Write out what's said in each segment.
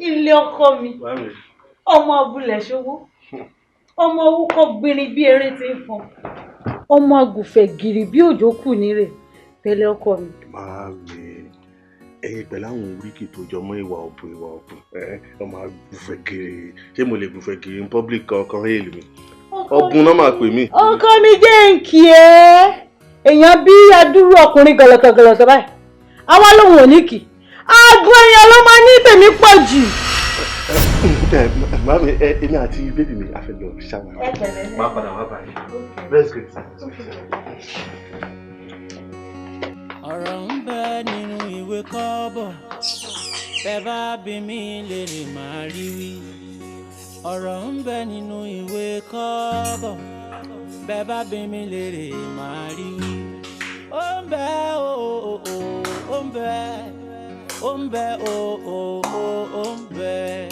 Ilé ọkọ mi. Ọmọ abúlé ṣòwò. Ọmọ orúkọ gbìnrín bí eré ti ń fọn. Ọmọ agùnfẹ̀ gìrì bí òjò kù nírè. Pẹ̀lẹ́ ọkọ mi. Màámi, ẹ̀yin pẹ̀lú àwọn oríkì tó jọ mọ́ ìwà ọ̀bùn. Ọmọ agùnfẹ̀ gìrì. Ṣé mo lè gùnfẹ̀ gìrì in public kankan hail mi? Ọ̀bùn náà máa pè mí. Ọkọ mi jẹ́ nkì ẹ́. Èèyàn bí adúrú ọkùnrin gọlọtọgọlọtọ báyìí. Àwa lòun ò ní kì. Àgọ́ èèyàn ló máa ní tèmi pọ̀ jù. Màámi, èmi àti bébì mi a fẹ́ lọ ṣáwà. Máa padà wá báyìí. Let's go. Ọ̀rọ̀ ń bẹ nínú ìwé kọ́bọ̀, bẹ́ẹ̀ bá bí mi lè rè máa rí wí. Ọ̀rọ̀ ń bẹ nínú ìwé kọ́bọ̀, bẹ́ẹ̀ bá bí mi lè rè máa rí wí. Ó ń bẹ ó ń bẹ ó ń bẹ ó ń bẹ.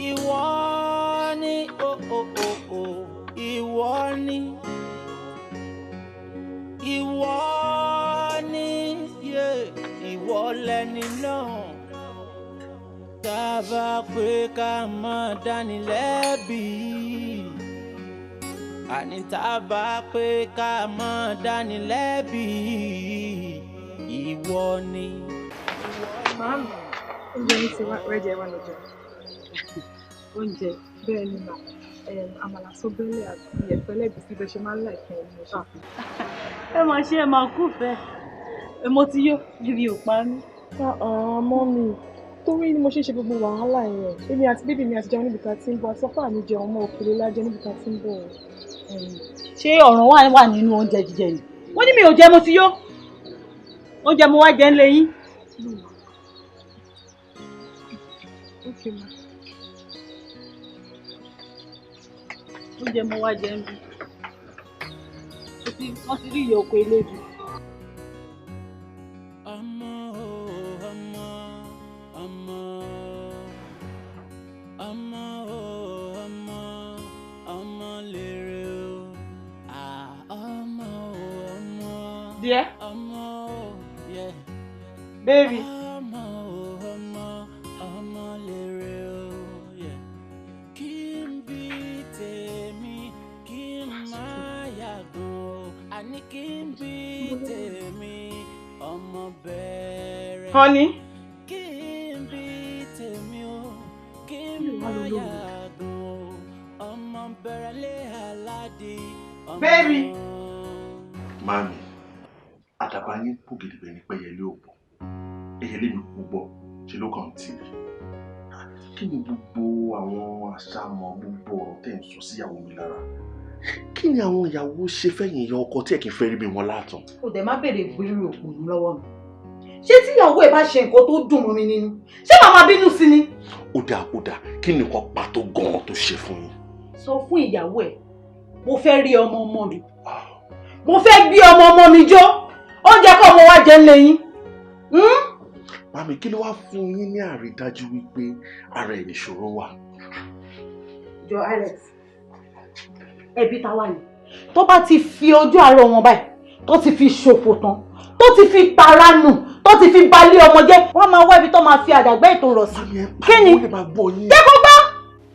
Ìwọ ni ìwọ ni ìwọ ni ìwọ lẹni náà. Tá a bá pé ká má dáni lẹ́bi, àní tá a bá pé ká má dáni lẹ́bi, ìwọ ni. Màámi, oúnjẹ yìí ti rẹ́jẹ̀ wá lọ́jọ́. Oúnjẹ bẹ́ẹ̀ ni mà, àmàlà sóbẹ́lẹ̀ àti ẹ̀fọ́ ẹlẹ́gùúsí bẹ́ẹ̀ ṣe máa ń láìpẹ́ ẹni mo ṣe. Ẹ máa ṣe ẹ máa kú fẹ́. Mo ti yó ibi ò pa mí. Mọ́ mi, torí ni mo ṣe ń ṣe gbogbo wàhálà yẹn. Èmi àti bébì mi àti jẹun níbi kan tí ń bọ̀, àti sọ́fà mi jẹun ọmọ òkèlè lájẹ níbi kan tí ń bọ̀. Ṣé ọ̀ràn wà nínú oúnjẹ jíjẹ ni? Wọ́n ní mi ò jẹ mo ti yó. Oúnjẹ mo wá jẹ ń lé yín. Okay, ma. Oúnjẹ mo wá jẹ ń bí. Wọ́n ti rí ìyókù elébi. Dear? Baby? Honey? Baby? Mami, àdàbà yín kú gidigbe ní pẹ́yẹlé òpó. Ẹyẹlé mi kú gbọ́, ṣe ló kàn tí. Kí ni gbogbo àwọn àṣàmọ̀ gbogbo ọ̀rọ̀ tẹ́ ń sọ síyàwó mi lára? Kí ni àwọn ìyàwó ṣe fẹ́yìn ìyá ọkọ tí ẹ kì í fẹ́ rí mi wọn látàn? Ó dẹ̀ má bèrè ìgbéró òpònú lọ́wọ́ mi. Ṣé tí ìyàwó ẹ̀ bá ṣe nǹkan tó dùn mọ́ mi nínú? Ṣé màmá bínú sí ni? Ó dáa, kí ni nǹkan pàtó gan-an tó ṣe fún yín? Sọ fún ìyàwó ẹ̀, mo fẹ́ rí ọmọ mi. Mo fẹ́ gbé ọmọ mi jó. Oúnjẹ kọ́ mo wá jẹ ń lé yín. Mami, kí ló wá fún yín ní àrídájú wípé ara ẹ̀ nìṣòro wà? Jọ Alex, ẹbí táwa ni. Tó bá ti fi ojú àárọ̀ wọn báyìí, tó ti fi ṣòfò tán, tó ti fi tara nù, tó ti fi balẹ̀ ọmọ jẹ́, wọ́n máa wá ibi tó máa fi àdàgbà ètò rọ̀ sí. Kí ni? Jẹ́ kó gbọ́.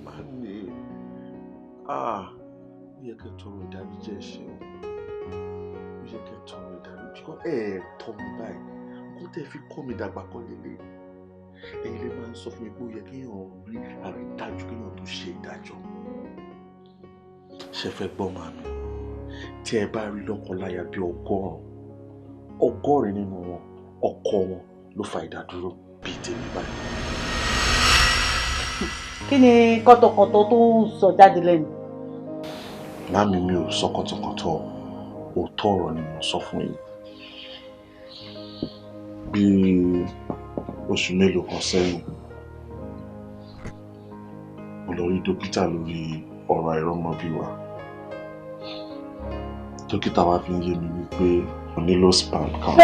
Mami, ó yẹ kẹ́ tọrọ ìdáríjì ẹ̀ṣẹ̀ o. Ó yẹ kẹ́ tọrọ ìdáríjì kọ́ tọ́ mi báyìí. Kó tẹ́ fi kọ́ mi dàgbà kọ́ lélẹ̀. Ẹ̀yin lè máa ń sọ fún mi pé ó yẹ kéèyàn rí àrídájú kéèyàn tó ṣe ìdájọ́. Ṣé fẹ́ gbọ́ màmí? Tí ẹ bá rí lọ́kọláya bí ọgọ́rin nínú wọn, ọkọ wọn ló fa ìdádúró bíi tèmi báyìí. Kí ni kọ́tọ̀kọ́tọ̀ tó ń sọ jáde lẹ́nu? Màmí, mi ò sọ kọ́tọ̀kọ́tọ̀, òótọ́ ọ̀rọ̀ ni mo sọ fún yín. Bí oṣù mélòó kan sẹ́yìn, mo lọ rí dókítà lórí ọ̀rọ̀ àìrọ́mọbí wa. Dókítà wa fi ń yé mi wípé mo nílò sperm count.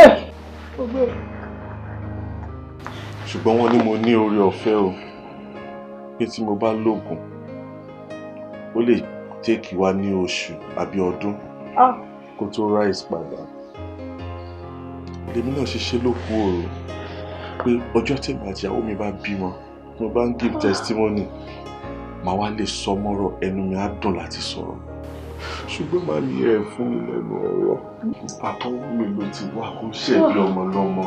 Ṣùgbọ́n wọ́n ní mo ní oore ọ̀fẹ́ o, pé tí mo bá lògùn, ó lè tẹ́kì wá ní oṣù àbí ọdún kó tó rise padà. Èmi náà ṣiṣẹ́ ló kú òru. pé ọjọ́ tí màá ti ìyàwó mi bá bímọ mo bá ń give testimony màá wá lè sọ mọ́rọ̀ ẹnu mi á dùn láti sọ̀rọ̀ ṣùgbọ́n màá ní ẹ̀ fún mi lẹ́nu ọ̀rọ̀ àtọwọ́ mi ló ti wá kó ṣẹ̀bi ọmọ lọ́mọ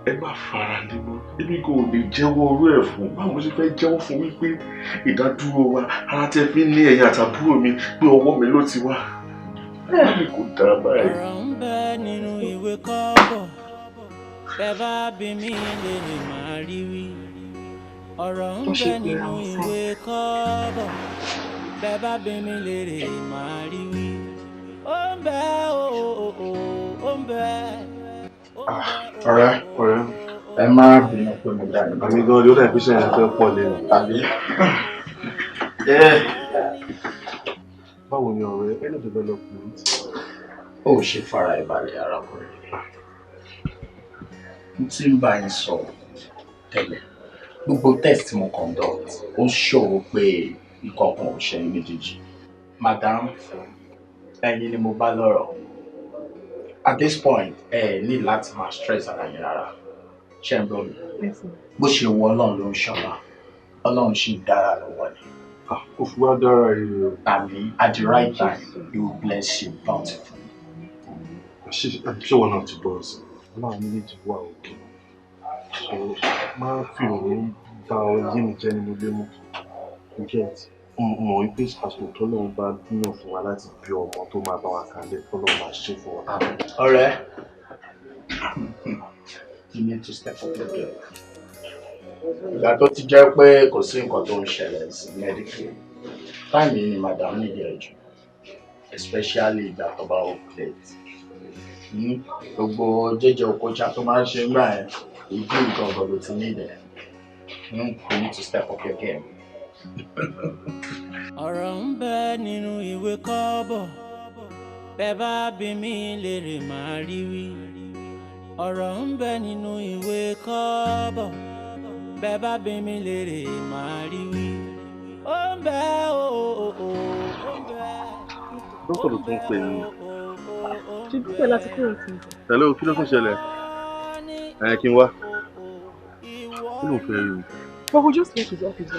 ẹ má fara lé mọ́ èmi kò lè jẹ́wọ́ orú ẹ̀ fún báwo mo ṣe fẹ́ jẹ́wọ́ fún wípé ìdádúró wa ara tẹ fi ní ẹ̀yìn àtàbúrò mi pé ọwọ́ mi ló ti wá èmi kò dáa báyìí. ọ̀rọ̀ ń bẹ nínú ìwé kọ́bọ̀ bẹ́ẹ̀ bá bí mi lè máa rí wí. ọ̀rọ̀ ń bẹ nínú ìwé kọ́bọ̀ bẹ́ẹ̀ bá bí mi lè máa rí wí. ó ń bẹ ó ń bẹ. ọ̀rẹ́ ẹ má bínú pé mo dá ìgbà. àmì gan-an ló dà bí sẹ́yìn fẹ́ pọ̀ lẹ́nu. tàbí. báwo ni ọ̀rẹ́ any development. ó ṣe fara ìbàlẹ̀ arákùnrin. mo ti ń bá yín sọ tẹ́lẹ̀ gbogbo test mo conduct ó ṣòro pé ìkọ̀kan ò ṣe méjèèjì. madam ẹ̀yin ni mo bá lọ́rọ̀. At this point, ní láti máa stress ara yín rárá. Ṣé ń gbọ́ mi? Bó ṣe wọ Ọlọ́run ló ń ṣọlá. Ọlọ́run ṣì dára lọ́wọ́ ni. Kò fi wá dára yìí o. Àmì at the right time, he will bless you bountifully. Ṣé wọn náà ti bọ̀ sí? Ọlọ́run méjì wà òkè. So máa fi òun bá ọ yé mi jẹ́ nínú ilé mú. Get mọ̀ wípé àsìkò tó lọ́wọ́ bá gbìyànjú fún wa láti bí ọmọ tó máa bá wa kalẹ̀ tó lọ́wọ́ máa ṣe fún wa. Ọ̀rẹ́, you need to step up your game. Ìgbà tó ti jẹ́ pé kò sí nǹkan tó ń ṣẹlẹ̀ sí medically, táìmì ni madam nídìí ẹ̀jù, especially ìgbà tó bá ó plate. Gbogbo jẹ́jẹ́ okocha tó máa ń ṣe gbà ẹ̀ ojú nǹkan ọ̀gọ̀ ló ti nídìí. You need to step up your game. ọ̀rọ̀ ń bẹ nínú ìwé kọ́bọ̀ bẹ́ẹ̀ bá bí mi lè máa rí wí. ọ̀rọ̀ ń bẹ nínú ìwé kọ́bọ̀ bẹ́ẹ̀ bá bí mi lè máa rí wí. ó ń bẹ ó ń bẹ. dókítà ló tún pè ní. ṣe dúpẹ́ láti kúrò sí i. tẹ̀lé o kí ló tún ṣẹlẹ̀ kí n wá kí ló fẹ́ rí o. But we just left his office.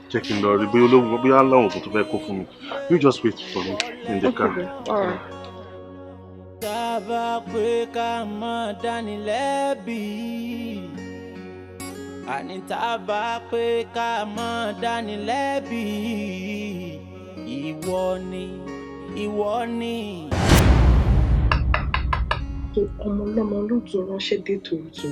Check in the bóyá ológun bóyá láwọn kò tó fẹ́ kó fún mi. You just wait for me in the car. Okay, all right. Dábàá pé ká má dání lẹ́bi. Àní tábàá pé ká má dání lẹ́bi. Ìwọ ni. Ọmọ ọlọ́mọ ló tún ránṣẹ́ dé tòótọ́.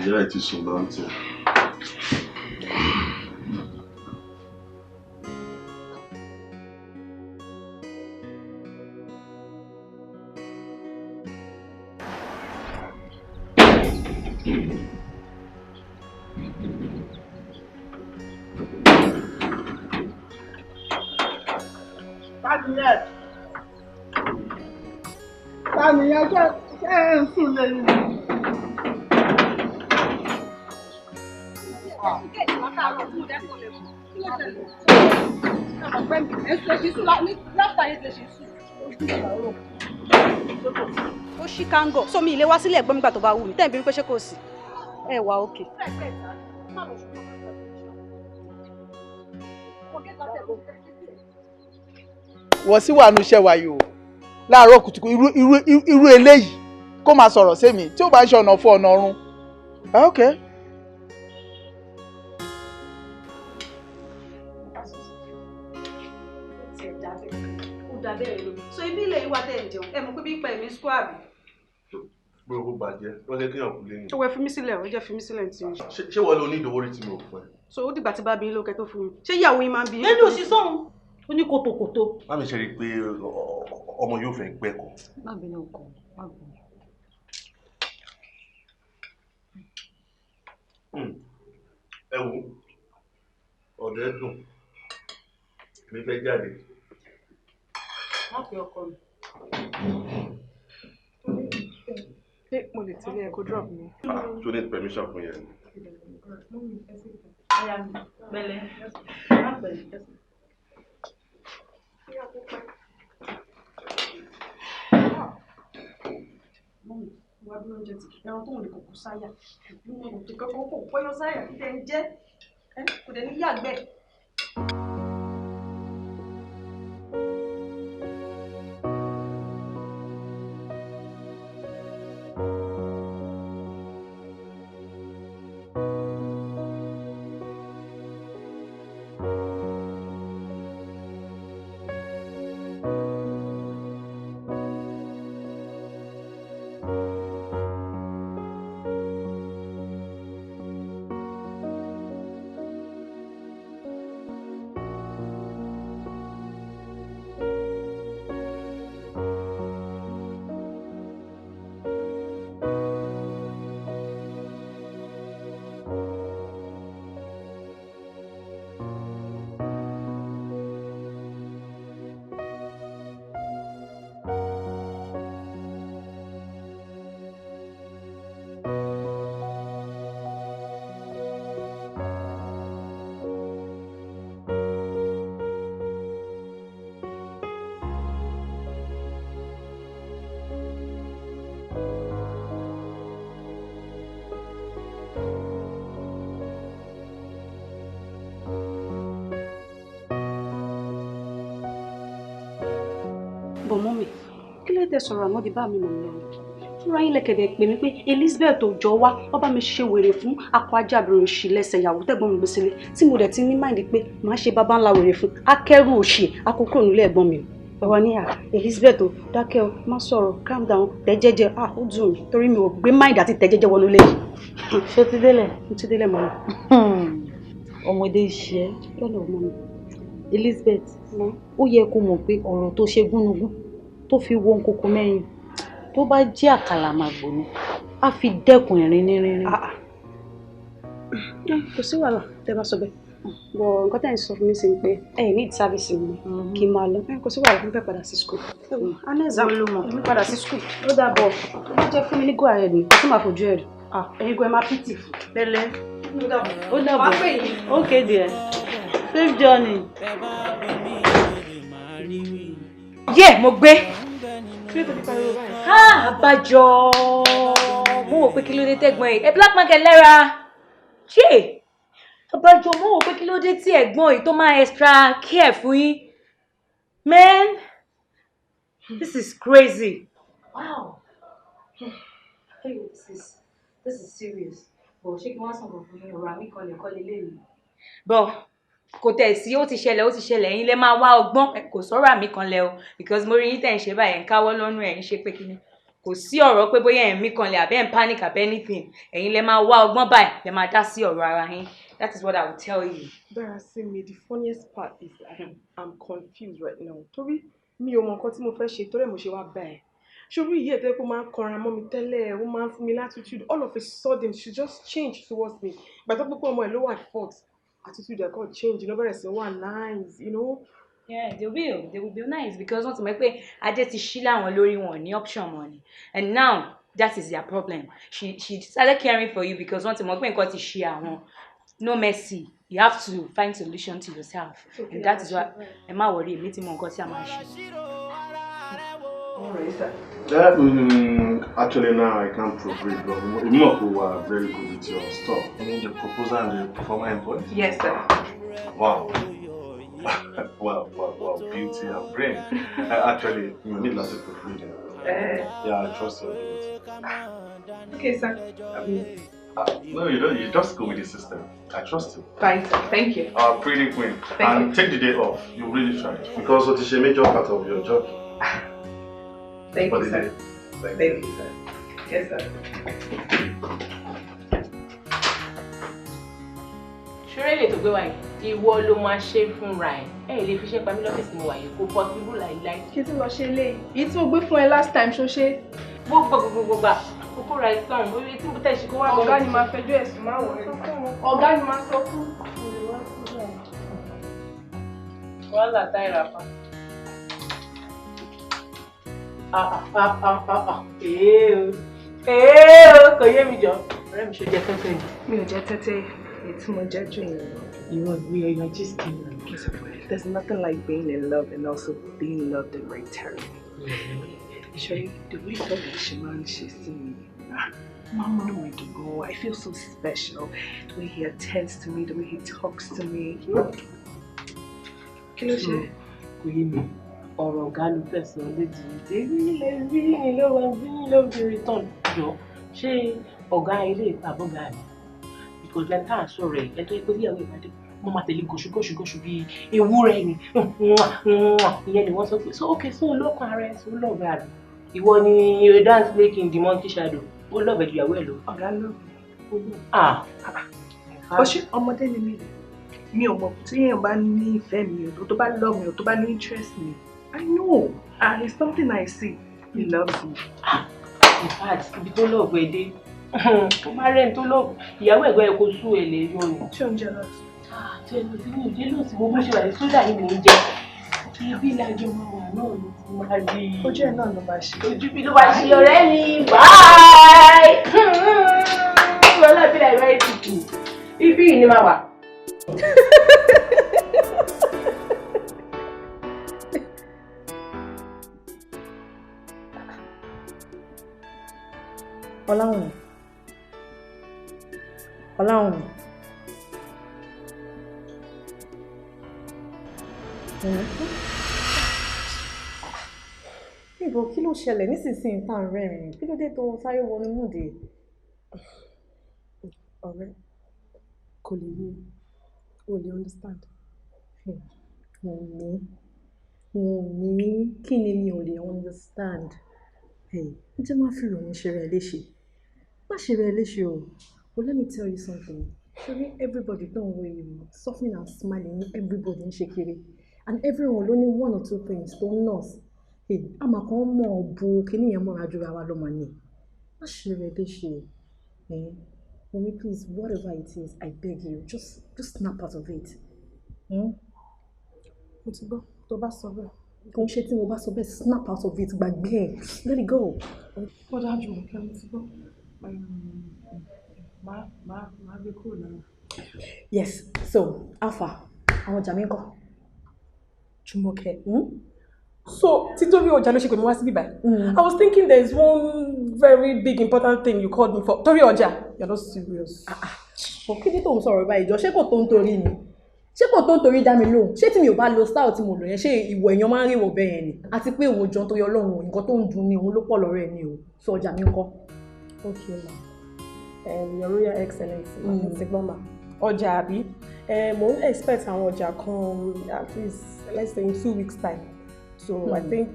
Ìyá ẹ̀ ti sùn láǹtẹ̀. Tàníyàn ṣe ń sùn lẹ́yìn. Ó ṣí kángọ̀ sómi ilé wá sílẹ̀ ẹ̀gbọ́n mi gbà tó bá wù mí tẹ́ ẹ̀ bí mi pé ṣé kò sí ẹ wà òkè. Wọ́n sì wà nù iṣẹ́ wa yìí o láàárọ̀ kùtùkù irú eléyìí kó máa sọ̀rọ̀ sẹ́mi tí ó bá ń ṣe ọ̀nà fún ọ̀nà ọ̀run. Okay. So ibi ilé ìwà tẹ̀ ń jẹun ẹ mọ̀ pé bí pẹ̀ mí square àbí. Pé o bàjẹ́ wọ́n lé kéèyàn kú lẹ́yìn. Ó wẹ fi mí sílẹ̀ ó jẹ́ fi mí sílẹ̀ tí. Ṣé wọ́n lo ní ìdòwórí tí mo fún ẹ? So ó dìgbà tí bá bí lókè tó fún mi ṣé ìyàwó yín máa ń bí. Lẹ́nu òsì sọ́hun ó ní kòtòkòtò. Má mi ṣe rí i pé ọmọ yóò fẹ́ gbẹ́kọ̀. Má bínú ọkọ má bínú. Ẹ wo ọ̀dẹ́ dùn mi fẹ́ jáde. Má fi ọkọ mi. mo lè tẹ̀lé ẹ kó drop mi? You need permission from you. Bẹ́lẹ̀. Wá bí oúnjẹ tí ẹran tó ń lè kókó sáyà. Mo kò tó kọ́kọ́ kó pẹ́yọ sáyà kí tẹ́ ń jẹ́. Kò dẹ̀ ní yàgbẹ́. Bọ̀ mọ́mì, kí ló dé sọ̀rọ̀ àmọ́ di bá mi mọ̀ lọ? Fúnra yín lẹ́kẹ̀dẹ̀ pè mí pé Elizabeth tó jọ wá, wọ́n bá mi ṣe wèrè fún akọ ajábìrin òṣì lẹ́sẹ̀ ìyàwó tẹ́gbọ́n mi gbé sílé tí mo dẹ̀ ti ní máìndì pé màá ṣe bàbá ńlá wèrè fún akẹ́rù òṣì akókò nílé ẹ̀gbọ́n mi. Ẹ̀wà ní Elizabeth tó dákẹ́ o, má sọ̀rọ̀, calm down, tẹ̀ jẹ́jẹ́, ó dùn mí torí mi ò gbé máìndì àti tẹ̀ jẹ́jẹ́ wọnú lẹ́yìn. Ṣé o ti délẹ̀? Mo ti délẹ̀ mọ́. Ọmọdé iṣẹ́ Lọ́nà ọmọ mi. Elizabeth, ó yẹ kó mọ̀ pé ọ̀rọ̀ tó ṣe gúnugún tó fi wo nkoko mẹ́rin tó bá jẹ́ àkàlàmàgbò ni á fi dẹ́kun ìrìn ní rínrín. Kò sí wàhálà tẹ́ bá sọ bẹ́ẹ̀. Bọ̀ nǹkan tẹ́ ń sọ fún mi sí pé ẹ ní sáfìsì mi kí n máa lọ. Kò sí wàhálà mo fẹ́ padà sí school. Anẹ́sà mo padà sí school. Ó dàbọ̀ tó bá jẹ́ fún mi ní go ahead ni kó má fojú ẹ̀ rí. Ẹ̀yin gan ẹ máa pìtì fún. Lẹ́lẹ́ ó dàbọ̀ okay dear safe journey. Mo gbé. Àbájọ mo wò pé kí ló dé tẹ́gbọ́n ẹ̀ black market lẹ́ra. Àbájọ mo wò pé kí ló dé tí ẹ̀gbọ́n ẹ̀ tó máa extra care fún yín. Man, this is crazy. Wow. Hey, this is serious. Bọ̀ ṣé kí wọ́n sọ̀rọ̀ fún yín ọ̀rọ̀ àmì kan lè kọ́ lélẹ̀ mi. Bọ̀ kò tẹ̀ sí ó ti ṣẹlẹ̀ yín lẹ máa wá ọgbọ́n kò sọ̀rọ̀ àmì kan lẹ o because mo rí yín tẹ̀ ń ṣe báyìí ń káwọ́ lọ́nù ẹ̀ ń ṣe pé kíni kò sí ọ̀rọ̀ pé bóyá ẹ̀ ń mí kan lẹ àbẹ́ ń panic àbẹ́ anything ẹ̀yin lẹ máa wá ọgbọ́n báyìí lẹ máa dá sí ọ̀rọ̀ ara yín. That is what I will tell you. Bẹ́ẹ̀ sí mi, the funniest part is I'm confused right now. Torí mi ò mọ nǹkan tí mo fẹ́ ṣe torí mo ṣe wá bẹ́ẹ̀. Ṣorí ìyá ẹ̀ tẹ́ pé ó máa ń kanra mọ́ mi tẹ́lẹ̀, ó máa ń fún mi latitude. All of a sudden she just changed towards me. Gbàtọ́ pé ọmọ ẹ̀ ló wà at fault. Attitude I can't change, bẹ̀rẹ̀ sí wà nice, Yeah, they will be nice because wọ́n ti mọ̀ pé ajé ti ṣí láwọn lórí wọn ní option money and now that is their problem. She started caring for you because wọ́n ti mọ̀ pé nǹkan ti ṣe àwọn. No mercy, you have to find solution to yourself okay, and that is why ẹ má worry èmi ti mọ̀ nǹkan tí a máa ṣe. Actually now I can't progress, but you are very good with your stuff. I mean the proposal and the performer employees. Yes, sir. Wow. wow, beauty and brain. Actually, you need lots of freedom. Yeah, I trust your ability. Okay, sir. No, you don't. You just go with the system. I trust you. Fine, sir. Thank you. Pretty queen. Thank and you. Take the day off. You really try. Because it is a major part of your job. Thank you, sir. Thank you, sir. Yes, sir. Ṣoré lè tó gbé wáyé, ìwọ ló máa ṣe fúnra ẹ̀. Ẹ lè fi ṣe pa mí lọ́fíìsì mi wáyé kó possible láìláì. Kí tí mo ṣe lé? Èyí tí mo gbé fún ẹ last time ṣó ṣe? Gbogbo kókó ra ìtàn, orí tí mo tẹ̀ ṣe kó wá bọ̀. Ọ̀gá ni máa fẹjọ́ ẹ̀sùn máa wọ̀ ẹ́. Ọ̀gá ni máa sọ fún. Wàhálà táìrà pa. Kò yé mi jọ. Ọ̀rẹ́ mi ṣe jẹ tẹ́tẹ́ ni. Mi ò jẹ tẹ́tẹ́, èyí tí mo jẹ jù yẹn. You're just kidding. There's nothing like being in love and also being loved in return. Actually, the way Shimon she's me, Mama, I feel so special. The way he attends to me, the way he talks to me. Kí ló ṣe? Kò yé mi. Ọ̀rọ̀ ọ̀gá ló fẹ́ sọ lédi. Èmi lè rí ní lọ́wọ́ bí lọ́wọ́ return jọ. Ṣé ọ̀gá ilé àbọ̀gá mi? Because like tá à ń sọ̀rọ̀ ẹ̀ ẹ̀ tó yẹ pé bí àwọn ìbàdí mo máa tẹ̀lé gòṣùgòṣùgòṣù bíi ewúrẹ́ ni. Ìyẹn ni wọ́n sọ pé so okay so lọ́kàn ara ẹ̀ so lọ́ọ̀bẹ àrùn. Ìwọ ni dance making the monkey shadow. Ó lọ́ọ̀bẹ ju ìyàwó ẹ̀ lọ. Ọ̀gá lọ. Ó ṣe ọmọdé ni mí. Mi ò mọ̀ tí èèyàn bá ní ìfẹ́ mi o tó bá love mi o tó bá ní interest mi. I know, and it's something I see. He loves me. In fact, ibi tó lọ́ọ̀bù ẹ̀ dé. Ó máa rẹ̀ tó lọ́ọ̀bù. Ìyàwó ẹ̀gbọ́n ẹ̀ kò sú ẹ̀ lè yọ ni. Ṣé oúnjẹ lọ sí? Tí ẹnu tí mi ò jẹ́ lọ́sí mo bó ṣe wà ní sódà yìí mò ń jẹ. Ibi ìlàjọ máa wà náà ló ti máa rí. Ojú ẹ̀ náà ló bá ṣe. Ojú bí ló bá ṣe ọ̀rẹ́ mi. Bye! Ìwọlá bí láì báyìí tutù. Ibi yìí ni máa wà. Ọláwùn. Ìbò kí ló ṣẹlẹ̀ nísinsìnyí tá à ń rẹ́rìn-ín? Kí ló dé tó sáré wọnú múdè? Ọ̀rẹ́, kò lè yé, o lè understand. Wùnmí, kí ni mi ò lè understand? Ǹjẹ́ máa fi ìròyìn ṣe rẹ̀ léṣe? Má ṣe rẹ̀ léṣe o. But let me tell you something. Surely everybody don't worry you. Suffering and smiling, everybody ń ṣe kiri. And everyone only one or two things don't know. I'm a come more book, any more adjura money. Má ṣe rẹ̀ léṣe. Wùnmí, please, whatever it is, I beg you, just snap out of it. Mo ti gbọ́, tó bá sọ bẹ́ẹ̀. Kò ń ṣe tí mo bá sọ bẹ́ẹ̀, snap out of it, gbàgbé ẹ̀. Let it go. Ó dájú, kí mo ti gbọ́. Máa gbé kúrò náà. Yes, so, Alpha, àwọn ọjà mi ń kọ́. Jùmọ̀kẹ́. So, títorí ọjà ló ṣe pè mí wá sí bíbá. I was thinking there's one very big important thing you called me for. Torí ọjà. You're not serious. Kí ni tó ń sọ̀rọ̀ báyìí jọ? Ṣé kò tó ń torí ni? Ṣé kò tó ń torí dá mi lóhùn? Ṣé tí mi ò bá lo style tí mo lò yẹn, ṣé ìwọ èèyàn máa ń rí ìwọ bẹ́ẹ̀ yẹn ni? Àti pé òun jọ torí Ọlọ́run nǹkan tó ń dùn ni òun ló pọ̀ lọ́rọ̀ ẹ̀ ni o. So ọjà mi ń kọ́. Okay ma. Your Royal Excellency. Ti gbọ́ ma. Ọjà àbí? Mo ń expect àwọn ọjà kan at least let's say in 2 weeks time. So I think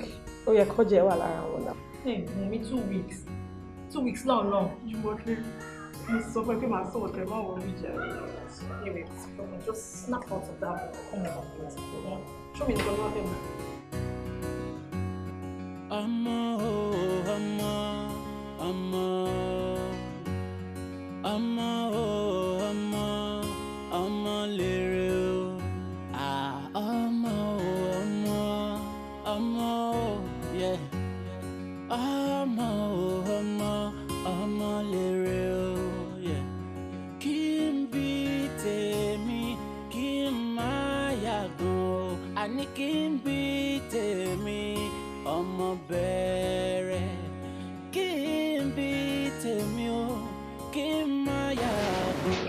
ó yẹ kọjá wà lára wọn náà. Maybe 2 weeks. 2 weeks long. Jùmọ̀kẹ́, mo sọ fún ẹ pé màá sọ̀rọ̀ tẹ̀ máa wọ̀ níjà. Anyway, just snap out of that. Come on, show me the one.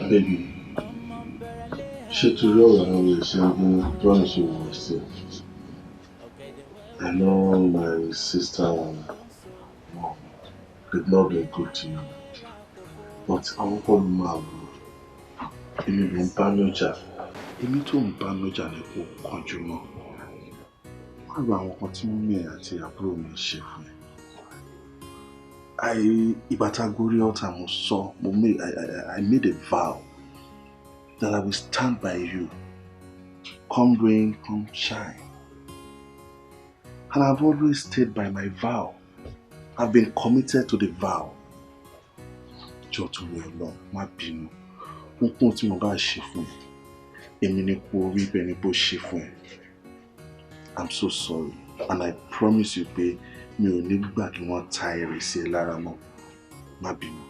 Baby, ṣé torí ọ̀rọ̀ àwọn ìṣẹ́gun John ṣe wọ̀ sí? I know my sister and mom did not be good to you, but àwọn kọ́ ló máa wò. Èmi ló ń bá lọ́jà. Èmi tó ń bá lọ́jà ní kò kánjú mọ́. Má gba àwọn kan tí mọ́mí ẹ̀ àti àbúrò mi ṣe fún ẹ. Ìgbà tá a gorí ọ̀tá mo sọ, I made a vow that I will stand by you, come rain, come shine. And I've always stayed by my vow. I've been committed to the vow. Jọ̀ọ́ torí Ọlọ́run, má bínú. Nǹkan tí mo bá ṣe fún ẹ, èmi ni kò rí bẹ́ẹ̀ ni bó ṣe fún ẹ. I'm so sorry, and I promise you pé mi ò ní gbà kí wọ́n ta ẹ̀rẹ̀ sí ẹ lára mọ́. má bínú.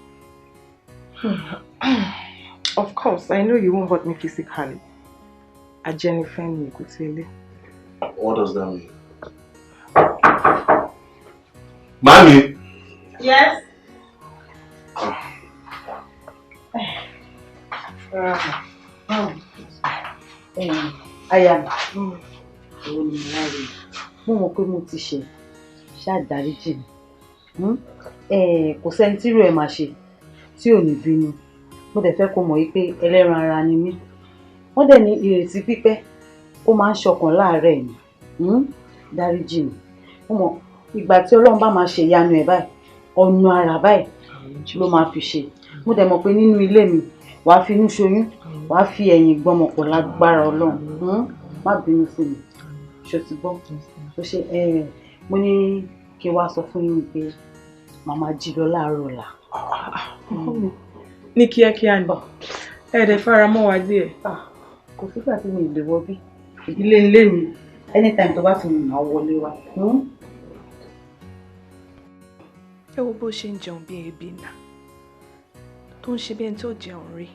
Of course, I know you won't hurt me physically. A Jennifer ni kò tẹ́lẹ̀. What does that mean? Mommy! Yes? Aya, mo mọ̀ pé mo ti ṣe ṣáàdáríjì mi. Kò sẹ́ni tí irú ẹ̀ máa ṣe tí ò ní bínú. Mo dẹ̀ fẹ́ kó mọ̀ wípé ẹlẹ́ran ara ni mí. Wọ́n dẹ̀ ní ìrètí pípẹ́ ó máa ń ṣọkàn láàárẹ̀ ni. Dáríjì mi. Mo mọ̀ ìgbà tí Ọlọ́run bá máa ṣe ìyanu ẹ̀ báyìí, ọ̀nà àrà báyìí ló máa fi ṣe. Mo dẹ̀ mọ̀ pé nínú ilé mi wàá fi inú ṣoyún, wàá fi ẹ̀yìn gbọ́mọ pọ̀ lágbára Ọlọ́run. Má bínú sí mi. Ṣó ti gbọ́? Ó ṣe mo ní kí wá sọ fún yín pé màmá jí lọ láàárọ̀ ọ̀la. Ní kíákíá ni. Ẹ̀ẹ́dẹ̀ fara mọ́ wa díẹ̀. Kò sígbà tí mi lè wọ bí. Ilé mi anytime tó bá ti mú máa wọlé wa. Ẹ wo bó ṣe ń jẹun bí ebi náà tó ń ṣe bí ẹni tó jẹun rí.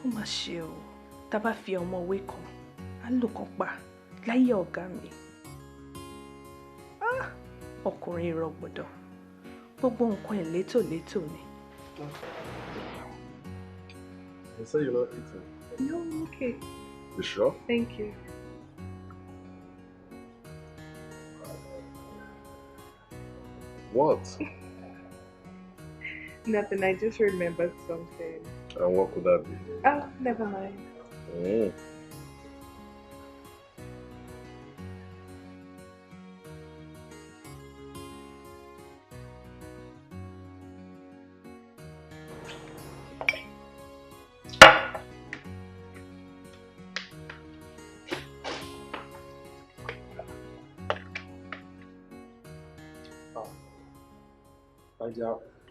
Ó mà ṣe o, tá a bá fi ọmọ òwe kan á lò kan pa láyé ọ̀gá mi. Ọkùnrin ìrọ̀gbọ̀dọ̀ gbogbo nǹkan ẹ̀ létòlétò ni. You say you're not eating? No, I'm okay. You sure? Thank you. What? Nothing, I just remembered something. And what could that be? Oh, never mind.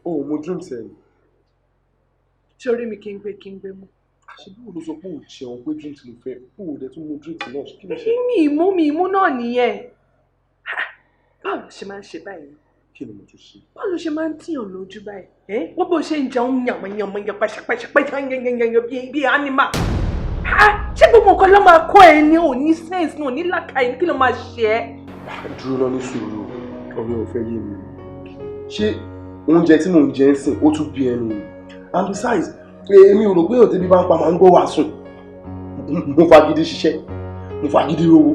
Oh, mo dream sen. Ṣorí mi kí n gbé mú. Ṣé bí wo ló sọ pé o jẹun pé drink ló fẹ́? O dẹ̀ tún mo drink náà kí ló ṣe? Mi ìmú náà nìyẹn. Báwo ló ṣe máa ń ṣe báyìí? Kí ni mo tún ṣe? Báwo ló ṣe máa ń tíyàn lójú báyìí? Wọ́n bó ṣe ń jẹun yànmọ̀yànmọ̀ pàṣẹpàṣẹ bí animal. Ṣé gbogbo nǹkan ló máa kọ́ ẹ ní òní sense náà ní làkàyè kí ló máa ṣe ẹ́? Dúró lọ ní sùúrù, ọ̀rẹ́ ò fẹ́ yé mi. Ṣé oúnjẹ tí mò ń jẹ ń sìn ó tún bí ẹnu? And besides, èmi ò rò pé òtí bí bá ń pa máa ń gbọ́ wàásù. Mo fagídí ṣiṣẹ́, mo fagídí rówó,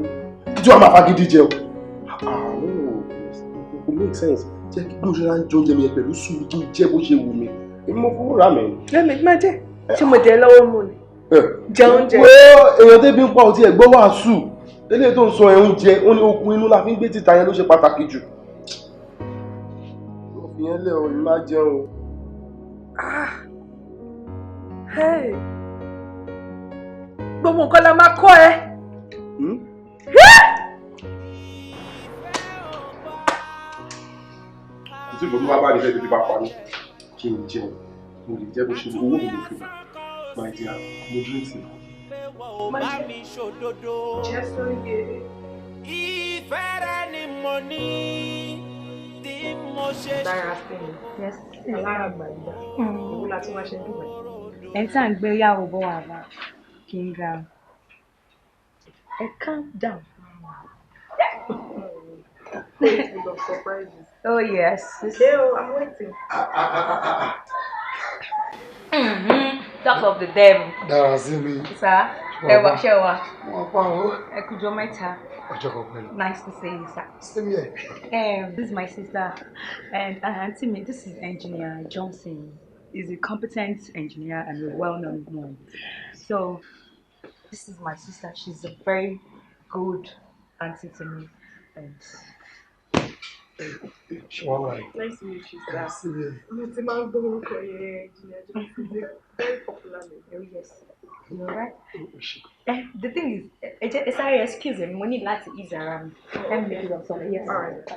kí tí wọ́n máa fagídí jẹun. Kò make sense. Jẹ́ kí gbóṣe rán jẹ oúnjẹ mi pẹ̀lú sùúrù kí n jẹ́ bó ṣe wù mí. Èmi mo fowó rà mí. Lẹ́mi má jẹ́. Ṣé mo jẹ lọ́wọ́ mú ni? Jẹ oúnjẹ. Èèyàn débi ń pa òtí ẹ̀ gbọ́ wàásù. Eléyìí tó ń sọ ẹ̀ oúnjẹ, ó ní okun inú la fi ń gbé títa yẹn ló ṣe pàtàkì jù. Ìyẹn lẹ́ o, ìmá jẹun. Gbogbo nǹkan la máa kọ́ ẹ. Kò sí ìgbòmí bá bá nílẹ̀ títí bá parí. Kí n jẹun, mo lè jẹ́ bó ṣe owó mi ló fi gbà. Máa jẹ́ mo dúró sí i. Jẹ́ sórí gèrè. Ìfẹ́ rẹ ni mo ní. Dára sí mi. Yes. Alára gbàgbà. Ìwú la tún wá ṣe ń dùn ẹ̀. Ẹ̀ tá à ń gbé yàwó bọ́ wà bá kí n ga. Calm down. Full of surprises. Oh yes. Okay, I'm waiting. Talk of the devil. Dára sí mi. Sir, ẹ wá ṣe wá. Wọ́n pa ọ́. Ẹ kú ọjọ́ mẹ́ta. Ọjọ́ kan pẹ̀lú. Nice to see you, sir. Same here. This is my sister, and auntie me. This is Engineer Johnson. He's a competent engineer and a well-known one. So, this is my sister. She's a very good auntie to me. And Nice to meet you, sir. Very popular name. oh yes, you alright? The thing is, sorry, excuse me. We need to ease around. Let me make it up something. Yes. Alright.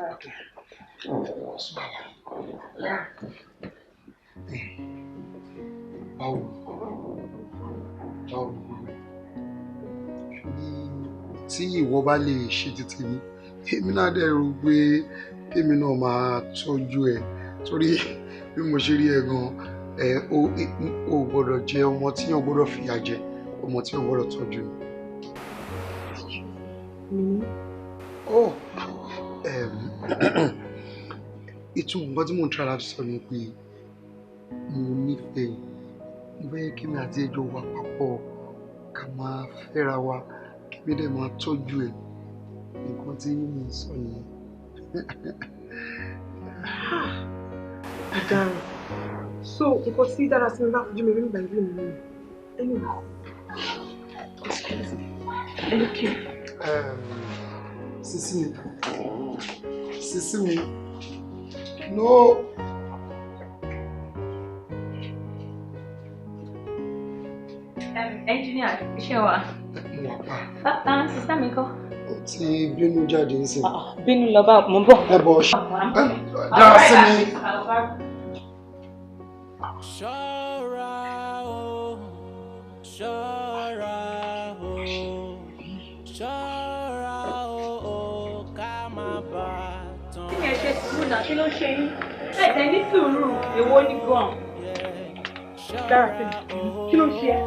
Yeah. Tí ìwọ bá lè ṣe títí èmi náà dẹ̀ rò pé kémi náà máa tọ́jú ẹ̀ torí bí mo ṣe rí ẹ gan o gbọ́dọ̀ jẹ́ ọmọ tí yóò gbọ́dọ̀ fìyà jẹ ọmọ tí yóò gbọ́dọ̀ tọ́jú ni. Ìtumọ̀ nǹkan tí mò ń try láti sọ ni pé mo nífẹ̀ẹ́ mo fẹ́ kí mi àti ẹjọ́ wà papọ̀ ká máa fẹ́ra wa kí mi dẹ̀ máa tọ́jú ẹ̀ nǹkan tí mo ń sọ nìyẹn. Ọ̀daràn. So nǹkan tí dára sí mi bá fojú mi rí nígbà ìlú mi ni anyway. Sisi mi. No. Engineer, iṣẹ́ wa. Sister mi kọ́. Ó ti bínú jáde ń sìn. Bínú lọ bá mo bọ̀. Ẹ bọ̀ ṣe. Dára sí mi. Ṣọ́ra o, ṣọ́ra o, ṣọ́ra o, ká má bà tán. Kí ni ẹ ṣe sùúrù náà? Kí ló ṣe yín? Ẹ̀jẹ̀ ní sùúrù, èwo ni gan? Dára sí mi. Kí ló ṣe ẹ́?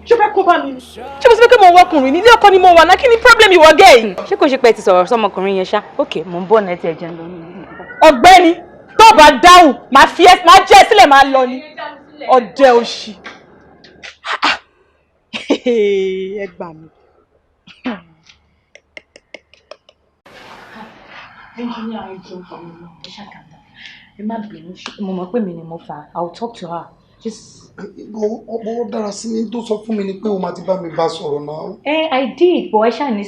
Ṣé fẹ́ kó bá mi? Ṣé mo ti fẹ́ kí mo wọkùnrin nílé ọkọ ni mo wà náà? Kí ni problem ìwọ gẹ̀ẹ́? Ṣé kò ṣe pé ti sọ̀rọ̀ sọ́mọkùnrin yẹn ṣá? Okay, mò ń bọ̀ náà ti ẹ̀jẹ̀ ń lọ ní ìlú. Ọ̀gbẹ́ni, tó bá dáhùn, máa jẹ́ sílẹ̀ máa lọ ni. Ọdẹ òṣì. Ẹ gbà mí. Engineer, I don't know. Ẹ má bínú. Mo mọ̀ pé mi ni mo fà á. I will talk to her. Just. Ọ̀bọ̀ dára sí mi tó sọ fún mi ni pé o máa ti bá mi bá sọ̀rọ̀ náà. I did, but ẹ ṣáà ní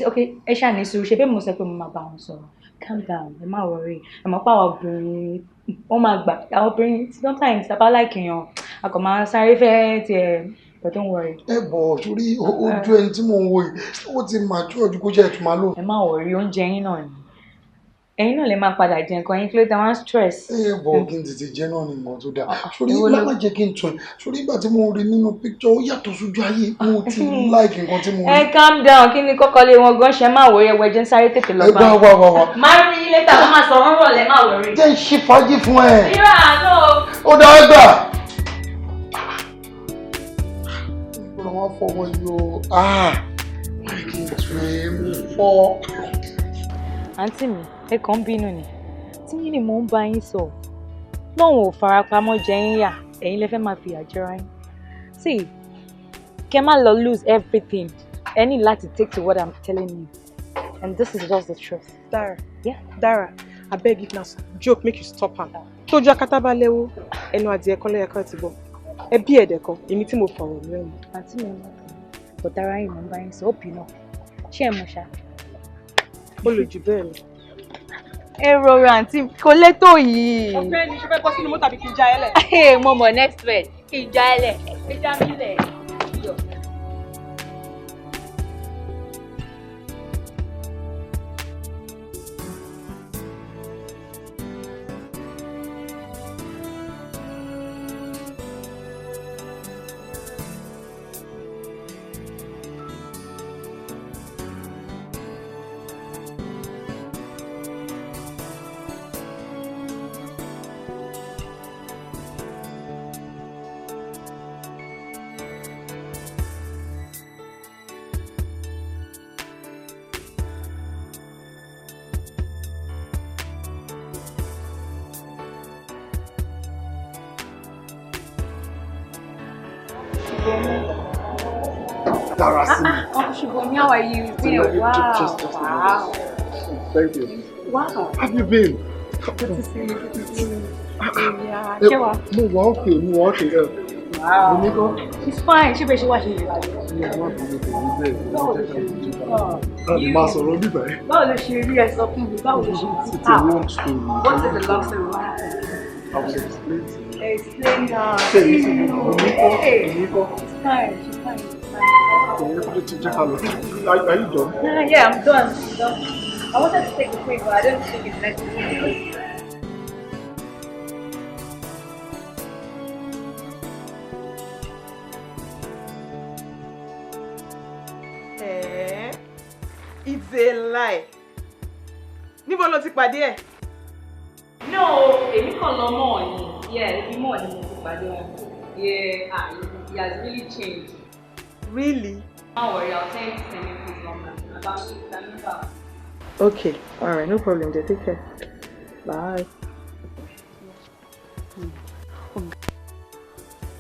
sùúrù. Ṣé bẹ́ẹ̀ mo sọ pé mo máa bá wọn sọ̀rọ̀? Calm down, ẹ má worry. Àmọ́ pé àwọn obìnrin wọ́n máa gbà. Àwọn obìnrin sometimes tá bá like èèyàn, a kò máa sáré fẹ́ tiẹ̀, but don't worry. Ẹ bọ̀ sórí ojú ẹni tí mò ń wo yìí, ó ti máa tú ọdún kó jẹ́ ẹ̀tún máa lò. Ẹ má worry, oúnjẹ yín náà ni. Ẹ̀yin náà lè máa padà jẹ nǹkan yín kí ló dé wọ́n stress. Ẹ bọ̀ kí n tètè jẹ́ náà ni nǹkan tó dáa. Sórí má jẹ́ kí n tún ẹ̀. Sórí ìgbà tí mo rí nínú picture ó yàtọ̀ sójú ayé. Mo ti like nǹkan tí mo rí. Ẹ calm down, kí ni kọ́kọ́lé wọn gan ṣe máa wòye ẹwẹ́ jẹ́ ń sáré tètè lọ bá. Wá. Máa rí ilé tàbí máa sọ ọ́n rọ̀lẹ́ máa wọ̀rí. Jẹ́ ṣe fàájì fún ẹ. Irọ́ àánú. Ó dá ẹgbà. Ìgbọ́dọ̀ wá fọwọ́ yóò. Kí n tún ẹ mú fọ́. Àǹtí mi, ẹ kàn ń bínú ni. Tí yín ni mò ń bá yín sọ. Lọ́hùn ò farapamọ́ jẹ yín yà, ẹ̀yin lẹ fẹ́ máa fìyà jẹra yín. See, kẹ́ má lọ lose everything. Ẹ ní láti take to what I'm telling you. And this is just the truth. Dara. Yeah? Dara, I beg if na joke make you stop am. Tójú akátá bá léwu, ẹnu adìẹ kan lẹ́yìn kan ti bọ̀. Ẹ bí ẹ̀dẹ̀ kan, èmi tí mo fọ̀rọ̀ lẹ́nu. Àǹtí mi mọ̀ tán. But Dara yìí mò ń bá yín sọ, ó bínú. Ṣé ẹ mọ̀ ṣá? Ó lè jù bẹ́ẹ̀ lọ. Ẹ rọra àǹtí kò létò yìí. Ọ̀gbẹ́ni ṣe fẹ́ bọ́ sínú mọ́tò àbí kí n já ẹ lẹ̀? Mo mọ̀ next week kí n já ẹ lẹ̀. Ẹ já mi lẹ̀. Dara sí mi. Uncle Shubom, how are you? It's been a while. Wow. Thank you. Wow. Have you been? Good to see you. Good to see you. Yeah. Mo wà okay. Wow. Mo ní kọ́. It's fine. Ṣé bẹ́ẹ̀ ṣe wá ṣe yìí? Mo wà fún mi pẹ̀lú bẹ́ẹ̀. Báwo ló ṣe rí? Láti máa sọ̀rọ̀ bíbá ẹ̀. Báwo ló ṣe rí ẹ sọ fún mi? Báwo ló ṣe rí? It's a long story. What is the long story? What happened? I will explain to you. Explain now. Ṣé èmi sì ní mo ní kọ́? It's fine. She's fine. Are you done? Yeah, I'm done. I wanted to take a quick, but I don't think it's necessary. It's a lie. Níbo ló ti pàdé ẹ̀? No, èmi kàn lọ mọ́ ọ̀ ni. Yeah, ibi mọ́ ni mo ti pàdé wọn. Yeah, he has really changed. Really? Don't worry, I'll tell you to send me his number. About it, Okay, alright, no problem. Just take care. Bye.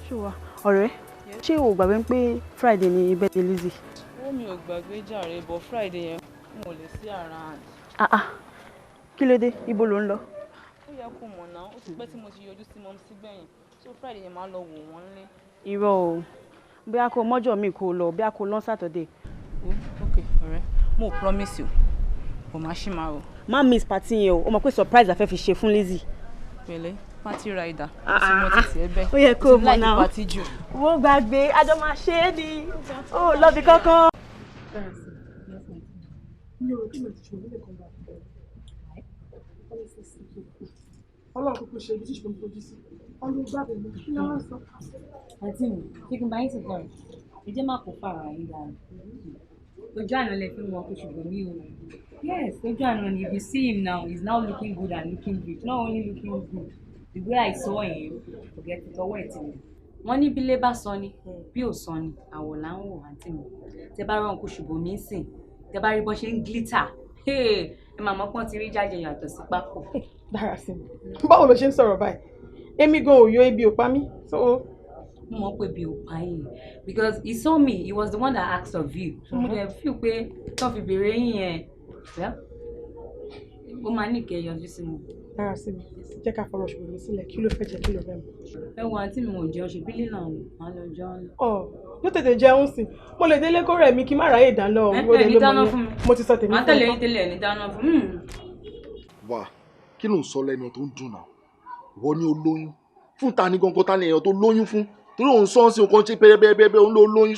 Sure. Ọ̀rẹ́, ṣé o gbàgbé pé Friday ni birthday Lizzy? Ó mi ò gbàgbé jàre, but Friday yẹn mo lè sí around. Kí ló dé? Ibo ló ń lọ? Ó yẹ kó mọ̀ náà, ó ti pẹ́ tí mo ti yọjú sí mọ́ sí gbẹ̀yìn. So Friday yẹn máa lọ wò wọ́n lé. Irọ́ o. Bí a kò mọ́jọ́ mi kò lọ, bí a kò lọ Saturday. Okay, ọ̀rẹ́. Mo promise you. Mo máa ṣì máa rò. Má miss party yẹn o. Ó mọ̀ pé surprise la fẹ́ fi ṣe fún Lizzy. Pẹ̀lẹ́, party rider. Ó sì mọ títí ẹbẹ̀. Ó yẹ kó mọ̀ náà. Láì party jù. Wo gbàgbé, àjọ máa ṣe é ni. Ó lọ bí kankan. Ọlọ́run kúkú ṣe ibi tí ìṣòro fojú sí. Ọlọ́run gbàgbé mi. Kí ló ń sọ? Àǹtí mi, kí n bá yín ti gbọ́n. Ìjẹ́ máa kó fara yín dára. Ojú àná lẹ fi wọn kó ṣùgbọ́n mi ò. Yes, ojú àná ni if you see him now, he's now looking good and looking rich. Not only looking good, the way I saw him, forget it, ọwọ́ ẹ̀ ti mi. Wọ́n ní bí ilé bá sọ ni, bí ò sọ ni, àwọ̀ là ń wò àǹtí mi. Tẹ bá rán kó ṣùgbọ́n mi sìn, tẹ bá rí bọ́ ṣe ń glitter. Ẹ máa mọ̀ pọ́n ti rí jáde yàtọ̀ sí pákó. Dára sí mi. Báwo ló ṣe ń sọ̀rọ̀ báyìí? Èmi gan ò yọ ebi ò pa mí. So mo mọ̀ pé bí ò pa yín because he saw me, he was the one that asked of you. So mo dẹ̀ feel pé tó fi béèrè yín yẹn. Ó máa ní kẹ́ yọjú sí mi. Dára sí mi. Jẹ́ ká fọ̀rọ̀ ṣùgbọ́n mi sílẹ̀. Kí ló fẹ́ jẹ kí ló fẹ́ mu? Ẹ wo àǹtí mi ò jẹun ṣe bílí náà ni màá lọ jẹun. Yóò tètè jẹun sí. Mo lè délé kó rẹ̀ mi kí n má ráyè dáná o. Ẹ ní dáná fún mi. Mo ti sọ tèmi. Màá tẹ̀lé yín délé ní dáná fún mi. Wà kí ló ń sọ lẹ́nu tó ń dùn náà? Ìwọ ni olóyún. Fún ta ni gangan ta ni èèyàn tó lóyún fún? Torí òun sọ sí nǹkan ṣe bẹ́ẹ̀bẹ́ẹ̀bẹ́ òun ló lóyún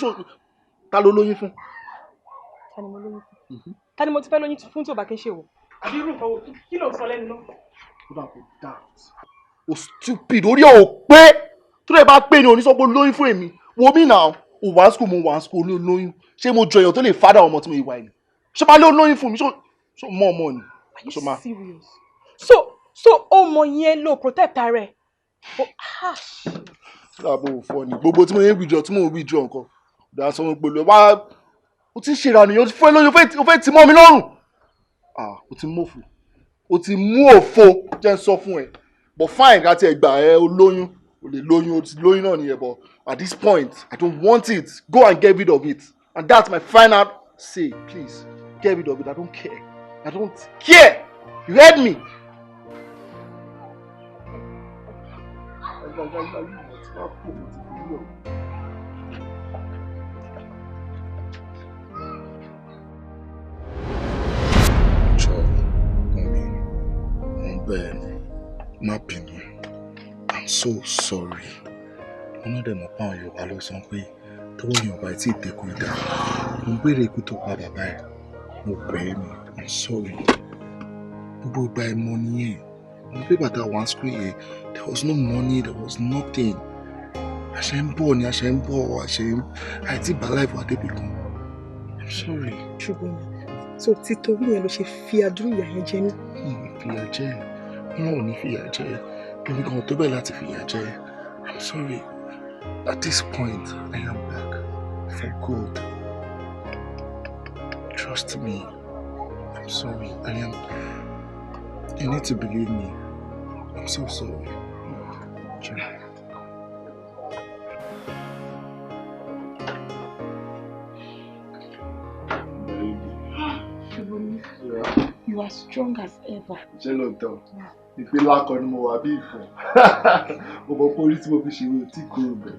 ta ló lóyún fún? Ta ni mo lóyún fún? Ta ni mo ti fẹ́ lóyún fún tí ò bá kí n ṣe wò? Àbí irú nǹkan wo kí ló ń sọ lẹ́nu náà? Ó dà kó doubt. O stupid orí ẹ̀ ò pé tó lè bá pé ni òní sọ pé lóyún fún èmi. Wo mí náà o wá school mo wá school ní olóyún. Ṣé mo jọ èèyàn tó lè fádà ọmọ tí mo ìwà ẹni? Ṣé máa lé olóyún fún mi? Ṣé mọ́ ọmọ ni? Are you serious? So ọmọ yẹn ló protect ara ẹ̀? Àbò òfò ni gbogbo tí mo yẹn withdraw tí mo withdraw nǹkan dà sọ wọn pẹ̀lú ẹ wá o ti ṣe ìrànìyàn o ti fún ẹ lóyún o fẹ́ tì mọ́ mi lọ́rùn o ti mú òfò o ti mú òfò jẹ́ ń sọ fún ẹ but fine ká tiẹ̀ gbà ẹ o lóyún o lè lóyún o ti lóyún náà nìyẹn but at this point I don't want it go and get rid of it and that's my final say please get rid of it I don't care you heard me. Má bínú. I'm so sorry. One of them upon you allo sọ pé tó Yorùbá tí ìtẹ̀kù ìdá. Mo béèrè ikú tó pa bàbá ẹ̀. Mo bẹ̀ ẹ́ ni. I'm sorry. Gbogbo ìgbà ẹ̀ mọ nìyẹn. Mo pé bàtà one school yẹn. There was no money. There was nothing. Àṣẹ ń bọ̀ ni àṣẹ ń bọ̀ àìtí bá láìpẹ́ Adébíkan. I'm sorry. Ṣùgbọ́n so títorí yẹn ló ṣe fi àdúrà ìyà yẹn jẹ mí. Fìyà jẹ wọn ò ní fìyà jẹ èmi kan tó bẹ́ẹ̀ láti fìyà jẹ. I'm sorry. At this point, I am back for good. Trust me. I'm sorry. You need to believe me. I'm so sorry. You are strong as ever. Ṣé lóòótọ́? Ìpínlẹ̀ akọ ni mo wà bí ìfọ̀. Mo mọ pé orí tí mo fi ṣe ìwé tí kò rẹ̀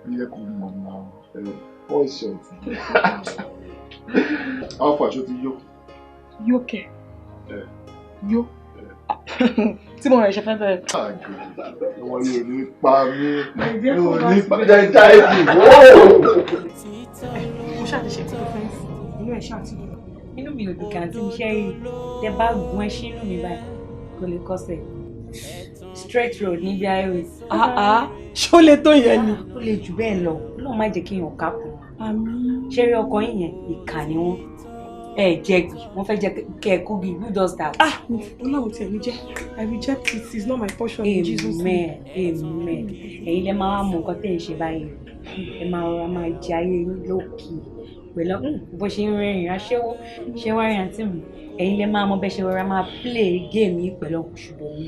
ní ẹ̀kọ́ mọ̀ náà. Wọ́n ṣe ọ̀tí. Àwọn fàṣọ ti yó. Yó kẹ̀. Yó. Tí mo rẹ̀ ṣe fẹ́ bẹ̀rẹ̀. Àwọn yóò ní pa mí. Yóò ní pa mí. Jẹ́ ìdí. Mo ṣàtìṣe kí ló fẹ́ sí. Inú ẹ̀ ṣàtìṣe. Inú mi ò dùn kí àǹtí mi ṣe rí tẹ bá gun ẹṣin inú mi báyìí kò lè kọsẹ̀ straight road níbi highway. Ṣó lè tó yẹn ni. Ó lè jù bẹ́ẹ̀ lọ Ọlọ́run má jẹ́ kí èèyàn kákùn. Ṣé rí ọkọ yín yẹn ìkà ni wọ́n Jeggy, wọ́n fẹ́ jẹ́ kẹ́ Kogi. Who does that? Ọlọ́run tí ẹ̀mí jẹ́. I reject it. It's not my portion in Jesus' name. Amen. Ẹ̀yin lẹ máa mọ nǹkan tẹ́ ẹ ṣe báyìí. Ẹ máa rọra máa jẹ ayé lókè. Pẹ̀lú bó ṣe ń rẹ́rìn aṣẹ́wó ṣé wá rí àǹtí mi. Ẹ̀yin lẹ máa mọ bẹ́ẹ̀ ṣe rọra máa play game yìí pẹ̀lú ṣùgbọ́n mi.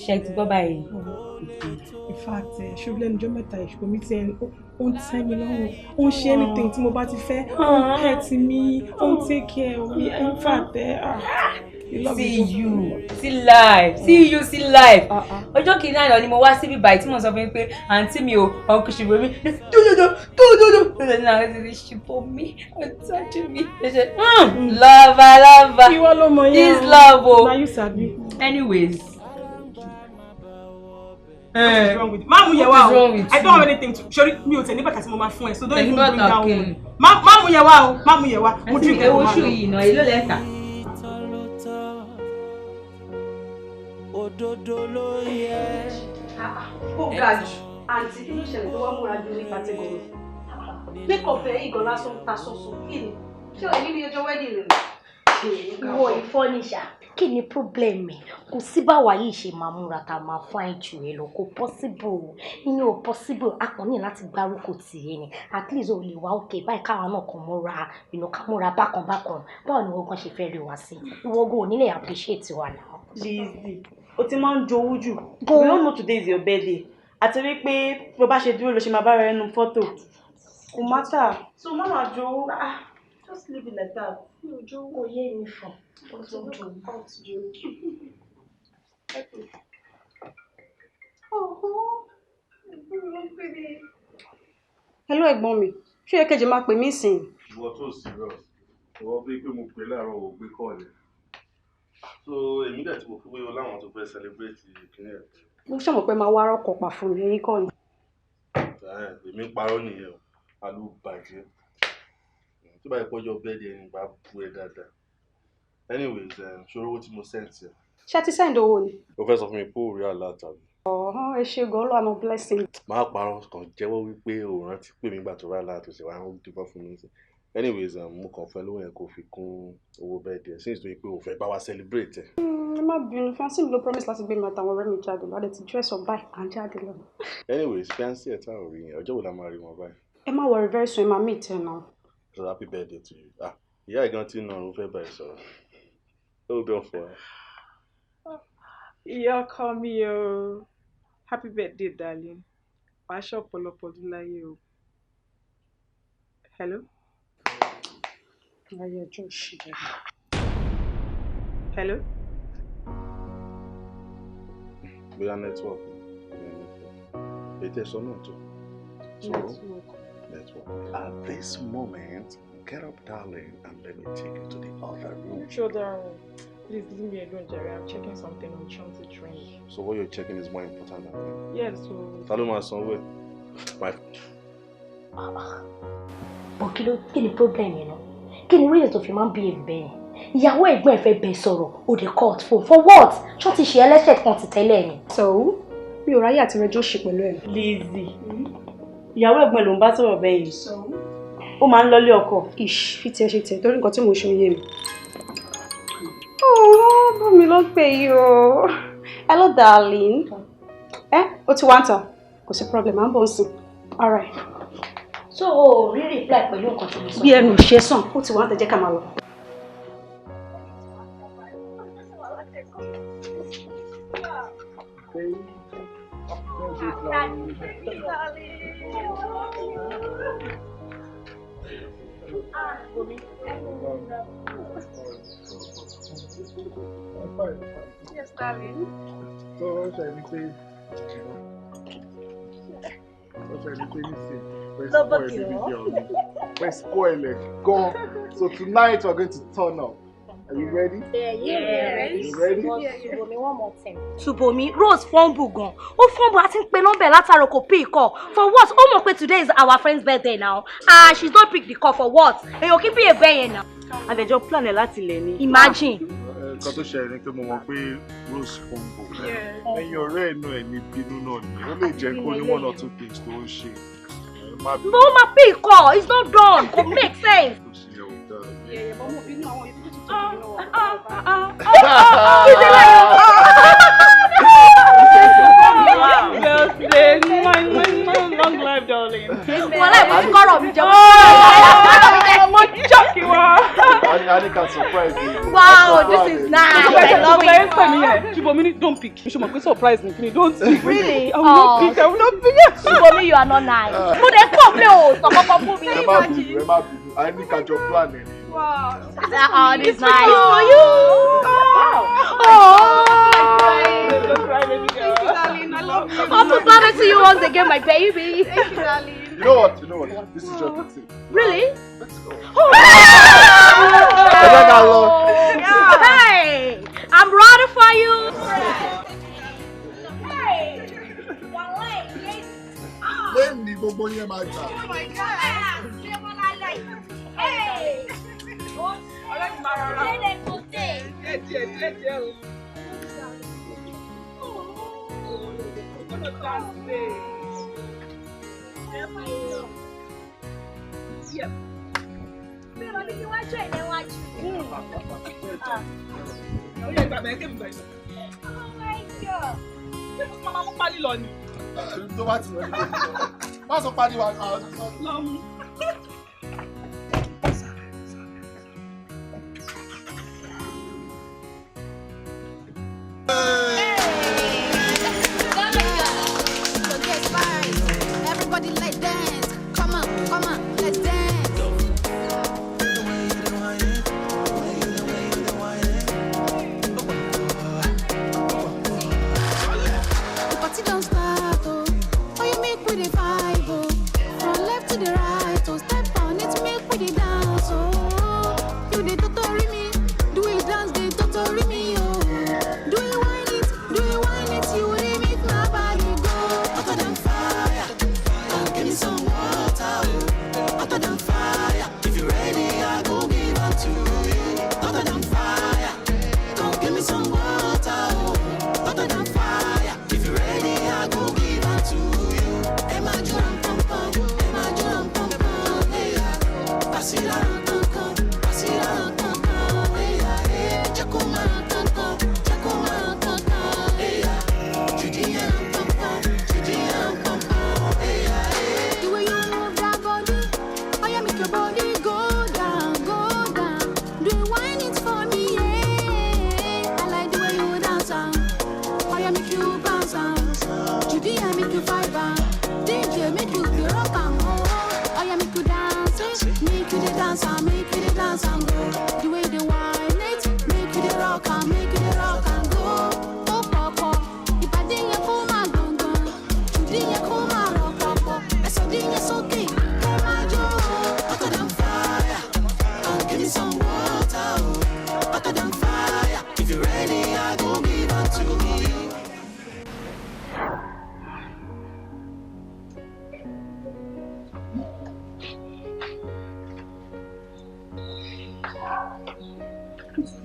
Ṣé ti gbọ́ báyìí? In fact, ṣùgbọ́n lẹ́nu ọjọ́ mẹ́ta ìṣùgbọ́n mi ti ó ń tẹ́ mi lọ́rùn. Ó ń ṣe anything tí mo bá ti fẹ́. Ó ń pet mi. Ó ń take care of me. In fact, see you life. Ọjọ́ kìíní àná ni mo wá síbí báyìí tí mo sọ fún mi pé àǹtí mi ò ọkùn ṣùgbọ́n mi dúdúdú náà ti fi ṣùgbọ́n mi ọ̀tọ́jú mi. Love. This love o. Anyways. What is wrong with you? Mamu yewa o. I don't have anything to. Sorry, mi ò tẹ̀ nígbà tí mo máa fún ẹ. So don't even bring down one. Mamu yewa o. Mamu yewa. Mo drink ẹ wo ṣù yìí náà èló lẹ́tà. Òdodo ló yẹ. Ó ga jù. Àǹtí kí ló ṣẹlẹ̀ tó wá múra ju ní pàtẹ́gọ̀rọ̀? Mékọ̀pẹ̀ ìgò lásán ta sọ́sọ́. Kí ni? Ṣé ò ní ní ọjọ́ wedding rẹ̀? Ìwọ ìfọ́nìṣà. Kí ni problem ẹ̀? Kò sí báwa yìí ṣe máa múra tá máa fine jù ẹ lọ. Kò possible. Ìyẹn ò possible. A kàn ní láti gbárùkù tì ẹ ni. At least o lè wá òkè báyìí káwa náà kàn múra. Ká múra bákan. Báwo ni wọ́n gan ṣe fẹ́ rí wa sí? Ìwọ gan ò ní lè appreciate wa náà. Lizzy, o ti máa ń jowú jù. We all know today is your birthday. Àti wípé bó bá ṣe dúró ló ṣe máa bá rẹ nínú fọ́tò. Kò matter. So má máa jowú. Just leave it like that. Mi ò jowú. Kò yé mi fún. Hello ẹ̀gbọ́n mi, ṣé ẹ kẹ́jẹ máa pè mí sìn? Ìwọ tó serious, ìwọ bí pé mo pè láàárọ̀ ò gbé kọ́ọ̀lẹ̀. So èmi dẹ̀ tí mo fi wéyọ láwọn tó fẹ́ celebrate ìkíní ẹ̀. Mo ṣàmọ̀ pé máa wá rọ́kọ̀ pa fún mi, ẹ̀yin kọ́ ni. Èmi parọ́ nìyẹn o, alúbàjẹ́. Tí báyìí pọ́jọ́ bẹ́ẹ̀dì ẹni bá bú ẹ dáadáa. Anyways, ṣòro owó tí mo send ẹ. Ṣé ti send owó ni? O fẹ́ sọ fún mi pé o rí àlá tàbí. Ẹ ṣe gan Ọlọ́run àmọ́ blessing. Máa parọ́ kan jẹ́wọ́ wípé o rántí pé mi gbà tó rà láti ṣe wá ń dìbò fún mi. Anyways, mo kàn fẹ́ lówó yẹn kó fi kún owó bẹ́ẹ̀dì ẹ̀ since tó yẹ pé o fẹ́ bá wa celebrate ẹ̀. Ẹ má bínú, fiancé mi ló promise láti gbé mi àtàwọn ọ̀rẹ́ mi jáde lọ́dẹ ti dress up báyìí à ń jáde lọ. Anyways, fiancé ẹ̀ tá ò rí yẹn, ọjọ́ wo la máa rí wọn báyìí? Ẹ má worry, very soon ẹ máa meet ẹ náà. So happy birthday to you. Ìyá ìgan tí náà ló fẹ́ bá ẹ sọ̀rọ̀. Hold on for her. Ìyá ọkọ mi o. Happy birthday, darling. Wàá ṣe ọ̀pọ̀lọpọ̀ ọdún láyé o. Hello? Ayé ọjọ́ ìṣẹ̀lẹ̀. Hello? Bóyá network. Ètò ẹ̀sọ́ náà tó. Network. At this moment, get up, darling, and let me take you to the other room. Sure, darling. Please leave me alone, Jerry. I'm checking something on Chauncey Train. So what you're checking is more important than me? Yeah, so... Taluma somewhere. My... But kí ni problem yẹn náà? Kí ni reason tó fi máa ń behave bẹ́ẹ̀? Ìyàwó ẹ̀gbọ́n ẹ̀ fẹ́ bẹ́ẹ̀ sọ̀rọ̀, ó dé court phone. For what? Ṣó ti ṣe ẹlẹ́ṣẹ̀ kan ti tẹ́lẹ̀ ni? So, mi ò ráyè àti rẹjọ́ ṣe pẹ̀lú ẹ̀. Lizzy, ìyàwó ẹ̀gbọ́n ló ń bá sọ̀rọ̀ bẹ́ẹ̀ yìí. Ó máa ń lọlé ọkọ. Fi tiẹ̀ ṣe tiẹ̀ torí nǹkan tí mo ṣe yé mi. Bá mi ló pè yí o. Hello, darling. Ó ti wá ń tàn. Kò sí problem, à ń bọ̀ ń sìn. All right. So, o rí reply pẹ̀lú nǹkan tí mo sọ. Bí ẹnu ṣe sàn, ó ti wá ń tẹ̀ jẹ́ ká máa lọ. Yes, darling. So, what shall we say? Let's spoil it. Go. So tonight we're going to turn up. Are you ready? Yeah. You ready? Subomi, one more time. Subomi, Rose fumble gan. Ó fumble àti ń pe number látàrọ kò pick call. For what? Ó mọ̀ pé today is our friend's birthday now. She's not pick the call for what? Èyàn kí bí ẹ̀bẹ̀ yẹn now. Àdẹ̀jọ́ plan ẹ̀ láti lẹ̀ ni. Imagine. Nǹkan tó ṣẹlẹ̀ ni pé mo mọ̀ pé Rose fumble. Ẹ̀yin ọ̀rẹ́ inú ẹ̀ ní bínú náà ni. Ó lè jẹ́ kó ní one or two things tó ń ṣe. No, my pick call. It's not done. It makes sense. Long life, darling. I can surprise you. Wow, this is nice. I love it. Shubomini, don't pick. You should make me surprise me. Don't pick. Really? I will not pick. I will not pick. Shubomini, you are not nice. But they come play. I need to your plan. Wow. Oh, this is nice for you. I love you. I'm so glad to see you once again, my baby. Thank you, darling. You know what? This is just the thing. Really? Let's go. Hey, I'm ready for you. Hey, one leg. When the go here, my child. Oh my God. Hey. Yep. Everybody let's dance. Come on, let's dance. The party don't start, oh. Oh, you make with the vibe, oh. From left to the right, oh. Step on it, make with the dance, oh. You the totori me, do it dance, the totori me, oh. Do you whine it, you will make my body go. Hotter than fire, come give me some water, oh. Hotter than fire, if you're ready, I go give it to you. Hotter than fire, come give me some water, oh. Hotter than fire, if you're ready, I go give it to you. Am I drum pum pum, hey yeah. Pass it around, hey yeah. Chakuma, hey yeah. Judy pum pum, hey yeah. The way you move that body, oh yeah, make your body go down. Do you whine it for me, yeah? I like the way you dance, oh yeah, make you bounce, Judy, I make you vibe, DJ make you the rock, oh yeah, make you dance, make you the dance, and go. The way they whine it, make you the rock, and go. Oh papa, the body you come and go, Judy you come and rock, papa. That's all it's okay. Come on, Joe. Hotter than fire, give me some water, oh. Hotter than fire, if you're ready, I go give it to you.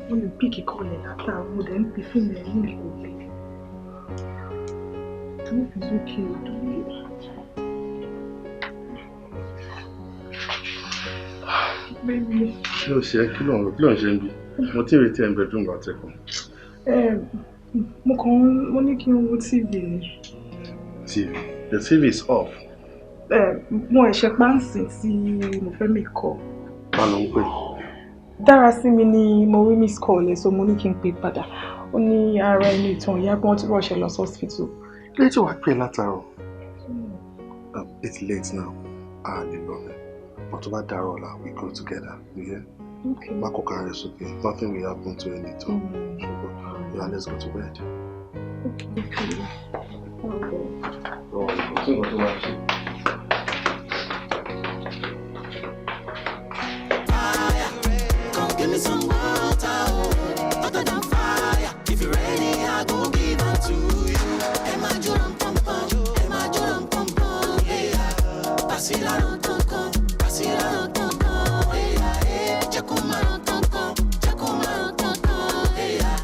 When you pick a call after I would then be feeling a little bit. I hope it's okay with you. Baby. Kí ló ṣe ń bí? Mo ti retí ẹ̀ ń bedroom àtẹ̀kùn. Mo ní kí n wo TV ni. TV? The TV is off. Mo ẹ̀ṣẹ̀ páǹsì tí mo fẹ́ make call. Ta ló ń pè? Dára sí mi ni mo rí miss call ẹ̀, so mo ní kí n pè padà. Ó ní ara ẹni ìtàn ìyá pé wọ́n ti rọ̀ṣẹ̀ lọ sí hospital. Kí ló ti wá pè látàárọ̀? It's late now. I lè lọ rẹ̀. But tó bá dàárọ̀ ọ̀la, we go together. You hear? Okay. Má kò kárí sókè. Nothing will happen to any talk. Yeah, let's go to bed. Okay. Oh, kò sí nǹkan tó máa ṣe. Give me some water, oh. Hotter than fire. If you're ready, I go give it to you. Am I drum pum pum, hey yeah. Pass it around, hey yeah. Chakuma, hey yeah.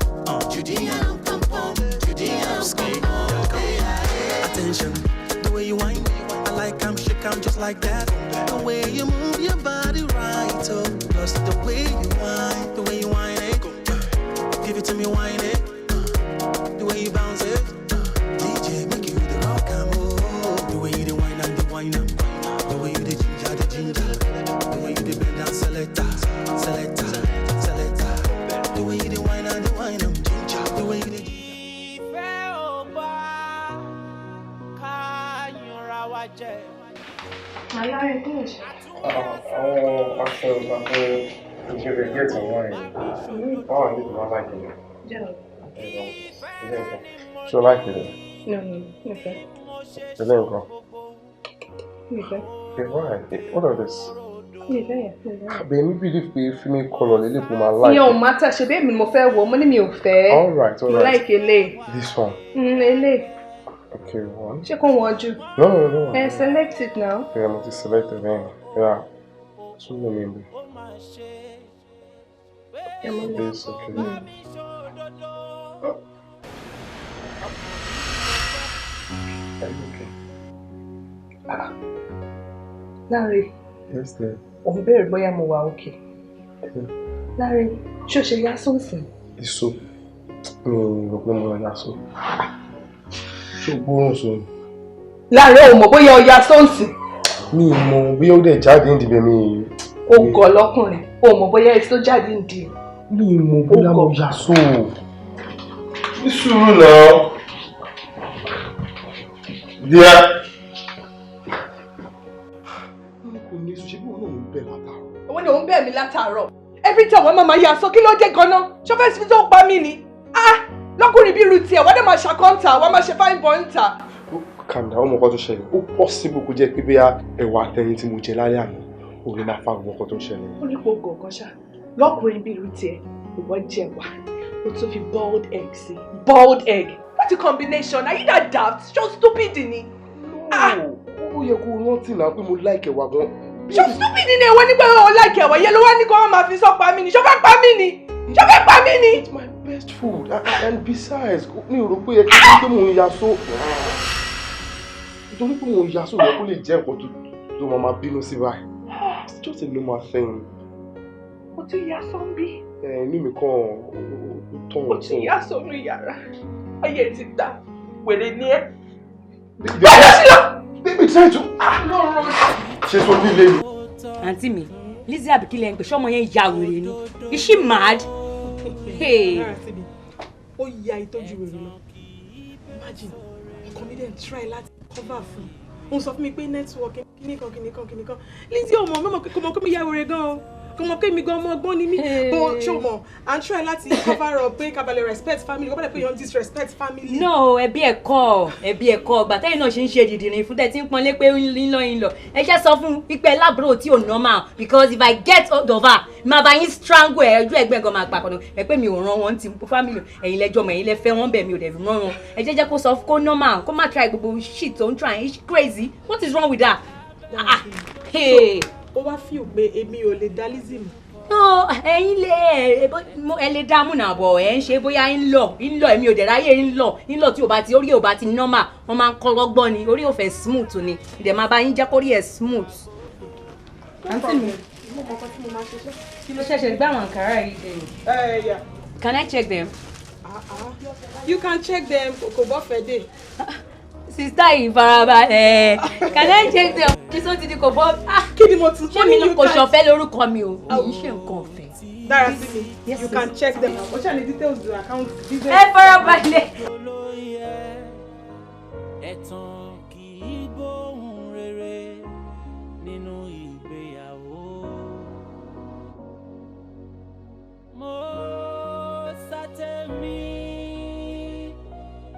Judy pum pum, hey yeah. Attention, the way you whine, I like I'm shook, I'm just like that. The way you move your body right, oh, plus the way you whine it, give it to me, whine it, the way you bounce it, DJ make you the rock and roll, the way you the whine and the whine up, the way you the ginger, the way you the bend and selector, the way you the whine and the whine up, ginger, the way you the Àwọn aṣọ ìgbàgbọ́ ìṣẹ̀lẹ̀ gẹ̀ẹ́tì wọ́n yìí. Báwo ni ìdùnnú aláìkè rẹ̀? Ilé nǹkan. Ṣé o láìkè rẹ̀? Nífẹ̀ẹ́. Ilé nǹkan. Nífẹ̀ẹ́. What are this? Nífẹ̀ẹ́. Àbẹ̀ mi believe pé female colour lè lè fún ma láìkè. Ìyẹn ò mátà ṣe bí èmi mo fẹ́ wọ̀ mo ní mi ò fẹ́. All right. Mo láìkè lè. This one. Lè. Okay, one. Ṣé kò wọ́n jù? No. Select it now. Yeah, I'm just selected then. Yeah. So maybe. This okay. Okay. Larry. Yes, dear. Òun béèrè bóyá mo wà okay. Larry, ṣé o ṣe yá sóòsì? Èso. Mi ò rò pé mo lọ yá sóò. Ṣé o gbóòórùn sóò? Larry, ò mọ̀ bóyá o yá sóòsì. Mi mọ̀ bí ó dẹ̀ jáde ń dìbẹ̀ mi. O gọ̀ lọ́kùnrin. O mọ̀ bóyá èso jáde ń di. Mi mọ̀ bóyá mo yá sóò. Ní sùúrù náà. Díẹ̀. Kò ní sùn ṣe bí wọn náà ń bẹ̀ látàárọ̀. Àwọn ni òun bẹ̀ mí látàárọ̀. Every time wọ́n máa yà sọ kí ló dé gan-an? Ṣọ́fẹ́ sí tó pa mí ni. Lọ́kùnrin bí irú tiẹ̀ wọ́n dẹ̀ máa ṣàkọ́ńtà, wọ́n máa ṣe fine boy ń tà. Calm down, ọmọ kan tó ṣẹlẹ̀. Ó possible kó jẹ́ pé bóyá ẹ̀wà àtẹyin tí mo jẹ lálẹ́ àná òun ló máa fa àwọn ọkọ̀ tó ń ṣẹlẹ̀. Ó ní kó gọ̀ọ̀kan ṣá. Lọ́kùnrin bí irú tiẹ̀, ìwọ jẹ wà. O tún fi boiled egg sí. Boiled egg. What a combination. Are you that daft? So stupid ni. Ó yẹ kó rántí náà pé mo like ẹ̀wà gan. So stupid ni èwo nígbà wo like ẹ̀wà yẹn ló wá ní kó wọ́n máa fi sọ pa mí ni. Ṣó fẹ́ pa mí ni? Ṣó fẹ́ pa mí ni? It's my best food and besides mi ò rò pé yẹ kí pé mò ń ya so. Nítorí pé mò ń ya so yẹ kó lè jẹ́ nǹkan tó máa bínú sí báyìí. It's just a normal thing. O ti ya sọ́nbí. Inú mi kàn tán. O ti ya sọ́nú yàrá. Ayé ti ta. Wèrè ni ẹ́. Baby try to. Ṣé so líle ni? Àǹtí mi, Lizzie Abikile ń pè ṣọ́mọ yẹn ya wèrè ni. Is she mad? Hey. Ó ya ìtọ́jú wèrè lọ. Imagine, ọkọ mi dẹ̀ ń try láti cover fún. Ó sọ fún mi pé network kìnìkan. Lizzie ọmọ mi kò mọ̀ pé mi ya wèrè gan-an. Kò mọ̀ pé mi gan ọmọ ọgbọ́n ni mí. Bó ṣó mọ̀, à ń try láti cover up pé kábàlẹ̀ respect family. Kò bá dẹ̀ pé yàn disrespect family. No, ẹbí ẹ̀kọ́. Ìgbà tẹ́yìn náà ṣe ń ṣe dìdìrín fún tẹ́ tí ń pọ́nlé pé ń lọ. Ẹ ṣe sọ fún pípẹ́ lábúrò tí ò normal because if I get hold of her, máa bá yín strangle ẹ̀ ojú ẹgbẹ́ gan máa pàkọ́dọ̀. Ẹ pé mi ò ràn wọ́n ti family ẹ̀yin lẹ́jọ́ mọ̀ ẹ̀yin lẹ fẹ́ wọ́n bẹ̀ mi ò dẹ̀ fi ràn wọ́n. Ẹ jẹ́ kó sọ kó normal kó má try gbogbo shit tó ń try. It's crazy. What is wrong with that? Hey. Ó wá fi ògbé èmi ò lè dá Lizzie mú. No, ẹ̀yin lè dààmú náà bọ̀ ẹ̀ ń ṣe bóyá ń lọ èmi ò dẹ̀ ráyè ń lọ tí orí ò bá ti normal wọ́n máa ń kọ́ lọ́gbọ́n ni orí ò fẹ́ smooth ni ìdẹ̀ máa bá yín jẹ́ kórí ẹ̀ smooth. Àǹtí mi, kí ló ṣẹ̀ṣẹ̀ gbá àwọn àǹkárá yìí dé? Yeah. Can I check them? You can check them, kò bọ́ fẹ́ dé. Sista yìí farabalẹ̀. Can I check them? Ṣé ti di kò bọ́? Kí ni mo tún ṣé mi ní kò ṣọ̀fẹ́ lórúkọ mi o? Mi ṣe nǹkan ọ̀fẹ́. Dára sí mi, you can check them. Ó ṣàní details the account. Ẹ farabalẹ̀. Ẹ̀tàn kì í gbóhùn rere nínú ìgbéyàwó. Mo sátẹ̀mí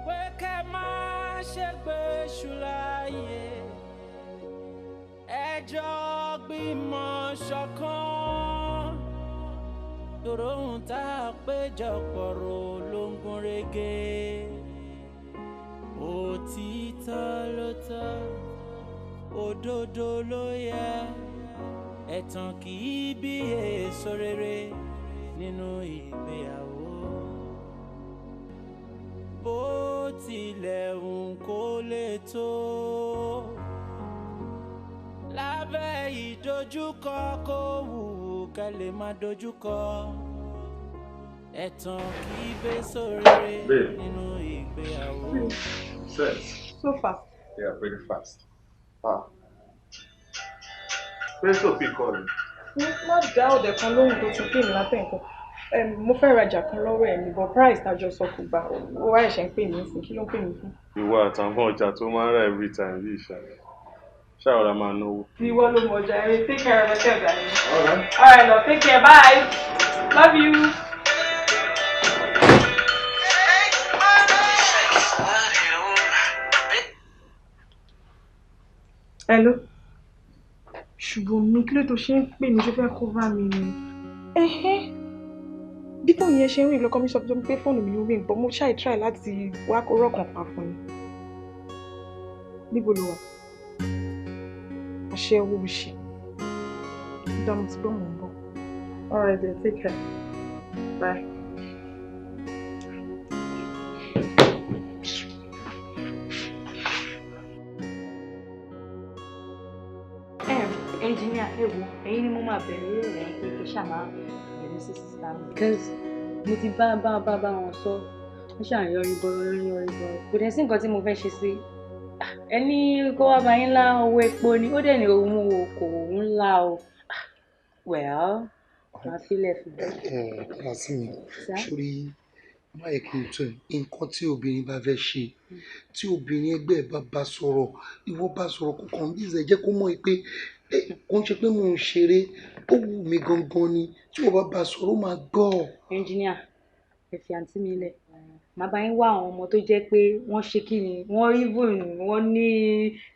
pé kẹ́ máa ṣègbè ṣùláyé. Ẹjọ́ gbìmọ̀ ṣọ̀kan tòrò ohun tá a péjọpọ̀ rò ló ń gún régé. Òtítọ́ ló tọ́, òdodo ló yẹ, ẹ̀tàn kì í bí èso rere nínú ìgbéyàwó. Bó tilẹ̀ ń kó lè tó lábẹ́ ìdojúkọ kó wù kẹ́ lè má dojúkọ ẹ̀tàn kì í bẹ́ sóríire nínú ìgbéyàwó. So fast. Yeah, pretty fast. Where's your pick on? Má dá ọ̀dẹ̀ kan lóhùn tó ti pè mí látẹ̀ nǹkan. Mo fẹ́ rajà kan lọ́wọ́ ẹ̀ ní but price tájọ sọ kò gbà ó wá ẹ̀ṣẹ̀ ń pè mí fún kí ló ń pè mí fún. Ìwọ àtàwọn ọjà tó máa ń rà every time bí ìṣàlẹ̀. Ṣáà ọ̀la máa náwó. Ìwọ ló mọ̀ ọjà rẹ̀ take care of yourself darling. All right love, take care, bye. Love you. Hello. Ṣùgbọ́n mi kí ló tó ṣe ń pè mí ṣe fẹ́ cover mi ni. Bí fóònù yẹn ṣe ń rìn lọ́kọ́ mi sọ pé fóònù mi ló ring but mo ṣáì try láti wá rọ́ọ̀kan pa fún yín. Níbo ló wà? Àṣẹ owó ṣe. Dáàmú ti gbọ́ mọ̀ ń bọ̀. All right then, take care. Bye. Engineer, ẹ̀yin ni mo máa bẹ̀rẹ̀ rẹ̀ pé kí ṣáà ẹ̀mí sí sísá mi. Because mo ti bá wọn sọ, wọ́n ṣàyọrí bọ́. Kò dẹ̀ sí nǹkan tí mo fẹ́ ṣe sí. Ẹni kó wá bá yín lá owó epo ni, ó dẹ̀ ní òun kò ń lá o. Well, màá fílẹ̀ fún mi. Kíláàsì mi, sórí má yẹ kí n tó ẹ̀ nǹkan tí obìnrin bá fẹ́ ṣe tí obìnrin ẹgbẹ́ ẹ̀ bá sọ̀rọ̀ ìwọ bá sọ̀rọ̀ kó kàn bí ìṣẹ̀ jẹ́ kó mọ̀ pé kò ń ṣe pé mò ń ṣeré ó wù mí gangan ni tí wọ́n bá sọ̀rọ̀ ó máa gbọ́. Ẹnjìníà ẹ fi àǹtí mi lẹ̀ màá bá yín wá àwọn ọmọ tó jẹ́ pé wọ́n ṣe kí ni wọ́n even wọ́n ní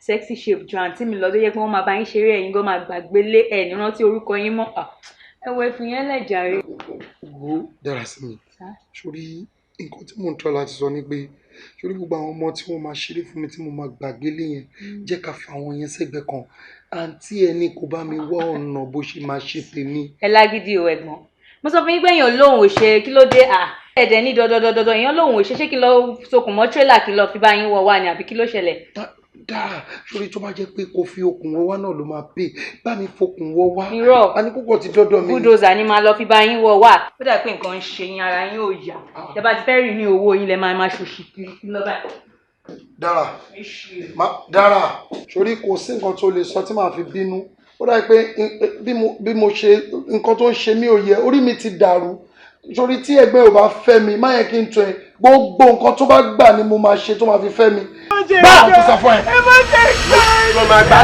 sexy shape ju àǹtí mi lọ tó jẹ́ pé wọ́n máa bá yín ṣeré ẹ̀yin gan máa gbàgbé lé ẹ̀ ní rántí orúkọ yín mọ́ ẹ wọ ẹfun yẹn lẹ̀ jàre. Wo dára sí mi sórí nǹkan tí mò ń tọ́ láti sọ ni pé sórí gbogbo àwọn ọmọ tí wọ́n máa ṣeré fún mi tí mo máa gbàgbé lé yẹn jẹ́ ká fa àwọn yẹn sẹ́gbẹ̀ẹ́ kan àǹtí ẹni kò bá mi wá ọ̀nà bó ṣe máa ṣe tèmi. ẹ lágídí o ẹ̀gbọ́n mo sọ fún yín pé èèyàn lòun ò ṣe kí ló dé ẹ̀dẹ̀ ní dọ̀dọ̀dọ̀dọ̀ èèyàn lòun ò ṣe kí n lọ sokùn mọ́ tírélà kí n lọ fi bá yín wọ wá ni àbí kí ló ṣẹlẹ̀. dáa sórí tó bá jẹ́ pé kò fi okùn wọ wá náà ló máa pè bá mi fokùn wọ wá. irọ́ a ní púpọ̀ ti dọ́dọ̀ mi. búdòzà ni máa lọ fi bá yín wọ wá. ó dà pé nǹkan ń ṣe yín ara yín ò yá ìjọba ti fẹ́ rí ní owó yín lẹ máa ṣòṣì kiri lọ́ba. dára sórí kò sí nǹkan tó lè sọ tí màá fi bínú ó dà pé bí mo ṣe nǹkan tó ń ṣe mí ò yẹ orí mi ti dàrú sórí tí ẹgbẹ́ ò bá fẹ́ mi má yẹ kí n tọ́ ẹ gbogbo nǹkan tó bá gbà ni mo máa ṣe tó máa fi fẹ́ mi. bá a kò sọ fún ẹ. ẹ má ṣe gbà ẹ má ṣe gbà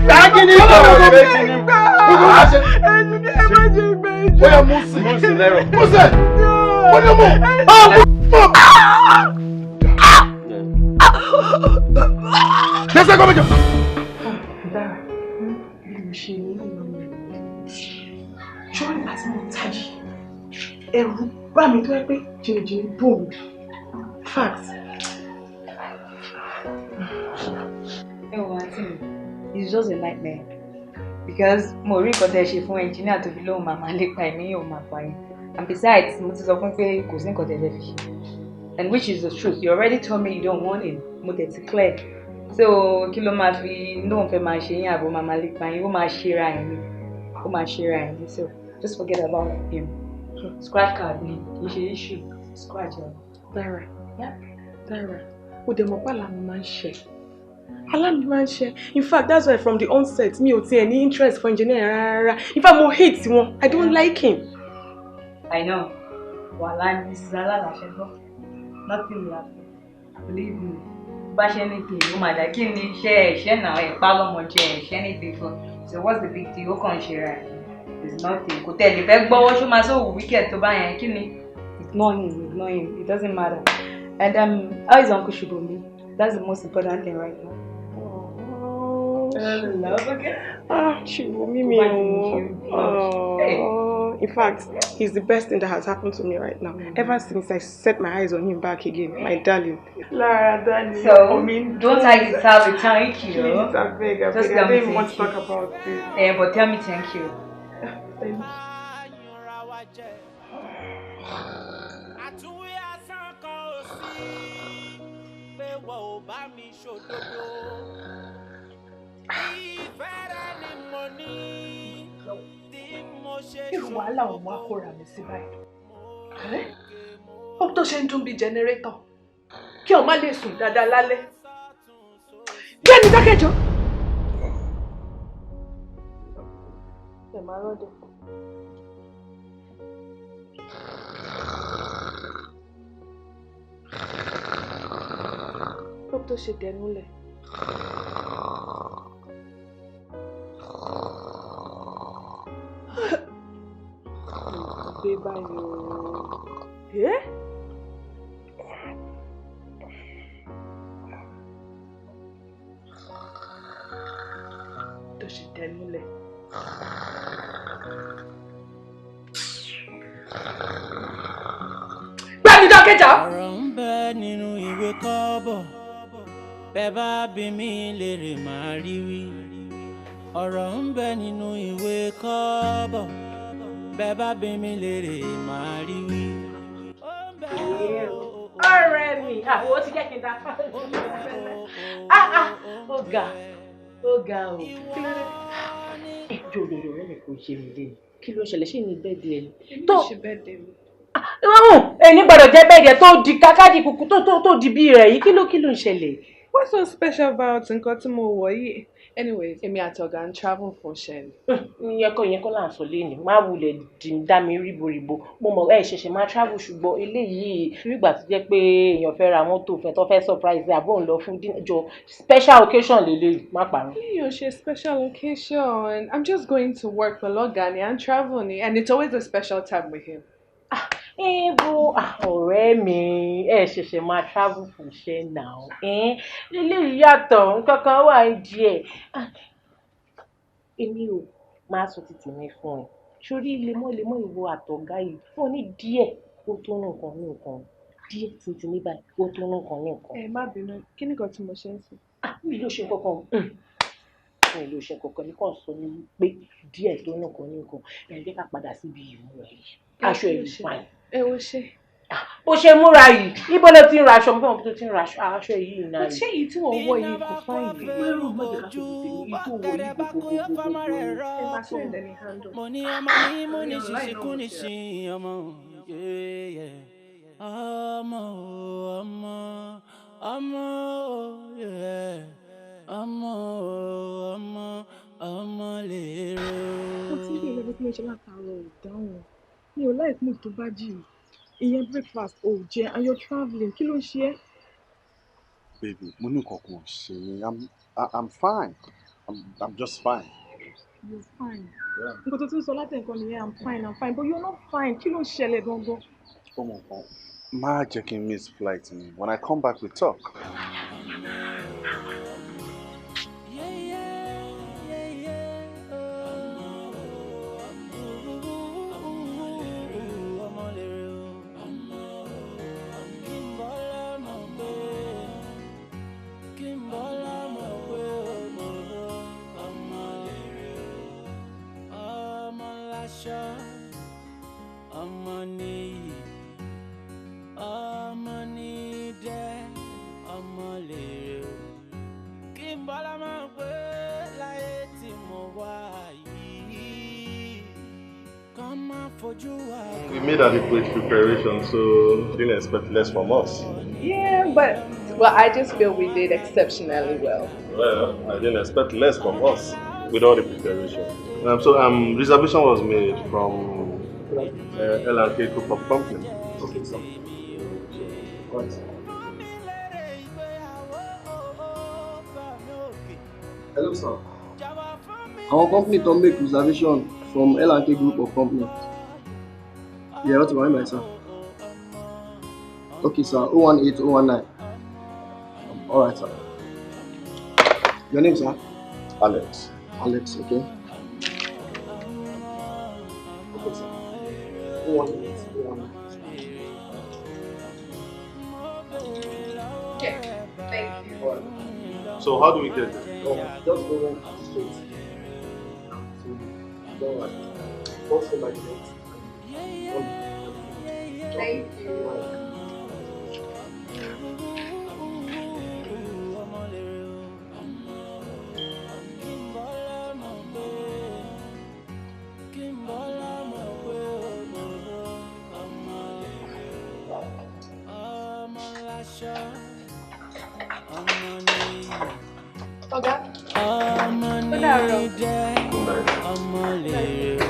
dáàgì ní ìgbà wọn lè fi ní gbà ẹ má ṣe gbà ẹ jẹ. ó yẹ mùsì lẹ́rọ̀. mùsì ó ní mú lẹ́sẹ̀ kọ́ méjì. dára bí mo ṣe ní ìlànà ṣọ́ọ̀rì láti mọ̀ tájì ẹ̀rù bá mi tó yẹ pé jìnnìjìnnì bò mí fact. ẹ wọ àǹtí mi it's just a nightmare because mo rí nǹkan tẹ́ ṣe fún ẹnjìníà tó fi lóhùn màmá lépa ẹ̀mí yóò máa pa yín and besides mo ti sọ fún pé kò sí nǹkan tẹ́ fi ṣe and which is the truth you already told me you don't want him mo tẹ̀ ti clear so kí ló máa fi lóhùn fẹ́ máa ṣe yín àbò màmá lépa yín ó máa ṣera ẹ̀ ní ó máa ṣera ẹ̀ ní so just forget about him scratch card ni kì í ṣe issue scratch ẹ̀. Dára Dára ó dẹ̀ mọ̀ pàlà mo máa ń ṣe alámi máa ń ṣe in fact that's why from the onset mi ò tiẹ̀ ní interest for engineer rárá in fact mo hate wọn I don't like him. I know wàhálà ní mrs alálàṣẹ gbọ́ nothing will happen believe me bá ṣe ní kí ló máa dá kí ni iṣẹ́ ẹ̀ṣẹ́ náà ẹ̀ pa lọ́mọ jẹ ẹ̀ṣẹ́ ní big fun so what's the big deal ó kàn ṣe ra it's nothing kò tẹ̀lé fẹ́ gbọ́wọ́ ṣó máa sọ wicked tó bá yẹn kí ni ignore him it doesn't matter and how is Uncle Shubomi that's the most important thing right now. Shubomi mi in fact he's the best thing that has happened to me right now ever since I set my eyes on him back again my darling. Lara darling. So don't I deserve to thank you? Please, I beg. I don't even want to talk about this. But tell me thank you. Thank you. Irú wàhálà òun wá kóra mi sí báyìí. Ó tó ṣe ń dún bí jẹnẹrétọ̀ kí o má lè sùn dáadáa lálẹ́. Bí ẹni dákẹ́jọ́. Ẹ máa rọ́dọ̀. Ó tó ṣe dẹnúlẹ̀. Gbé báyìí o. Tó ṣe dẹnúlẹ̀. Gbẹ́ni dákẹ́jà. Ọ̀rọ̀ ń bẹ nínú ìwé kọ́bọ̀, bẹ́ẹ̀ bá bí mi lèrè máa rí wí. Ọ̀rọ̀ ń bẹ nínú ìwé kọ́bọ̀, bẹ́ẹ̀ bá bí mi lèrè máa rí wí. Ọ̀rẹ́ mi, àwọn ó ti jẹ́ kí n dá fáwọn ó ga o. Ẹjọ́ olórí ọ̀rẹ́ mi kò ṣe mí lé. Kí ló ṣẹlẹ̀ ṣé ní bẹ́ẹ̀dì ẹ̀? Tó ṣe bẹ́ẹ̀dì mi. Ẹni gbọ́dọ̀ jẹ́ bẹ́ẹ̀dì ẹ̀ tó di kákàdì kùkù tó di bí rẹ̀ yìí. Kí ló ń ṣẹlẹ̀? What's so special about nǹkan tí mo wọ̀ yìí? Anyways, èmi àti ọ̀gá ń travel for Shell. Ìyẹn kọ́ là ń sọ léèní. Má wulẹ̀ dá mi ríboríbo. Mo mọ̀ ṣẹ̀ṣẹ̀ máa travel ṣùgbọ́n eléyìí nígbà tó jẹ́ pé èèyàn fẹ́ ra mọ́tò fẹ́ tó fẹ́ surprise àbọ̀ ń lọ fún jọ special occasion lélẹ́yìí. Má parọ́. Mi ò ṣe special occasion. I'm just going to work pẹ̀lú ọ̀gá ni and travel ni and it's always a special time with him. Ebo ọ̀rẹ́ mi ṣẹ̀ṣẹ̀ máa travel fún iṣẹ́ náà. Eléyìí yàtọ̀ nǹkan kan wà díẹ̀. Èmi ò máa sọ títì mi fún ẹ. Sórí lemọ́ ìwọ àtọ̀gá yìí fún ní díẹ̀ ó tó nǹkan ní nǹkan. Díẹ̀ tuntun ní báyìí ó tó nǹkan ní nǹkan. Ẹ má bínú, kí ni nǹkan tí mo ṣe ń sìn? Mi ló ṣe kankan. Mi ló ṣe kankan ní kàn sọ ní pé díẹ̀ tó nǹkan ní nǹkan. Ẹ jẹ́ ká padà síbi ìmúra yìí. Aṣọ ẹ̀ yìí fine. Ẹ wo ṣe. Bó ṣe múra yìí, ibo ló ti ń ra aṣọ, mo fẹ́ mọ̀ tó ti ń ra aṣọ yìí náà. Ṣé èyí tí wọ́n wọ̀ yìí kò fáìn bí? Mẹ́rù mọ́jọ ká tó ti tèmi, tó wọ yìí gbogbo. Ẹ máa ṣe ẹ̀dẹ̀ ní handle. Mo ní ṣìṣìkú ní ṣìn ọmọ. Ọmọ lè rò. Mo ti rí ìrẹ́bí tí mo ṣe látàárọ̀ ìdáhùn. Mi ò láì mú tó bá jì. Ìyẹn breakfast ò jẹ and you're travelling. Kí ló ń ṣe é? Baby, mo ní nǹkan kan ṣe mí. I'm fine. I'm just fine. You're fine. Nǹkan tó ti ń sọ láti nǹkan nìyẹn I'm fine but you're not fine. Kí ló ń ṣẹlẹ̀ gangan? Ọmọ kan, má jẹ́ kí n miss flight mi. When I come back we talk. We made adequate preparation, so didn't expect less from us. Yeah, but I just feel we did exceptionally well. Well, I didn't expect less from us with all the preparation. Reservation was made from L&K Group of Company. Okay, sir. Right. Hello, sir. Our company don't make reservation from L&K Group of Company. Yeah, what's my name, sir? Okay, sir. 018019. All right, sir. Your name, sir? Alex. Alex, okay. Okay, sir. 018019. Yeah, thank you. All right. So how do we get there? Just go straight. So, don't worry. Also, my next. Thank you. Ọ̀gá. Ọmọ ní jẹ́ ọmọ lèrè o.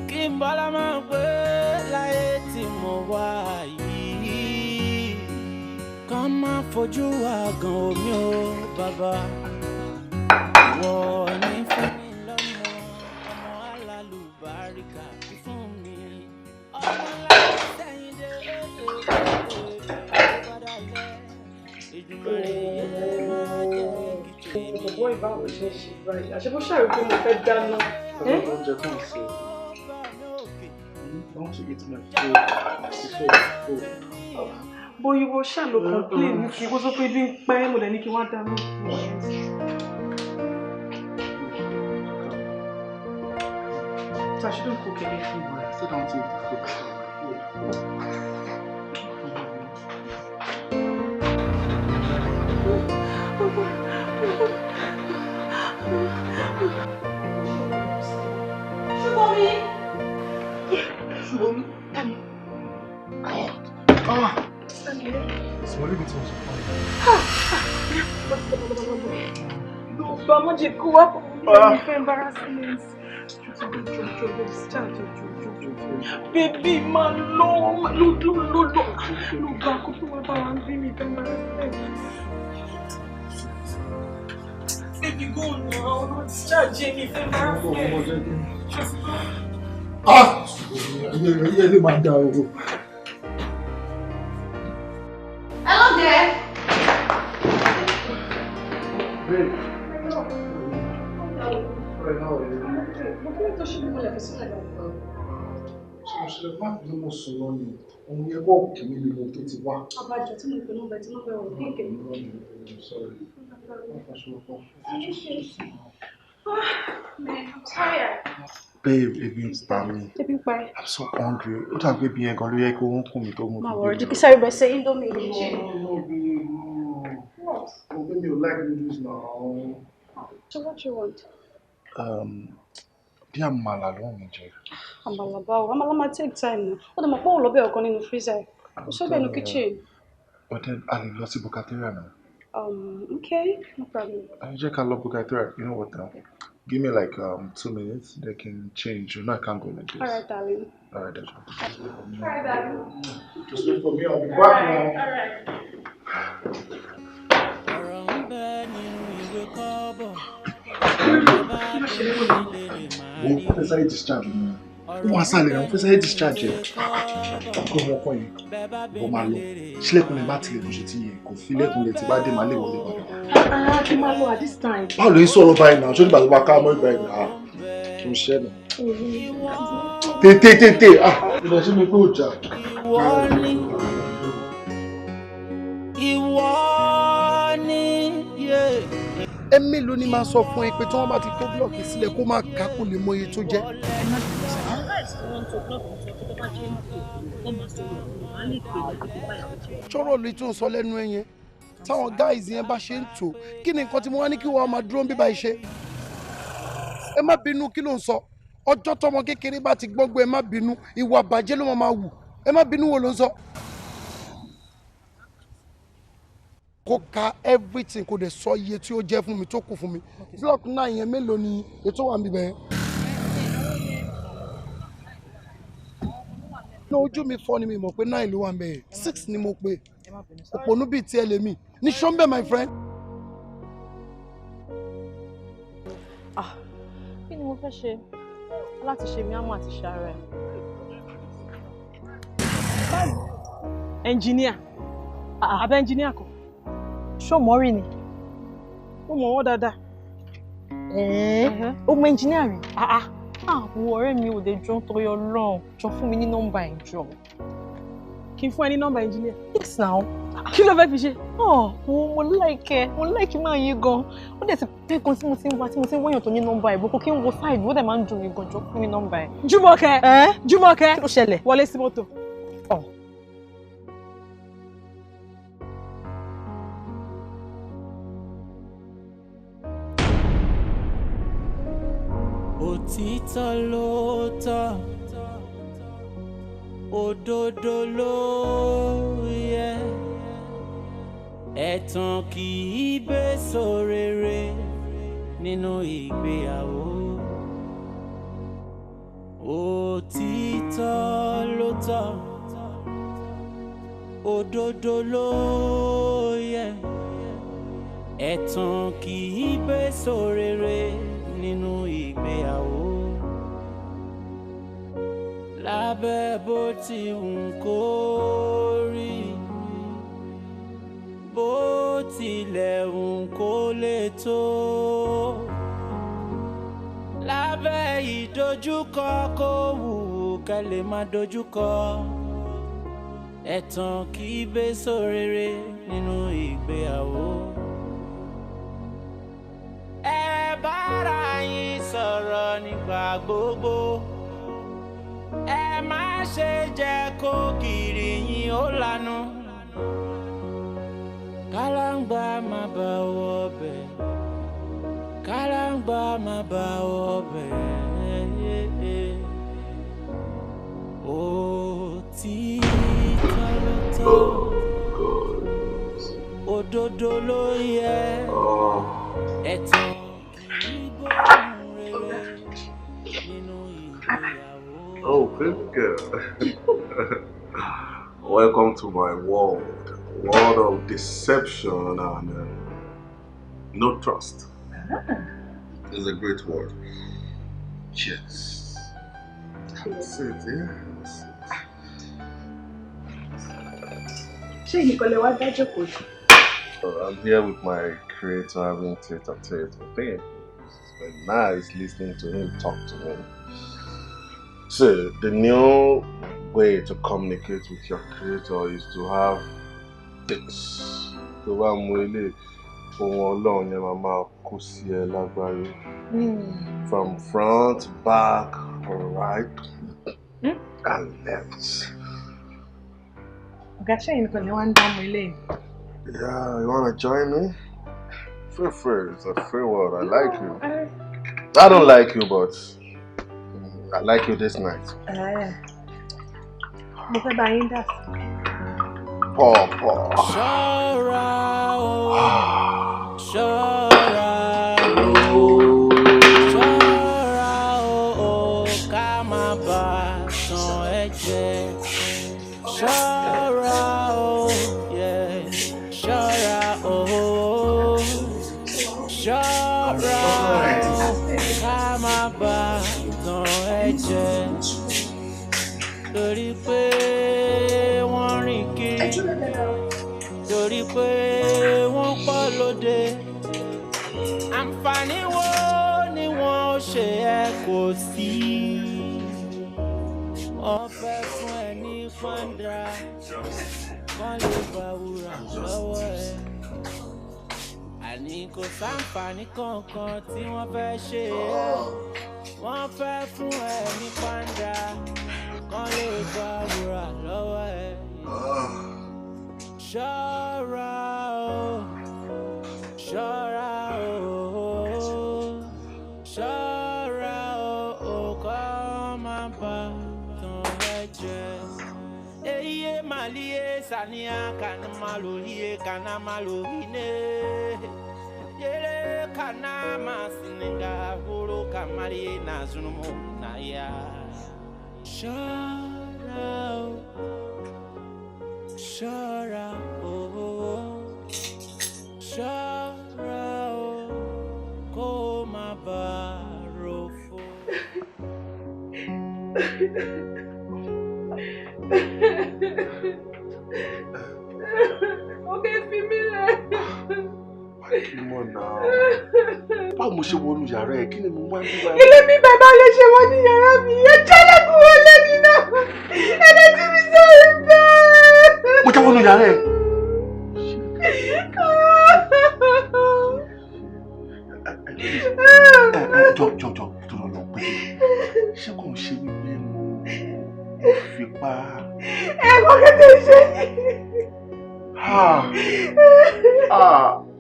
Kí n bọ́lá máa pé láyé tí mo wà yìí. Kàn máa fojú àgàn omi o bàbá. Wọ́n ní fún mi lọ́mọ ọmọ alálùbáríkà fún mi. Ọmọ láti sẹ́yìn dé padà lẹ́. Ìdùnnú rẹ̀ máa jẹ́ kìtì. Ọ̀pọ̀ ìbáwò ṣe ṣe báyìí. Àṣebó ṣàrí pé mo fẹ́ dáná. Oúnjẹ kan ṣe. I want to eat my food. It's so full. Bóyíwó ṣàlò complain ní kí wọ́n sọ pé bí ń pẹ́ mo lẹ̀ ní kí wọ́n dáná. So I shouldn't cook anything. Sit down to eat the food. Ṣùgbọ́n Small bit was But I'm just go up embarrassment. Baby, my lord, look, back up to my balance, baby, embarrassment. Baby, go now, don't start Jamie, embarrassment. Ele mandou. Hello there. Babe. Ṣe má bí mo sùn lọ ni òun yẹ kó kì mí ni mo tó ti wá. Abájọ tí mo pè ní ọbẹ̀ tí mo bẹ̀ wọ̀ kéèké. I'm tired. Babe, ebi ń pa mí. Ebi ń pa ẹ́. I'm so hungry. Ó dàgbé bí yẹn gan ló yẹ kó ń kún mi tó mú. Má wọ̀rọ̀ jí kí sáré bẹ̀ ṣe indomie ní ṣe. No, baby, you like noodles now. So what you want? Bí àmàlà ló ń jẹ. Àmàlà báwo? Àmàlà máa take time na. Ó dẹ̀ mọ̀ pé òun lọ bẹ̀ ọ̀kan nínú freezer. Ó sọ bẹ́ẹ̀ ní kitchen. But then a lè lọ sí bukateria now. Okay, no problem. Jẹ́ ká lọ bukateria. You know what now? Give me like 2 minutes. They can change. You know I can't go like this. Alright, darling. Alright, that's right. Alright, darling. Just wait for me. I'll be back now. Alright. Mo fẹ́ sáré discharge mi. Wọ́n á sáré rẹ̀, mo fẹ́ sáré discharge ẹ̀. Kó wọ́n kọ́ yẹn. Bọ́ máa lọ. Ṣílẹ̀kùn lè bá tilẹ̀ kò ṣe tí yẹn. Kò fi lẹ́kùn lè ti bá dé máa lè wọlé padà. Kí máa lọ at this time. Báwo ló ń sọ̀rọ̀ báyìí náà? Ṣé nígbà tó bá ká mọ́ ìgbà ìgbà? Kò ṣẹ́ nà. Tètè. Ìlọ sí mi pé ó jà. Ìwọ ni yé. Èmi ló ní máa sọ fún ẹ pé tí wọ́n bá ti kó blọọkì sílẹ̀ kó má ká kó lè mọ iye tó jẹ́. Ṣọ́rọ̀ lè tún sọ lẹ́nu ẹ yẹn táwọn guys yẹn bá ṣe ń tò kí ni nǹkan tí mo wá ní kí wọ́n máa dúró bíbá iṣẹ́. Ẹ má bínú kí ló ń sọ ọjọ́ tọmọ kékeré bá ti gbọ́ngbọ́ ẹ má bínú ìwà àbàjẹ́ ló máa wù ẹ má bínú wo ló ń sọ. Kó ka everything kó dẹ̀ sọ iye tí ó jẹ́ fún mi tó kù fún mi block náà yẹn mélòó ni ètò wà níbẹ̀ yẹn. ní ojú mi fọ́ ni mi mọ̀ pé 9 ló wà níbẹ̀ yẹn 6 ni mo pè òpònú bíi tiẹ̀ lèmi ní ṣọ́ńbẹ́ my friend. Kí ni mo fẹ́ ṣe láti ṣe mi àmọ́ àti ṣàárẹ̀? Engineer. Abẹ́ engineer kan. Ṣó mọ́rí ni? Ó mọ̀ wọ́n dáadáa. Ó mọ engineering? Wo ọ̀rẹ́ mi ò lè jọ torí Ọlọ́run jọ fún mi ní nọ́mbà ẹ̀ jọ. Kí n fún ẹ ní nọ́mbà engineer? Yes now. Kí ló fẹ́ fi ṣe? Mo like máa yí gan. Ó dẹ̀ ti pẹ́ gan tí mo ti ń wọ́yàn tó ní nọ́mbà ẹ̀ bókó kí n wo side ó dẹ̀ máa ń dùn mí gan jọ fún mi nọ́mbà ẹ̀. Jùmọ̀kẹ́. Kí ló ṣẹlẹ̀? Wọlé sí mọ́tò. Òtítọ́ ló tọ́, òdodo ló yẹ, ẹ̀tàn kì í bẹ́sọ rere nínú ìgbéyàwó. Òtítọ́ ló tọ́, òdodo ló yẹ. Ẹ̀tàn kì í bẹ́sọ rere nínú ìgbéyàwó. Lábẹ́ bó ti wù kó rí, bó tilẹ̀ wù kó lè tó. Lábẹ́ ìdojúkọ kó wù ká lè má dojúkọ. Ẹ̀tàn kì í bẹ́sọ rere nínú ìgbéyàwó. Ẹ bára yín sọ̀rọ̀ nígbà gbogbo. Ẹ má ṣe jẹ́ kó gìrì yín ó lanu. Kálàǹgbá má bá wọbẹ̀, kálàǹgbá má bá wọbẹ̀. Òtítọ́ ló tọ́, òdodo ló yẹ. Ẹ̀tàn kì í bóhùn rere nínú ìgbéyàwó. Oh, baby girl. Welcome to my world. World of deception and no trust. It's a great word. Cheers. That's it, yeah. Ṣé Nicole wá dájọ́ kò jù? I'm here with my creator having tete-a-tete with him. It's been nice listening to him talk to me. So, the new way to communicate with your creator is to have this. To bá mú ilé ohun Ọlọ́run yẹn máa kó sí ẹ lágbárí. From front, back, right, and left. Ṣé Nicole wá ń dámú ilé? Yeah, you wanna join me? Feel free. It's a free world. I like you. I don't like you, but I like you this night. Mo fẹ́ bá yín dà. Pọ̀. Ṣọ́ra o, ṣọ́ra o, ṣọ́ra o, ká má bà tàn ẹ́ jẹ. Ṣọ́ra o, ṣọ́ra o, ṣọ́ra o, ká má bà tàn ẹ́ jẹ. Torí pé wọ́n rìn kiri, torí pé wọ́n pọ̀ lóde. Àǹfààní wo ni wọ́n ó ṣe ẹ kò sí. Wọ́n fẹ́ fún ẹ ní fọ́ndà, wọ́n lè gba wúrà lọ́wọ́ ẹ. Àní kò sáǹfààní kankan tí wọ́n fẹ́ ṣe ẹ. Wọ́n fẹ́ fún ẹ ní fọ́ndà, wọ́n lè gba wúrà lọ́wọ́ ẹ. Ṣọ́ra o, ṣọ́ra o, ṣọ́ra o, kó má bà tàn ẹ́ jẹ. Eye maliye sania kana maluhiye kana maluhine. Yere kana masininga huru kamari na zunumu na ya. Ṣọ́ra o, ṣọ́ra o, ṣọ́ra o, kó má bà ròfo. Okay, fi mí lẹ̀. Kí mọ̀ náà. Báwo mo ṣe wọnú yàrá ẹ̀? Kí ni mo wá nígbà yẹn? Ilé mi bàbá lè ṣe wọ́n ní yàrá mi. Ẹ jẹ́lẹ̀ kú wọlé nínú. Ẹ̀rẹ́ tí mi sọ̀rọ̀ bẹ́ẹ̀. Mo já wọnú yàrá ẹ̀. Jọ tó lọ pé ṣé kò ń ṣe wípé mo fipá. Ẹ kọ́ kẹ́tẹ́ ṣe ni.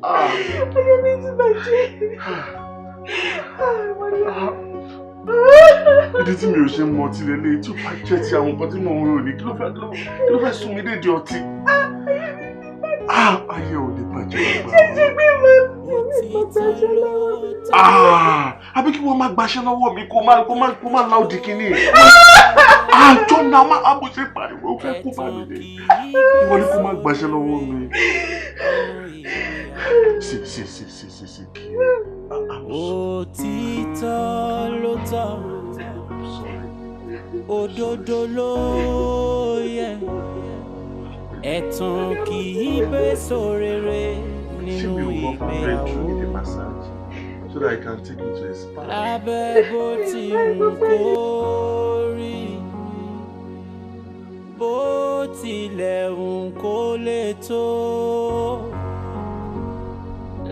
Ọjọ́ mi ti bàjẹ́. Ìdí tí mi ò ṣe mọ ọtí lélẹ̀ tí ó bá jẹ́ ti àwọn nǹkan tí mò ń rò ní kí ló fẹ́ sún mi dédé ọtí. Ayé ò lè bàjẹ́ lágbára. Ṣé pé mo gbàṣẹ́ lọ́wọ́? Àbí kí wọ́n máa gbaṣẹ́ lọ́wọ́ mi kó má láòdì kínní. Àjọ náà máa bó ṣe pariwo fẹ́ kó bá mi dé. Ìwọ ni kó má gbaṣẹ́ lọ́wọ́ mi. Sí kí. Òtítọ́ ló tọ́, òdodo ló yẹ, ẹ̀tàn kì í bẹ́sọ̀ rere nínú ìgbéyàwó. So that I can take you to a spa. Lábẹ́ bó ti wù kó rí, bó tilẹ̀ wù kó lè tó.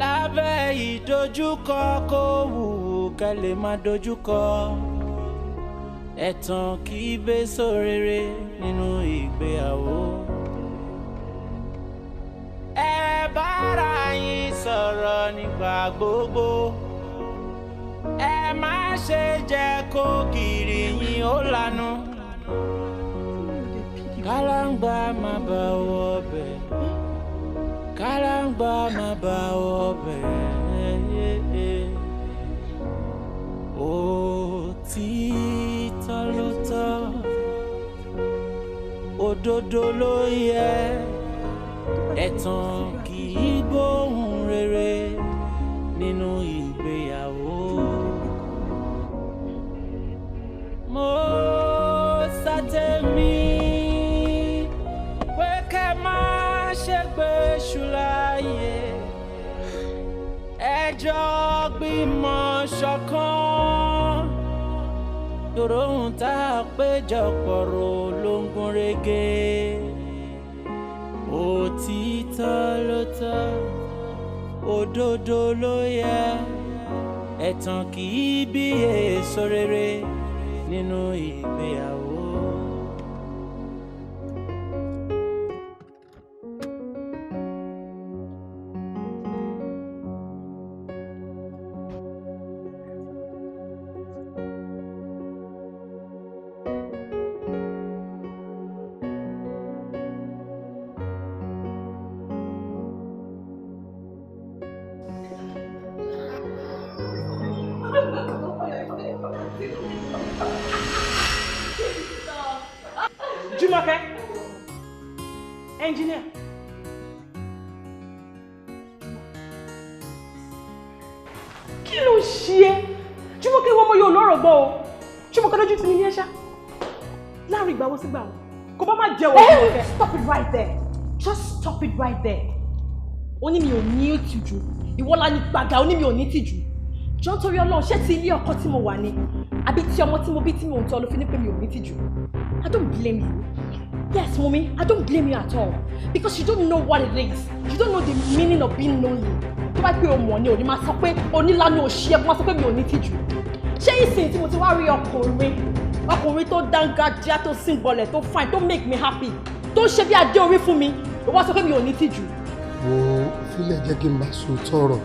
Lábẹ́ ìdojúkọ kó wù ká lè má dojúkọ. Ẹ̀tàn kì í bẹ́sọ̀ rere nínú ìgbéyàwó. Ẹ bára yín sọ̀rọ̀ nígbà gbogbo. Ẹ má ṣe jẹ́ kó gìrì yín ó lanu. Kálàǹgbá má bá wọ bẹ̀. Kálàǹgbá má bá wọ bẹ̀. Òtítọ́ ló tọ́, òdodo ló yẹ, ẹ̀tàn kì í gbóhùn rere nínú ìgbéyàwó. Mo ṣàtẹ̀mí pé kẹ́ má ṣe gbé ṣùláyé, ẹjọ́ gbìmọ̀ ṣọ̀kan, tòrò ohun tá a péjọpọ̀ rò ló ń gún régé. Òtítọ́ ló tọ́, òdodo ló yẹ, ẹ̀tàn kì í bí èso rere nínú ìgbéyàwó. Jùmọ̀kẹ́, engineer. Kí ló ṣe é? Jùmọ̀kẹ́ wọ́n mọ yóò lọ́rọ̀ gbọ́ o. Jùmọ̀kẹ́ lójú ti mi ní ẹ̀ṣá. Láàrin ìgbàwó sígbà wo? Kò bá má jẹ́ wọ́n Jùmọ̀kẹ́. Stop it right there. Just stop it right there. Ó ní mi ò ní ìtìjú. Ìwọ́lá ni gbàgà ó ní mi ò ní ìtìjú. Jọ ń torí Ọlọ́run ṣé ti ilé ọkọ tí mo wà ní? Àbí tí ọmọ tí mo bí tí mo ń tọ́ ló fi ní pé mi ò ní ìtìjú? I don't blame you. Yes, mommy, I don't blame you at all. Because you don't know what it is. You don't know the meaning of being lonely. Tó bá pé o mọ̀ ni ò ní máa sọ pé onílànà òṣì ẹ̀ kó máa sọ pé mi ò ní tìjú. Ṣé ìsìn tí mo ti wá rí ọkùnrin tó dángájíá tó sìnbọlẹ̀ tó fine tó make me happy tó ń ṣe bí adé orí fún mi ó wá sọ pé mi ò ní tìjú. Wo fílẹ̀ jẹ́ kí n bá so tọrọ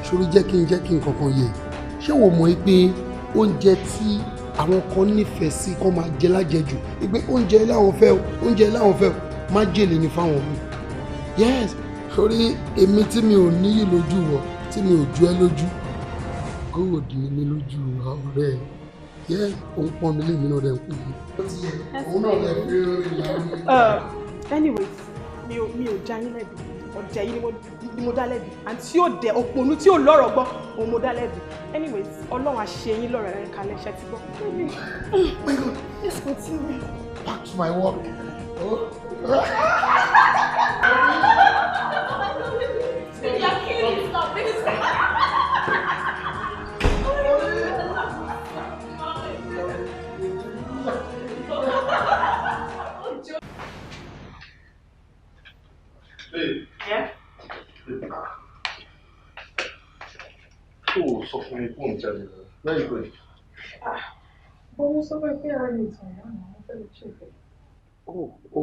sórí jẹ́ kí n kankan yẹ ṣé wo mọ̀ pé oúnjẹ tí àwọn kan nífẹ̀ẹ́ sí kó máa jẹ lájẹjù pé oúnjẹ láwọn fẹ́ má jèlè ní fáwọn mi. Yes, sórí èmi tí mi ò níyì lójú wọ tí mi ò ju ẹ lójú gold ni mi lójú ọ̀rẹ́ ẹ. Yes, òun pọ́n mi lémi náà rẹ̀ ń pè mí. Òun náà rẹ̀ fi rí ìlànà. Anyways, mi ò já yín lẹ́bi. Ọ̀dẹ̀ yìí ni mo dá lẹ́bi. And tí ó dẹ̀ òpònú tí ó lọ́rọ̀ gbọ́, òun mo dá lẹ́bi. Anyways, Ọlọ́run á ṣe yín lọ́rọ̀ rẹ̀ kalẹ̀ ṣẹ́ ti gbọ́. My God, let's continue. Back to my work. Oh. Yeah? Oh, sọ fún mi kó ń jáde lọ. Very good. Bọ́mú sọ pé pé ara mi tàn yá àwọn fẹ́ lè ṣe ìfẹ́. Mo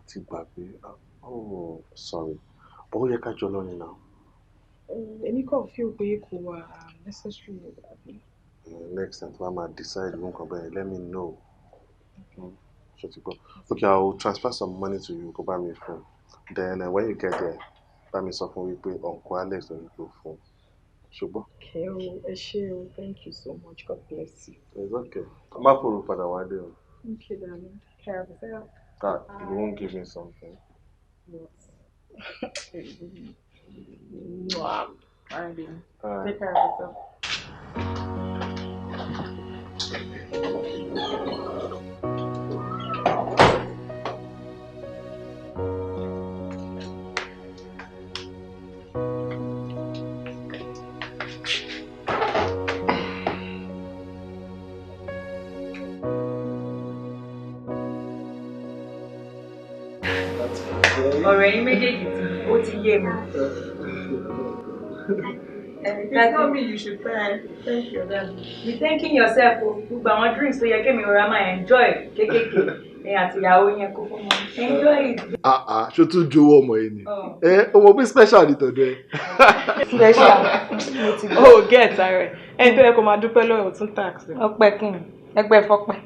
ti gbàgbé. Oh, sorry. But ó yẹ ká jọ lọ ní náà. Èmi kàn feel pé kò wà necessary àbí. Next time, when I decide you won't come back, let me know. Okay, I'll transfer some money to you. Go buy me a phone. Then when you get there, let me suffer with Uncle Alex on your phone. Shubo? Okay, thank you so much. God bless you. It's okay. I'm not for the one day. Okay, darling. Care of yourself. You won't give me something. What? Mwah. Alright, baby. Take care of yourself. Ọ̀rẹ́ yín méjèèjì ó ti yé mi. It's not me, you should thank your dad. Be thanking yourself o. Gbogbo àwọn drinks tó yẹ kémi ọ̀rá máa enjoy kékèké ẹ̀yin àti ìyàwó yẹn kó fún wọn. Enjoy it. Ṣó tún jowó ọmọ yìí ni? Ọmọ bí special ni tọ̀dọ̀ ẹ. Special. Oh, get ààrẹ. Ẹni tó yẹ kó máa dúpẹ́ lọ́wọ́ tún tax. Ọpẹ́ kí ni? Ẹgbẹ́ fọpẹ́.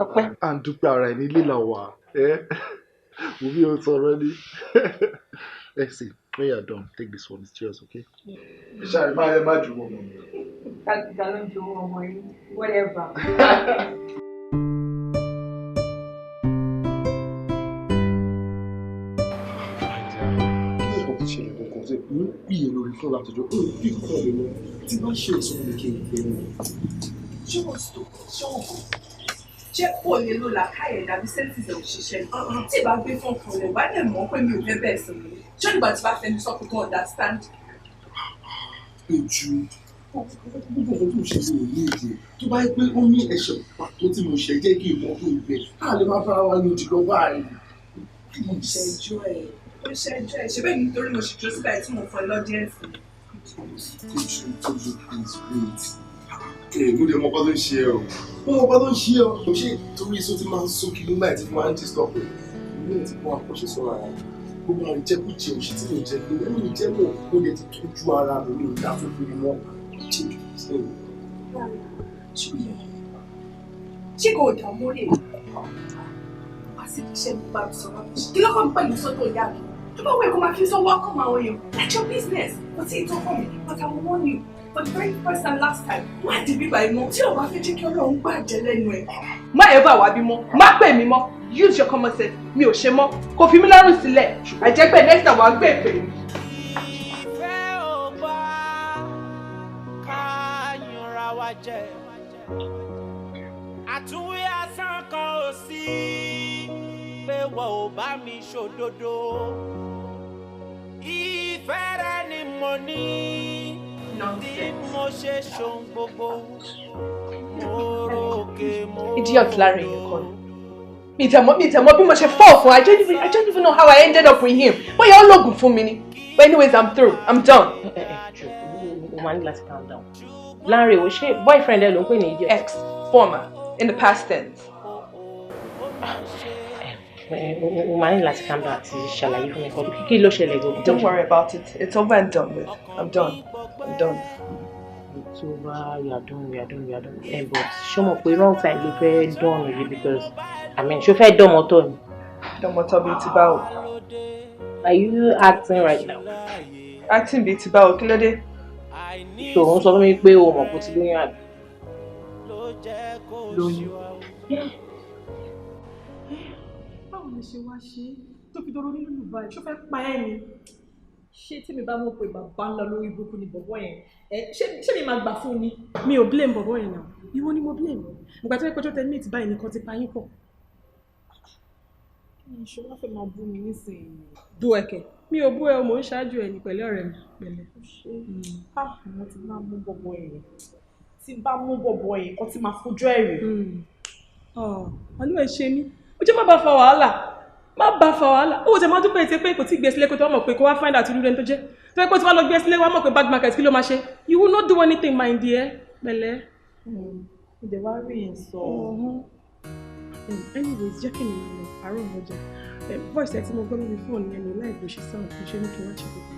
Ọpẹ́. À ń dúpẹ́ ara ẹni lílà wà. Mo bí o sọ̀rọ̀ ni. Let's see. When you're done, take this one. It's yours, okay? Ṣáà má jù wọ́n mọ́. Ká ló ń ju ọmọ yìí. Whatever. Bí èlò rí fún látọjọ́ ó bí kọ́ ẹ̀ lọ tí bá ṣe ìsọ̀rọ̀ ní kí n gbé wọn. Ṣé wọ́n sọ ṣọ́ọ̀bù? Ṣé kò lè lo làákàyè dàbí sẹ́ńtìsì òṣìṣẹ́ ni? Tí ìbá gbé fún ọkàn rẹ̀, wá lè mọ̀ pé mi ò fẹ́ bẹ́ẹ̀ sọ̀rọ̀. Ṣé nígbà tí bá fẹ́ mi sọ pé kò understand? Ojú gbogbo nǹkan tó ń ṣe sí òní èdè tó bá yẹ pé ó ní ẹ̀ṣẹ̀ pàtó tí mo ṣe jẹ́ kí ìmọ̀ tó ìgbẹ́ á lè máa bára wa ní ojú lọ báyìí. Ṣẹjọ́ ẹ̀ ṣe bẹ́ẹ̀ nítorí mo ṣètò sílẹ̀ tí mo fọ lọ́díẹ̀sì. Mo lè mọ ọkọ tó ń ṣe ẹ o. Mo mọ ọkọ tó ń ṣe ẹ o. Mo ṣe torí iṣó tí máa ń sún kiri nígbà tí mo máa ń disturb rẹ̀. Mo ní ti kó àkọsí sọ́ra rẹ̀. Gbogbo àwọn ìjẹkújẹ òṣì tí mo jẹ lórí ẹni jẹ́ mọ̀ mo lè ti tọ́jú ara mi ní ìdá tó fi mọ́. Ṣé kò dààmú rè é? Àsìkò iṣẹ́ mi bá mi sọ̀rọ̀. Kí ló kàn pẹ̀lú sọ́tò ìyá mi? Tó bá wẹ̀ kó máa fi sọ welcome àwọn èèyàn. That's your business. Kò tí ì tó fún mi, but I will warn you. For the very first and last time, má di bíbá ẹ mọ́. Tí o bá fẹ́ jẹ́ kí Ọlọ́run gbàjẹ́ lẹ́nu ẹ̀. Má ẹ bá wá bí mọ́, má pè mí mọ́. Use your common sense. Mi ò ṣe mọ́. Kò fi mí lọ́rùn sílẹ̀. Àjẹpẹ́ next time wàá gbé èpè mi. Ìfẹ́ ò bá ká yanra wa jẹ. Àtúnwí asán kan ò sí pé wọ́n ò bá mi ṣòdodo. Ìfẹ́ rẹ ni mo ní bí mo ṣe ṣohun gbogbo. Mo rókè mo. Idiot lára èèyàn kan. Mi tẹ̀mọ́ bí mo ṣe fall fún. I don't even know how I ended up with him. Bóyá ó lògùn fún mi ni. But anyways, I'm through. I'm done. O máa ní láti calm down. Láàrin o ṣe boyfriend ẹ ló ń pè ní idiot. Ex, former, in the past tense. O máa ní láti calm down àti ṣàlàyé fún mi kọ́ kí ló ṣẹlẹ̀ gbogbo. Don't worry about it. It's over and done with. I'm done. It's over, you are done. But ṣé mo pé wrong time ló fẹ́ dán yìí because ṣó fẹ́ dán mọ́tò ni. Dán mọ́tò bíi ti báwo. Are you acting right now? Acting bíi ti báwo, kí ló dé? So ń sọ fún mi pé o mọ̀ kó ti lóyún àbí. Lóyún. Báwo ni ṣe wá ṣe tó fi dọ́rọ́ nínú ìlú báyìí? Ṣó fẹ́ pa ẹ́ ni? Ṣé tí mi bá mọ̀ pé bàbá ńlá lórí ibùkún ni bọ̀bọ̀ yẹn? Ṣé mi máa gbà fún ni? Mi ò blame bọ̀bọ̀ yẹn náà. Ìwọ ni mo blame. Ìgbà tí wọ́n kọjọ́ tẹ meet báyìí nìkan ti pa yín pọ̀. Ṣé wọ́n fẹ́ máa bú mi nísìnyí? Bú ẹ̀kẹ́. Mi ò bú ẹ o, mò ń ṣáájú ẹ̀ ní pẹ̀lẹ́ ọ̀rẹ́ mi. Pẹ̀lẹ́. Mo ti máa mú bọ̀bọ̀ yẹn. Tí bá mú bọ̀bọ̀ yẹn, kọ́ ti máa fojú ẹ̀ rè. Àlọ́ ẹ̀ ṣe mí. Ó jẹ́ má bá fa wàhálà. Ó jẹ́ má dúpẹ́ ìtẹ́ pé kò tí gbé sílé kó tó mọ̀ pé kó wá find out irú ẹni tó jẹ́. Tó yẹ kó tí wá lọ gbé sílé wá mọ̀ pé bad market kí ló máa ṣe. You will not do anything, my dear. Pẹ̀lẹ́. Ìdè wá rí yẹn sọ. Anyways, jẹ́ kí ni mo lọ àárọ̀ ọjà. Voice ẹ tí mo gbọ́ lórí fóònù yẹn ní láì bó ṣe sound kì í ṣe ní kí wọ́n ṣe kókó.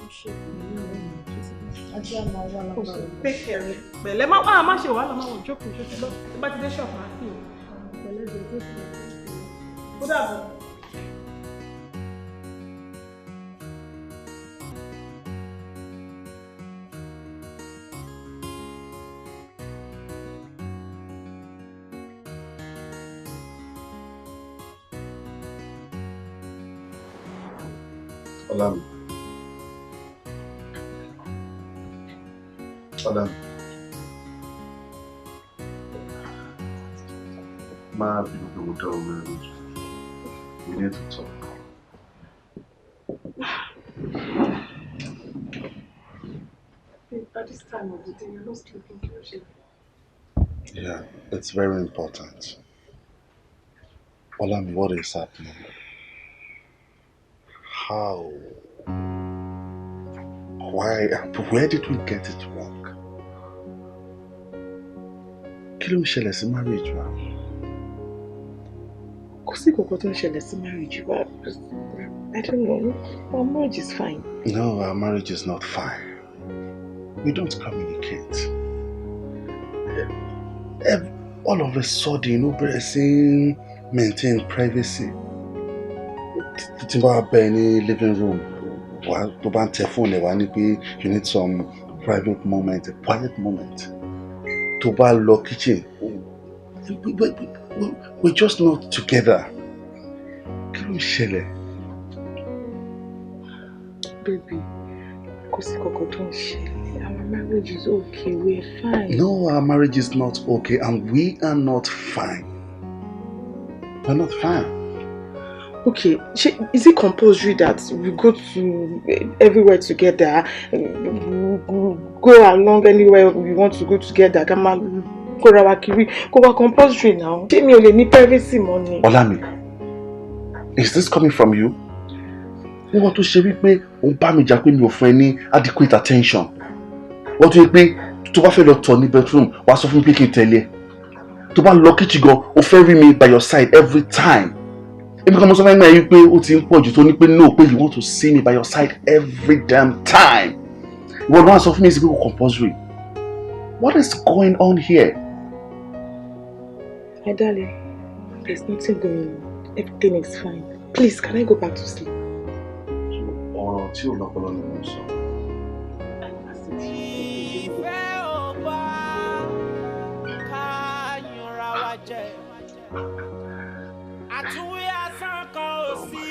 Ó ṣe ìpínlẹ̀ náà ní ọjọ́ sí i. Ajá máa wà lápá rẹ̀. Pékèrè. Pẹ̀lẹ́ má ṣe wàhálà máa wọ̀ jókòó ṣe ti lọ. Tí bá ti dé ṣọ̀pù máa fi pẹ̀lẹ́ dé tó kù. Ó dàbọ̀. Ọlámi. Ọlámi. Má bínú pé mo dá ọmọ ẹ lójú. We need to talk. At this time of the day, you're not sleeping, Kiyoshi. Yeah, it's very important. Olami, what is happening? How? Why? Where did we get it wrong? Kí ló ń ṣẹlẹ̀ sí marriage wa? Kò sí kankan tó ń ṣẹlẹ̀ sí marriage wa. I don't know. Our marriage is fine. No, our marriage is not fine. We don't communicate. All of a sudden, nobody saying maintain privacy. Tí bá bẹ ní living room, tó bá ń tẹ fóònù ẹ̀ wá ní pé you need some private moment, a quiet moment. Tó bá lọ kitchen, we're just not together. Kí ló ń ṣẹlẹ̀? Baby, kò sí kankan tó ń ṣẹlẹ̀. Our marriage is okay. We're fine. No, our marriage is not okay, and we are not fine. We're not fine. Okay, is it compulsory that we go to everywhere together, go along anywhere we want to go together? Go compulsory now. Tell me you need privacy money. Olami, is this coming from you? You want to share with me? Bá mi jà pé mi ò fún ẹ ní adequate attention. Wọ́n tún yẹ pé tó bá fẹ́ lọ tọ̀ ní bedroom, wàá sọ fún mi pé kí n tẹ̀lé. Tó bá lọ kitchen gan, o fẹ́ rí mi by your side every time. Èmi kan mo sọ fún ẹ pé ó ti ń pọ̀ jù tó ní pé no, pé you want to see me by your side every damn time. Ìwọ náà sọ fún mi sí pé kò compulsory. What is going on here? My darling, there's nothing going on. Everything is fine. Please, can I go back to sleep? Ọ̀rọ̀ tí ò lọ́pọlọ ni mo sọ. Ìfẹ́ ò bá ká yanra wa jẹ. Àtúwí asán kan ò sí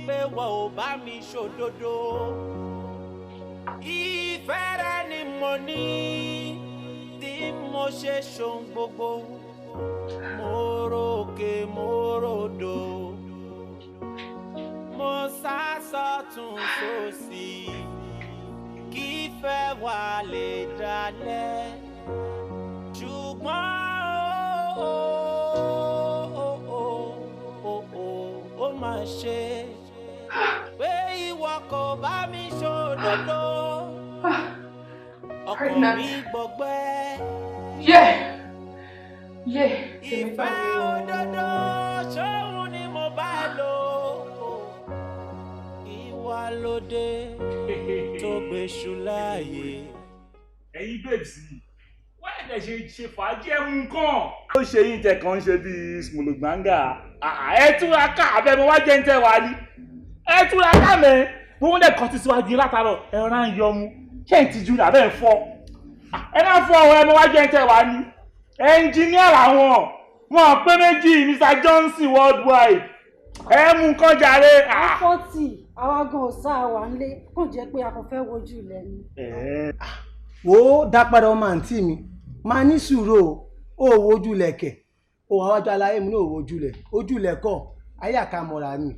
pé wọ́n ò bá mi ṣòdodo. Ìfẹ́ rẹ ni mo ní tí mo ṣe ṣohun gbogbo. Mo rókè mo ródò. Mo sá sọ́tún sósì. Kí ìfẹ́ wa lè dalẹ̀. Ṣùgbọ́n ó máa ṣe pé ìwọ kò bá mi ṣòdodo. Ọkàn mi gbọgbẹ́. Ìfẹ́ òdodo ṣóhun ni mo bá lò. Ìwà lóde tó gbéṣù láàyè. Ẹ̀yin babes yìí, wọ́n ẹ̀dẹ̀ ṣe fàájì ẹ̀mú nǹkan. Ó ṣe yín tẹ̀ kàn ń ṣe bíi smologbanga. Ẹ túra ká abẹ́ mo wá jẹ́ ń tẹ̀ wá ní. Ẹ túra ká mẹ́. Mo wọ́n dẹ̀ kọ́ ti síwájú látàrọ̀ ẹ̀rọ náà ń yọ mu. Ṣé ń tijú ní abẹ́ ń fọ́? Ẹ máa fọ́ ọ̀rọ̀ ẹ mo wá jẹ́ ń tẹ̀ wá ní. Ẹnjíníà làwọn. Wọ́n pé méjì Mr. Johnson worldwide. Ẹ mú nǹkan jàre. Fọ́tì àwa gan ọ̀sá wà nílé kò jẹ́ pé a kò fẹ́ wojú ilẹ̀ ni. Wo dá padà ọmọ àǹtí mi máa ní sùúrù o wojú lẹ̀kẹ̀ o àwọn ọjọ́ aláyé mi náà wojú lẹ̀ ojú lẹ̀kọ̀ ayé àkàmọ̀ra ni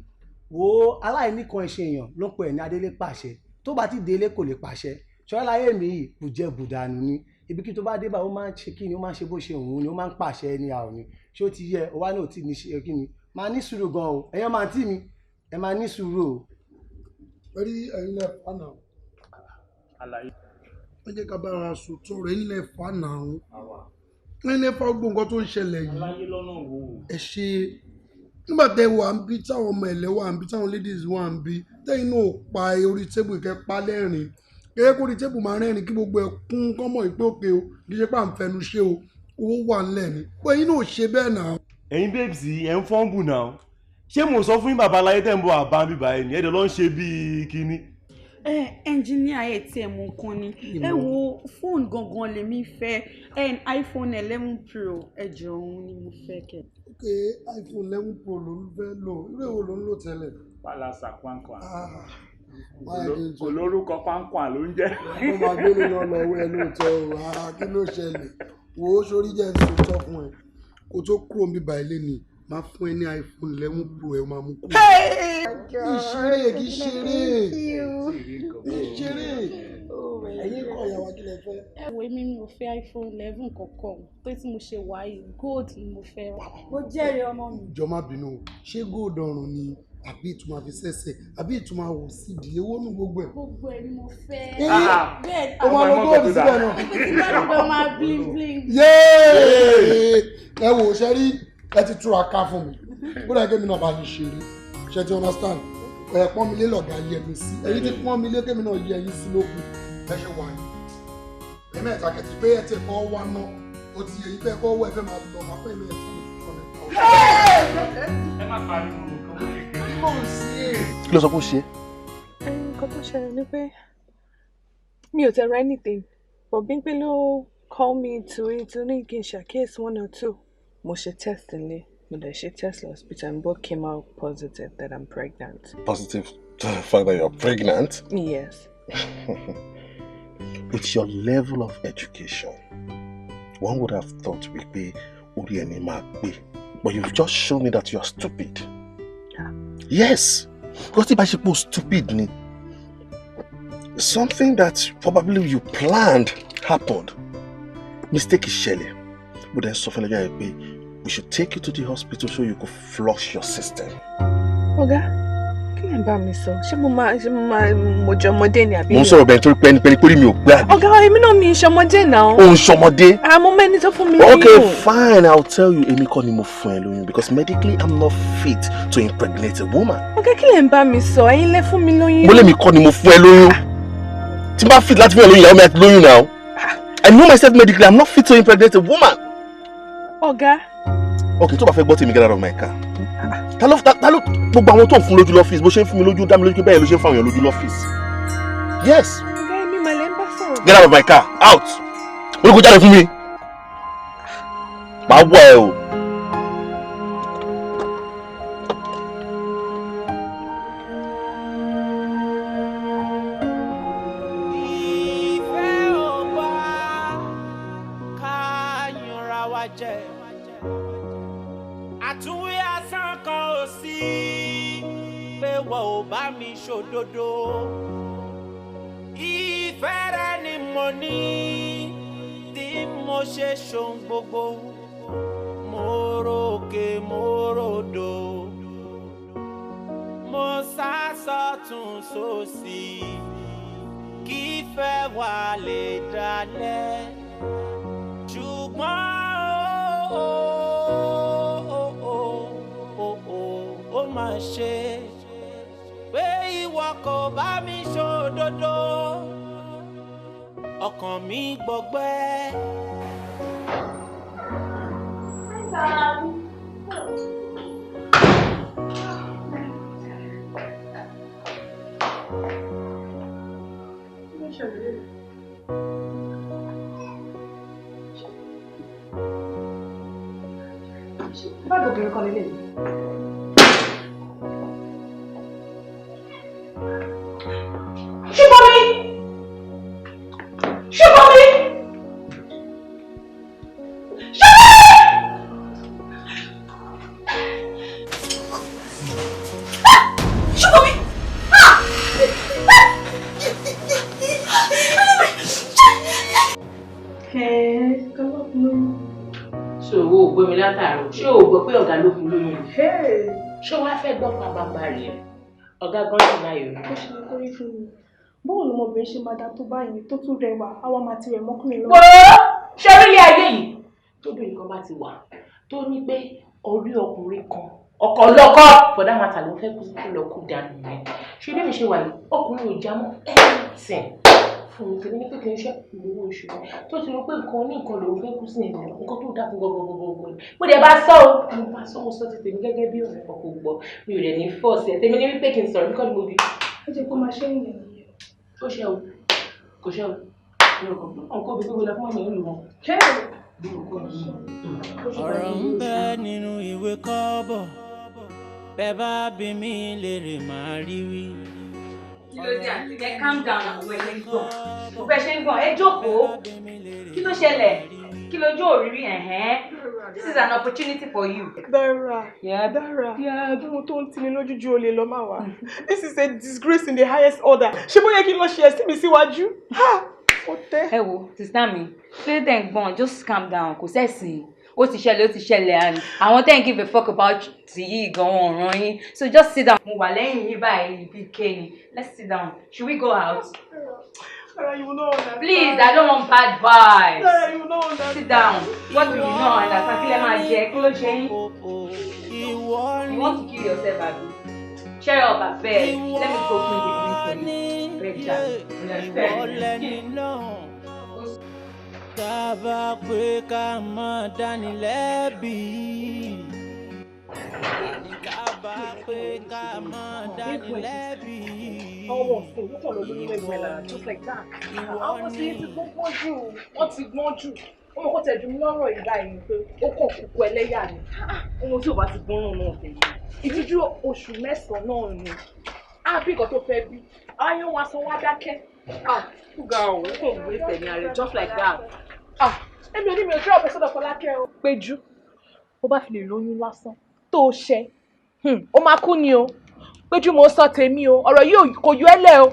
wo aláìní kan ṣe èèyàn ló pẹ̀ ní adélé pàṣẹ tó bá ti délé kò lè pàṣẹ ṣọlá aláyé mi yìí kò jẹ́ bùdànù ni ibi kí tó bá dé bá ó máa ń ṣe kí ni ó máa ń ṣe bó ṣe òun ni ó máa ń pàṣẹ ní àwọn ni ṣé ó ti yẹ ó wá náà tí ní ṣe kí ni máa ní sùúrù gan o ẹ̀yàn máa tí mi ẹ máa ní sùúrù o. Rí ẹ̀yin lẹ fà náà. Àlàyé. Ẹ jẹ́ ká bára sùn tó rẹ̀ ẹ̀yin lẹ fà náà. Ẹ̀yin lẹ fà gbogbo nǹkan tó ń ṣẹlẹ̀ yìí. Àlàyé lọ́nà wo? Ẹ ṣe nígbà tẹ wà ń bí táwọn ọmọ ẹ̀lẹ́ wà ń bí táwọn ladies wà ń bí tẹ́yìn náà pa orí tébù kẹ́ pa lẹ́rìn kẹ́kẹ́ kó orí tébù máa rẹ́rìn kí gbogbo ẹ̀ kún kọ́mọ̀ ìpé òkè o kì í ṣe pà ń fẹnu ṣe o owó wà ńlẹ̀ ni pé ẹ̀yin náà ṣe bẹ́ẹ̀ náà. Ẹ̀yin babes ẹ̀ ń fọ́nbù náà ṣé mo sọ fún yín bàbá aláyé tẹ̀ ń bọ̀ àbá bíbá ẹ̀ ní ẹ̀dẹ̀ ló ń ṣe bíi kínní. Ẹnjíníà ẹ̀ tí ẹ̀ mú nǹkan ni ẹ wo fóònù gangan lèmi fẹ́ iPhone 11 Pro ẹ̀jọ̀ òun ni mo fẹ́ kẹ́. iPhone 11 Pro ló ń fẹ́ lò irú èwo ló ń lò tẹ́lẹ̀. Pálásà Kwankwan. Olórúkọ Kwankwan ló ń jẹ́. Ó máa gbélé náà lọ́wọ́ ẹ lóòótọ́ o, kí ló ṣẹlẹ̀? Wo sórí jẹ́ ìṣòótọ́ fún ẹ. Kó tó kúrò ń bíbá ilé ni, máa fún ẹ ní iPhone 11 Pro ẹ máa mú kúrò. Ìṣeré kì í ṣeré. Ìṣeré. Ẹ̀yin kọ̀ ìyàwó kí lẹ fẹ́. Ẹ̀wọ̀ èmi mi ò fẹ́ iPhone 11 kankan pé tí mo ṣe wà yìí gold ni mo fẹ́ rà. Mo jẹ́rìí ọmọ mi. Jọ má bínú, ṣé gold ọrùn ni àbí ìtumọ̀ àfi sẹ́sẹ̀ àbí ìtumọ̀ àwọ̀ sí ìdílé owó nù gbogbo ẹ̀. Gbogbo ẹ̀ ni mo fẹ́. Bẹ́ẹ̀ ó máa lọ góòlù síbẹ̀ náà. Ìgbàlódé máa bling bling. Ẹ wò ṣe rí ẹ ti túra ká fún mi bó dà kémi náà bá yín ṣeré ṣe ti understand ẹ pọ́n mi lé lọ̀gá yẹ mi sí ẹ̀yin ti pọ́n mi lé kémi náà yẹ yín sí lókun ẹ ṣe wà yín ẹ mẹ́ta kẹ̀tì pé ẹ ti kọ́ wá ná o ti yẹ yín pé ẹ kọ́ wọ́ ẹ fẹ́ máa lọ máa fẹ́ mi ẹ̀ tí mo fi kọ́ ẹ má pariwo nǹkan bó ṣe kéré. Kí ló sọ pé ó ṣe? Nǹkan tó ṣẹlẹ̀ ni pé mi ò tẹ̀rọ anything but Bímpé ló call me to it ní kí n ṣàkíyèsí 1 or 2 mo ṣe test nílé mo dẹ̀ ṣe test lọ hospital and both came out positive that I'm pregnant. Positive to the fact that you're pregnant? Yes. With your level of education, one would have thought we pay orí ẹni máa gbé, but you've just shown me that you're stupid. Yes, because if I should be stupid ni, something that probably you planned happened. Mistake is ṣẹlẹ̀, but then sọ fún ẹlẹ́jà yẹn pé we should take you to the hospital so you could flush your system. Ọ̀gá, kí lẹ ń bá mi sọ? Ṣé mo jẹ́ ọmọdé ni àbí? Mo ń sọ̀rọ̀ bẹ́ẹ̀ nítorí pé ẹni pé mi ò gbé àbí. Ọ̀gá, èmi náà mi ṣọmọdé náà. Ó ń ṣọmọdé. Àmọ́ mẹ́ni tó fún mi lóyún. Okay, fine, I'll tell you, èmi kọ́ ni mo fún ẹ lóyún because medically I'm not fit to impregnate a woman. Ọ̀gá, kí lẹ ń bá mi sọ? Ẹ̀yin lẹ fún mi lóyún. Mo lè mi kọ́ ni mo fún ẹ lóyún. Tí n bá fit láti fún ẹ lóyún, ìyàwó mi àti lóyún now. I know myself medically, I'm not fit to impregnate a woman. Ọ̀gá. Okay, tó bá fẹ́ gbọ́ tèmi get out of my car. Ta ló gbogbo àwọn tó ń fún lójú lọ́fíìsì bó ṣe ń fún mi lójú dá mi lójú bẹ́ẹ̀ ló ṣe ń fún àwọn èèyàn lójú lọ́fíìsì. Yes. Ọ̀gá, èmi mà lẹ́ ń bá sọ̀rọ̀. Get out of my car, out. Mo ní kó jáde fún mi. Màá wọ ẹ o. Àtúnwí asán kan ò sí pé wọ́n ò bá mi ṣòdodo. Ìfẹ́ rẹ ni mo ní tí mo ṣe ṣohun gbogbo. Mo ròkè mo ròdò. Mo sá sọ́tún sósì kí ìfẹ́ wa lè dalẹ̀. Ṣùgbọ́n ó máa ṣe pé ìwọ kò bá mi ṣòdodo ọkàn mi gbọgbẹ́. Báwo obìnrin kan lélẹ̀? Ṣùgbọ́n mi! Ṣùgbọ́n mi! Ṣùgbọ́n mi! Ṣé o gbé mi látàárọ̀? Ṣé o gbọ́ pé ọ̀gá ló fún lóyún? Ṣé wàá fẹ́ gbọ́ pàbàbà rẹ̀? Ọ̀gá gan ti báyìí. Ó ṣe ní kórí fún mi. Báwo ni ọmọbìnrin ṣe máa dá tó báyìí tó tún rẹwà àwọn máa ti rẹ̀ mọ́kùnrin lọ? Wo ṣé orílẹ̀ ayé yìí tóbìnrin kan bá ti wà tó ní pé orí ọkùnrin kan ọkọ lọ́kọ́ fọdá màtà ló fẹ́ kú lọ kú dànù rẹ̀. Ṣé bí mi ṣe wà yìí ọkùnrin ò já mọ́ anything fún mi tèmi ní pé kí n ṣe ìlú oṣù tó ti rò pé nǹkan ní nǹkan lòun fẹ́ kú sí ẹ̀mí nǹkan tó dà fún gbogbogbò ni. Mo dẹ̀ bá sọ ọ́ mo bá sọ mo sọ ti tèmi gẹ́gẹ́ bí ọ̀rẹ́ kan kò gbọ́ mi ò rẹ̀ ní fọ́ọ̀sì ẹ̀ tèmi ní wípé kí n sọ̀rọ̀ nípa mo bí. Ó jẹ́ kó máa ṣe ìyẹn nìyẹn. Ó ṣe o kò ṣe o nǹkan òbí gbogbo la fún ọmọ ìlú wọn. ọ̀rọ̀ ń bẹ nínú ìwé kọ́bọ̀ bẹ́ẹ̀ bá bí mi lèrè máa rí wí. Kí ló dé àǹtí kẹ́ calm down àwọn ẹ̀ṣẹ̀ ń gbọ̀n. Mo fẹ́ ṣe ń gbọ̀n ẹ jókòó. Kí ló ṣẹlẹ̀? Kí lójú òrírí ẹ̀hẹ́n? This is an opportunity for you. Dara. Yeah. Dara. Yeah. Mo tó ń tini lójú ju olè lọ máa wá. This is a disgrace in the highest order. Ṣé bóyá kí n lọ ṣe ẹ̀sìn mi síwájú? Ẹ wo, sister mi, play them gbọ̀n, just calm down, kò sẹ́sìn. Ó ti ṣẹlẹ̀ and àwọn tẹ́ ń give a fuck about ti yìí gan-an ọ̀ràn yín. So just sit down. Mo wà lẹ́yìn yín báyìí bí kéènì. Let's sit down. Should we go out? You know that. Please, I don't want bad vibes. You know that. Sit down. What do you know? And that's kí lẹ máa jẹ, kí ló ṣe yín? You want to kill yourself, Abi? Shut up, abeg. Let me go clean the drink for you. Better. Dábàá pé ká má dání lẹ́bi. Dábàá pé ká má dání lẹ́bi. Ọwọ́ ọ̀sẹ̀ ló kàn lọ lórí ẹgbẹ́ lára just like that. Àwọn sì ti gbọ́n jù, wọ́n ti gbọ́n jù. Ọmọ kò tẹ̀jú mi lọ́rọ̀ yìí báyìí pé ó kàn kúkú ẹlẹ́yà ni. Ohun tí ò bá ti gbọ́n náà tẹ̀lé. Ìdíjú oṣù mẹ́sàn-án náà ni. Á bí nǹkan tó fẹ́ bí. Ayọ̀ wa san wá dákẹ́. Fúga ò kò gbé tẹ̀lé ààrẹ just like that. Èmi ò ní mi ò jẹ́ ọ̀pẹ sọ́dọ̀ Fọlákẹ́ o. Péjú, ó bá fi lè lóyún lásán tó o ṣẹ́. Ó máa kú ni o. Péjú mo sọ tèmi o, ọ̀rọ̀ yìí kò yọ ẹ́ lẹ̀ o.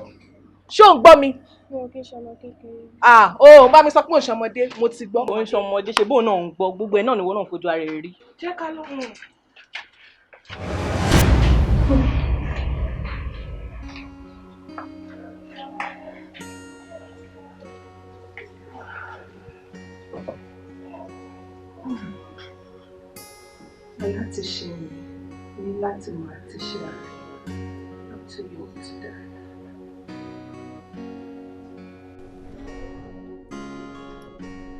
Ṣé ò ń gbọ́ mi? Mo kì í ṣọmọ kékeré. Ó bá mi sọ pé ò ń ṣọmọdé, mo ti gbọ́. Ó ń ṣọmọdé, ṣe bóun náà ń gbọ́, gbogbo ẹ̀ náà ni wọ́n náà fojú ara rẹ̀ rí. Jẹ́ ká lọ. Láti ṣe ní láti máa ti ṣe ààrẹ láti yóò ti dá.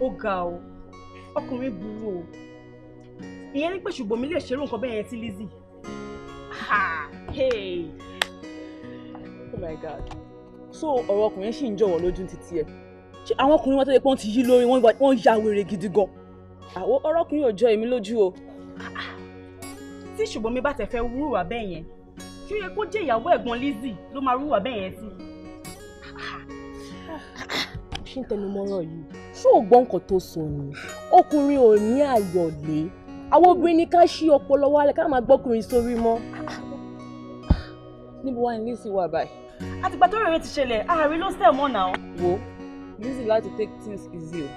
Ó ga o, ọkùnrin burú o. Ìyẹn ní pé ṣùgbọ́n mi lè ṣerú nǹkan bẹ́ẹ̀ yẹn sí Lizzy. Hey. Oh my God. So ọ̀rọ̀ ọkùnrin ṣì ń jọ̀wọ́ lójú títí ẹ̀. Ṣé àwọn ọkùnrin wọn tó yẹ pé wọ́n ti yí lórí wọ́n ya wèrè gidi gan? Àwọn ọ̀rọ̀ ọkùnrin ò jọ èmi lójú o. Tí ṣùgbọ́n mi bá tẹ̀ fẹ́ wúrùwà bẹ́ẹ̀ yẹn, ṣé ó yẹ kó jẹ́ ìyàwó ẹ̀gbọ́n Lizzy ló máa wúrùwà bẹ́ẹ̀ yẹn sí? Ṣé ń tẹnu mọ́rọ̀ yìí? Ṣé ò gbọ́ nǹkan tó sọ ni? Ọkùnrin ò ní àyọ̀lé. Àwọn obìnrin ní ká ṣí ọpọlọ wálẹ̀ ká máa gbọ́kùnrin sórí mọ́. Níbo wá ní Lizzy wà báyìí? Àtìgbà tó rẹ̀ ti ṣẹlẹ̀, ààrẹ ló sẹ̀ mọ́ náà. Wo, Lizzy láti take things easy o,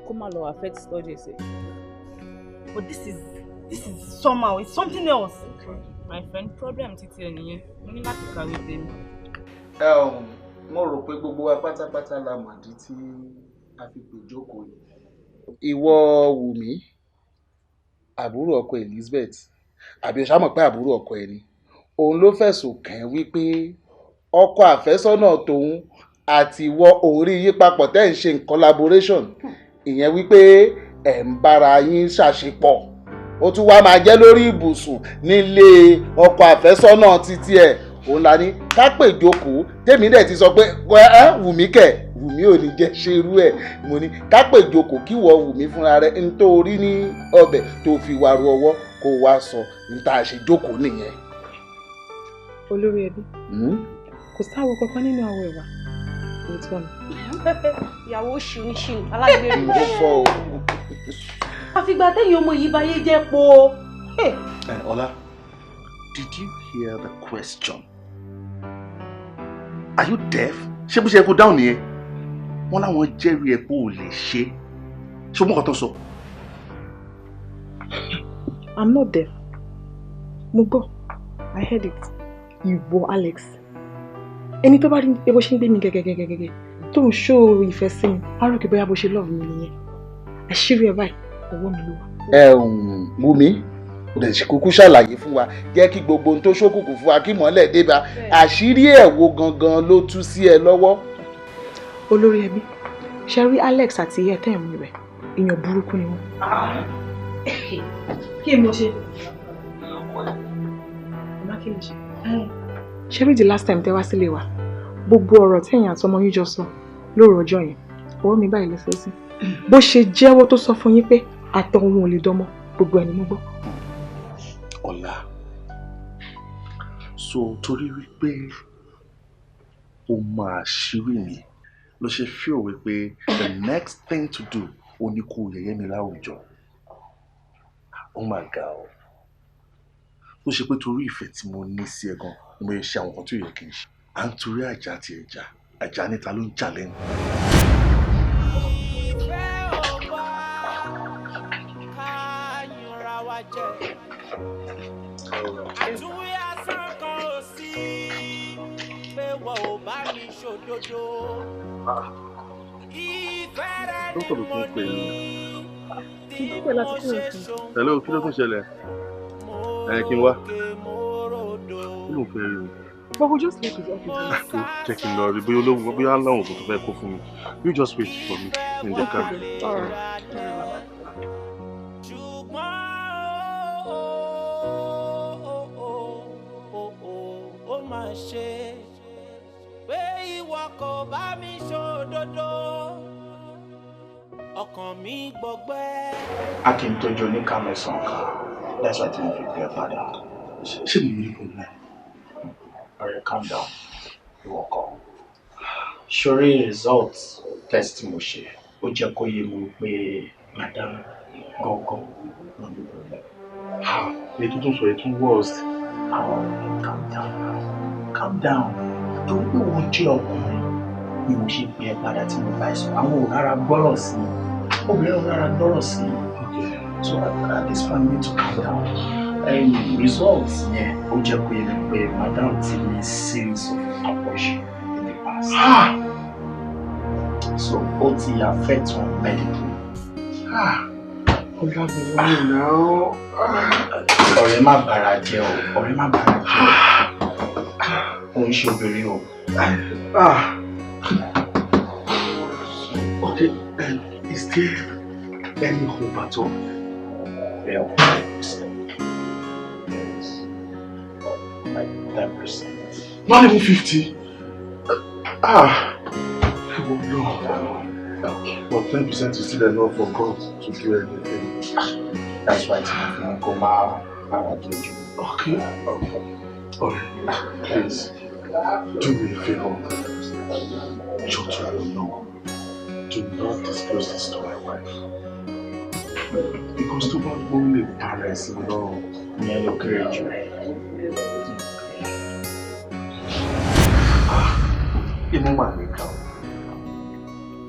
kó má lọ affect studies ẹ̀. But this is somehow, it's something else. My friend, problem títí ẹ nìyẹn, mo ní láti kàwé tèmi. Mo rò pé gbogbo wa pátápátá la mọ̀dí tí a fi pè jókòó yìí. Ìwọ Wùmí, àbúrò ọkọ Elizabeth, àbí o ṣàmọ̀ pé àbúrò ọkọ ẹ ni. Òun ló fẹ̀sùn kàn wípé ọkọ àfẹ́sọ́nà tòun àti ìwọ orí yí papọ̀ tẹ́ ń ṣe collaboration. Ìyẹn wípé ẹ̀ ń bára yín ṣàṣepọ̀. Ó tún wá máa jẹ́ lórí ibùsùn nílé ọkọ àfẹ́sọ́nà títí ẹ̀. Òun la ní ká pè jókòó tèmi dẹ̀ ti sọ pé Wùmí kẹ̀ Wùmí ò ní jẹ́ ṣerú ẹ̀. Mo ní ká pè jókòó kí wọ́n Wùmí fúnra rẹ̀ ń tó rí ní ọbẹ̀ tó fi wàrú ọwọ́ kó wá sọ ní tá a ṣe jókòó nìyẹn. Olórí ẹbí, kò sáwọ kankan nínú àwọ̀ ẹ̀wà. Òótọ́ ni. Ìyàwó ṣìníṣìní alágbèrè. Mo fọ́ o. Àfìgbà tẹ́yìn ọmọ yìí báyé jẹ́ po. Ọlá, did you hear the question? Are you deaf? Ṣé bó ṣe kó dáhùn nìyẹn? Wọ́n láwọn jẹ́rìí ẹ̀ pé ò lè ṣe. Ṣé o mọ̀ kàn tó sọ? I'm not deaf. Mo gbọ́. I heard it. Ìwọ Alex. Ẹni tó bá rí bó ṣe ń gbé mi gẹ́gẹ́gẹ́gẹ́gẹ́ tó ń ṣó ìfẹ́ sí mi, á rò kí bóyá bó ṣe love mi nìyẹn. Àṣírí ẹ̀ báyìí, ọwọ́ mi ló wà. Wùmí, ó dẹ̀ ṣe kúkú ṣàlàyé fún wa, jẹ́ kí gbogbo ohun tó ṣókùnkùn fún wa kí mọ́lẹ̀ débá. Àṣírí ẹ̀ wo gangan ló tú sí ẹ lọ́wọ́? Olórí ẹbí, ṣe rí Alex àti ìyá tẹ́ ẹ̀mú rẹ̀, èèyàn burúkú ni wọ́n. Kí mo ṣe? Má kí ni ṣe? Ṣé rí the last time tẹ́ wá sílé wa, gbogbo ọ̀rọ̀ tẹ̀yìn àtọmọ yín jọ sọ lóru ọjọ́ yẹn, ọwọ́ mi báyìí lẹ́sẹ̀ sí. bó ṣe jẹ́wọ́ tó sọ fún yín pé àtọ̀ òun ò lè dánmọ́ gbogbo ẹni mo gbọ́. Ọlá, so torí wípé o máa ṣírí mi ló ṣe feel wípé the next thing to do ó ní kó yẹ̀yẹ́ mi láwùjọ. Oh my God. Ó ṣe pé torí ìfẹ́ tí mo ní sí ẹ gan ni mo yẹ ṣe àwọn nǹkan tí ò yẹ kí n ṣe. À ń torí àjà àti ẹja, àjà níta ló ń jà lẹ́nu. Dókítà ló tún pè é. Hello, kí ló tún ṣẹlẹ̀? Kí n wá. Kí ló ń fẹ́ rí o? But we'll just leave his office. Jẹ́ kí n lọ rí bóyá olóhùn bóyá láwọn òògùn tó fẹ́ kó fún mi. You just wait for me in the car. All right. Ó máa ṣe pé ìwọ kò bá mi ṣòdodo ọkàn mi gbọgbẹ́. A kì í tọ́jú oníkàmẹ́sàn kan. That's why tí mo fi pè é padà. Ṣé mi rí problem? Alright, calm down. Ìwọ kọ́. Sórí result test mo ṣe, ó jẹ́ kó yé mi pé madam gọ́gọ́ ló ní problem. Ètò tó sọ ètò worst. Calm down. Calm down. Torí pé wọ́n jẹ́ ọkùnrin ni mo ṣe pè é padà tí mo bá sọ. Àwọn ò rárá gbọ́rọ̀ sí i. Obìnrin ò rárá gbọ́rọ̀ sí i. So at this point, you need to calm down. Results yẹn ó jẹ́ kó yé mi pé madam ti ní series of abortion in the past. So ó ti affect wọn medically. Ọ̀gá mi wọ́n ní náà. Ọ̀rẹ́ má bàrà jẹ́ o, ọ̀rẹ́ má bàrà jẹ́ o. Ó ń ṣe obìnrin o. Okay, is there any hope at all? Yeah, 10%. Not even 50. Oh no. But 10% is still enough for God to do anything. That's why it's not going to go out. Okay. Alright, please, do me a favor. Just so you know, do not disclose this to my wife. Because too much only parents, you know. Yeah, look at you. Inú mà ní ká o.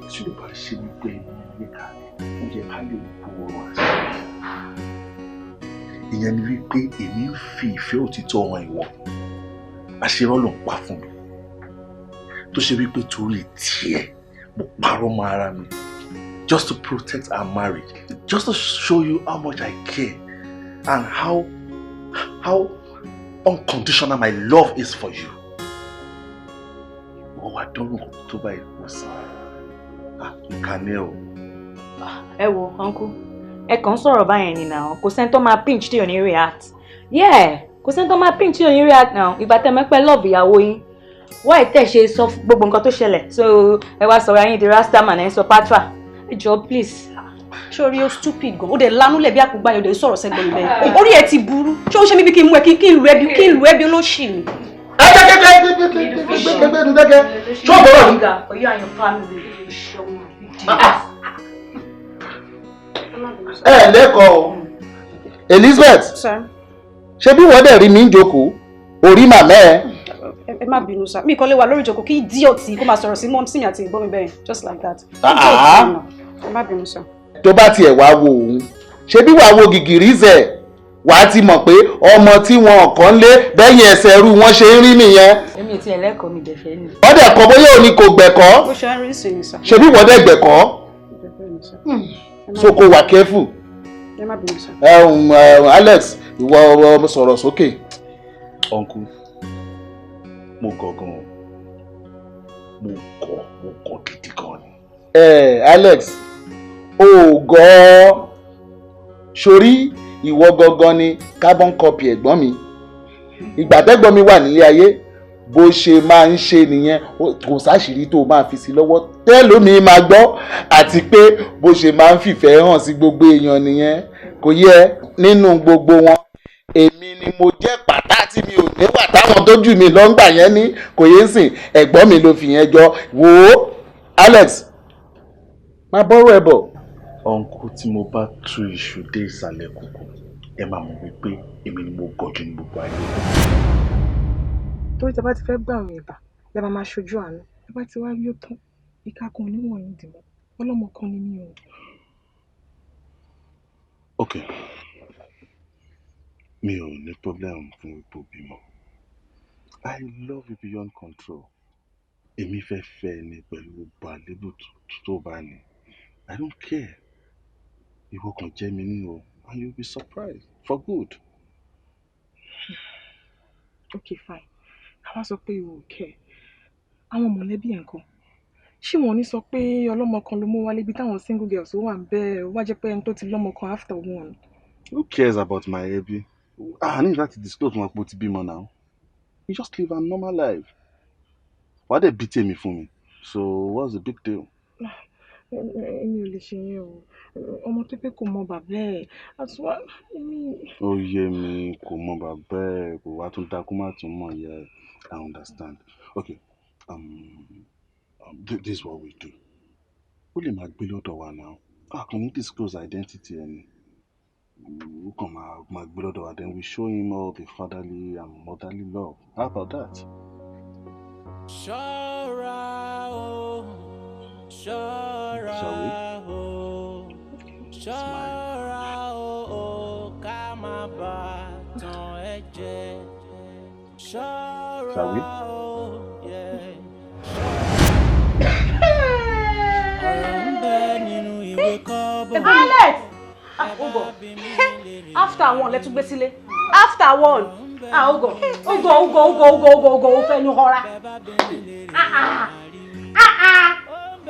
Tí o bá ṣe wípé ní ká ó yẹ ká lè bu ọrọ̀ àṣà. Ìyẹn ni wípé èmi ń fi ìfẹ́ òtítọ́ wọn ìwọ. Àṣírọ́ ló ń pa fún mi. Tó ṣe wípé torí tiẹ̀ mo parọ́ mọ́ ara mi. Just to protect our marriage. Just to show you how much I care and how unconditional my love is for you. Oh, I don't know to buy it was. You can know. Ẹ wo, uncle. Ẹ kàn sọ̀rọ̀ báyẹn ni now. Kò sẹ́ni tó máa pinch tí ò ní react. Yeah, kò sẹ́ni tó máa pinch tí ò ní react now. Ìgbà tẹ́ mẹ́pẹ́ love ìyàwó yín. Why tẹ́ ṣe sọ gbogbo nǹkan tó ṣẹlẹ̀? So, ẹ wá sọ̀rọ̀ ayín di Rastaman ẹ sọ patra. Ẹ jọ̀ọ́ please. Sori o stupid gan. O de lanu le bí àpògbá yẹn o de sọ̀rọ̀ sẹ́gbẹ̀ẹ́ mi. Orí ẹ ti burú. Ṣé o ṣe mi bí kí n mú ẹ kí n lu ẹbí olóṣì ni? Lẹ́kọ̀ọ́ Elizabeth ṣé bí wọ́n dẹ̀ rí mi ń jókòó orí màmá ẹ. Ẹ má bínú sá mi kọ́ lè wà lórí ìjókòó kí idiot kó máa sọ̀rọ̀ sí mọ́ sí mi àti ìbọn mi bẹ́ẹ̀ just like that. Ẹ má bínú sá. Tó bá tiẹ̀ wá wo òun ṣé bí wàá wo gìgìrì zẹ̀ wàá ti mọ̀ pé ọmọ tí wọn kàn lé bẹ́yìn ẹsẹ̀ ẹrú wọn ṣe ń rí nìyẹn. Èmi ò tiẹ̀ lẹ́kọ̀ọ́ mi dẹ̀fẹ́ ni. Wọ́n dẹ̀ kọ́ bóyá òní kò gbẹ̀kọ́. Ó ṣe ń rí sí ni sá. Ṣé bí wọ́n dẹ̀ gbẹ̀kọ́? So kò wà careful. Ẹ má bínú sá. Alex ìwọ sọ̀rọ̀ sókè. Uncle, mo gọ̀gàn mo kọ̀ gidi gan ni. Alex o gọ́ sórí ìwọ gangan ni carbon copy ẹ̀gbọ́n mi. Ìgbà tẹ́gbọ́n mi wà nílé ayé bó ṣe máa ń ṣe nìyẹn, kò sáṣìírí tó máa fi sí lọ́wọ́ tẹ́lómi máa gbọ́, àti pé bó ṣe máa ń fìfẹ́ hàn sí gbogbo èèyàn nìyẹn. Kò yẹ nínú gbogbo wọn èmi ni mo jẹ́ pàtà tí mi ò níwà táwọn tó jù mí lọ́ngbà yẹn ní, kò yé sìn ẹ̀gbọ́n mi ló fi yẹn jọ. Wò ó Alex, má bọ́rọ̀ ẹ̀ bọ̀. Ọ̀nkú tí mo bá tú iṣu dé ìsàlẹ̀ kòkó ẹ máa mọ̀ wípé èmi ni mo gọ̀jù ní gbogbo ayé. Torí tí a bá ti fẹ́ gbà àwọn ìbà ẹ bá máa ṣojú àánú, ẹ bá ti wá rí ó tán ìka kan oníwọ̀nyí dìbò ọlọ́mọ kan ni mí o. Ok, mi ò ní problem fún ipò bímọ. I love you beyond control. Èmi fẹ́ fẹ́ ni pẹ̀lú gbogbo àlébù tó bá ní. I don't care. Ìwọ kan jẹ́ mi ní o, and you'll be surprised for good. Ok fine, àwa sọ pé o ò kẹ́ àwọn mọ̀lẹ́bí ẹ̀ nǹkan. Ṣé wọn ò ní sọ pé ọlọ́mọ kan ló mú wálé bí táwọn single girls ó wà ń bẹ́ẹ̀ ó wá jẹ́ pé ẹni tó ti lọ́mọ kan after one. Who cares about my baby? I need that to disclose wọn pé ó ti bímọ now. You just live a normal life. Why they beat me for me? So what's the big deal? Èmi ò lè ṣe yẹn o. Ọmọ tó pé kò mọ bàbá ẹ̀. Àtúwá èmi. Ó yé mi kò mọ bàbá ẹ̀ kò wá tún dákú má tún mọ̀ ìyá ẹ̀. I understand. Okay, this is what we do. Ó lè máa gbé lọ́dọ̀ wa now. Kò ní disclose identity ẹni. Ó kàn máa gbé lọ́dọ̀ wa, then we show him all the fatherly and motherly love. How about that? Ṣọ́ra o, ṣọ́ra o, ṣọ́ra o, ká má bà tán ẹ jẹ́. Ṣọ́ra o, ọ̀rọ̀ ń bẹ nínú ìwé kọ́bọ̀. Alex! Ogbol. After one, let's gbé sílé. After one. Ogbol. Ogbol, ó fẹ́ ní họra.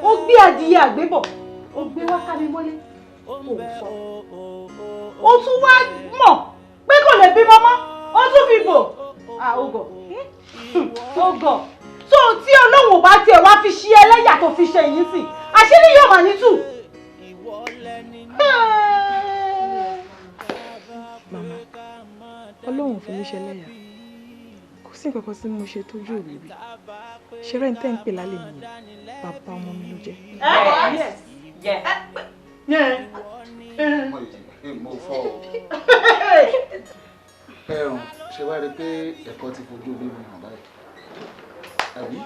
Ó gbé adìyẹ àgbébọ̀. Ó gbé wá ká mi mọ́lé. Ó tún wá mọ̀ pé kò lè bímọ mọ́. Ó tún fi bò. Ogbol. So tí Ọlọ́run ò bá tiẹ̀ wá fi ṣí ẹlẹ́yà tó fi ṣe yìí sí, àṣírí yóò mà ní tù. Màmá, Ọlọ́run fi mí ṣe lẹ́yà. Kò sí nǹkan kan tí mo ṣe tójú òrìrì. Ṣé rẹ̀ ń tẹ́ ń pè lálẹ́ mi? Bàbá ọmọ mi ló jẹ́. Mo fọ́ ọ. Ṣé wá rí pé ẹ̀kọ́ ti fojú omi mi hàn báyìí? Àbí?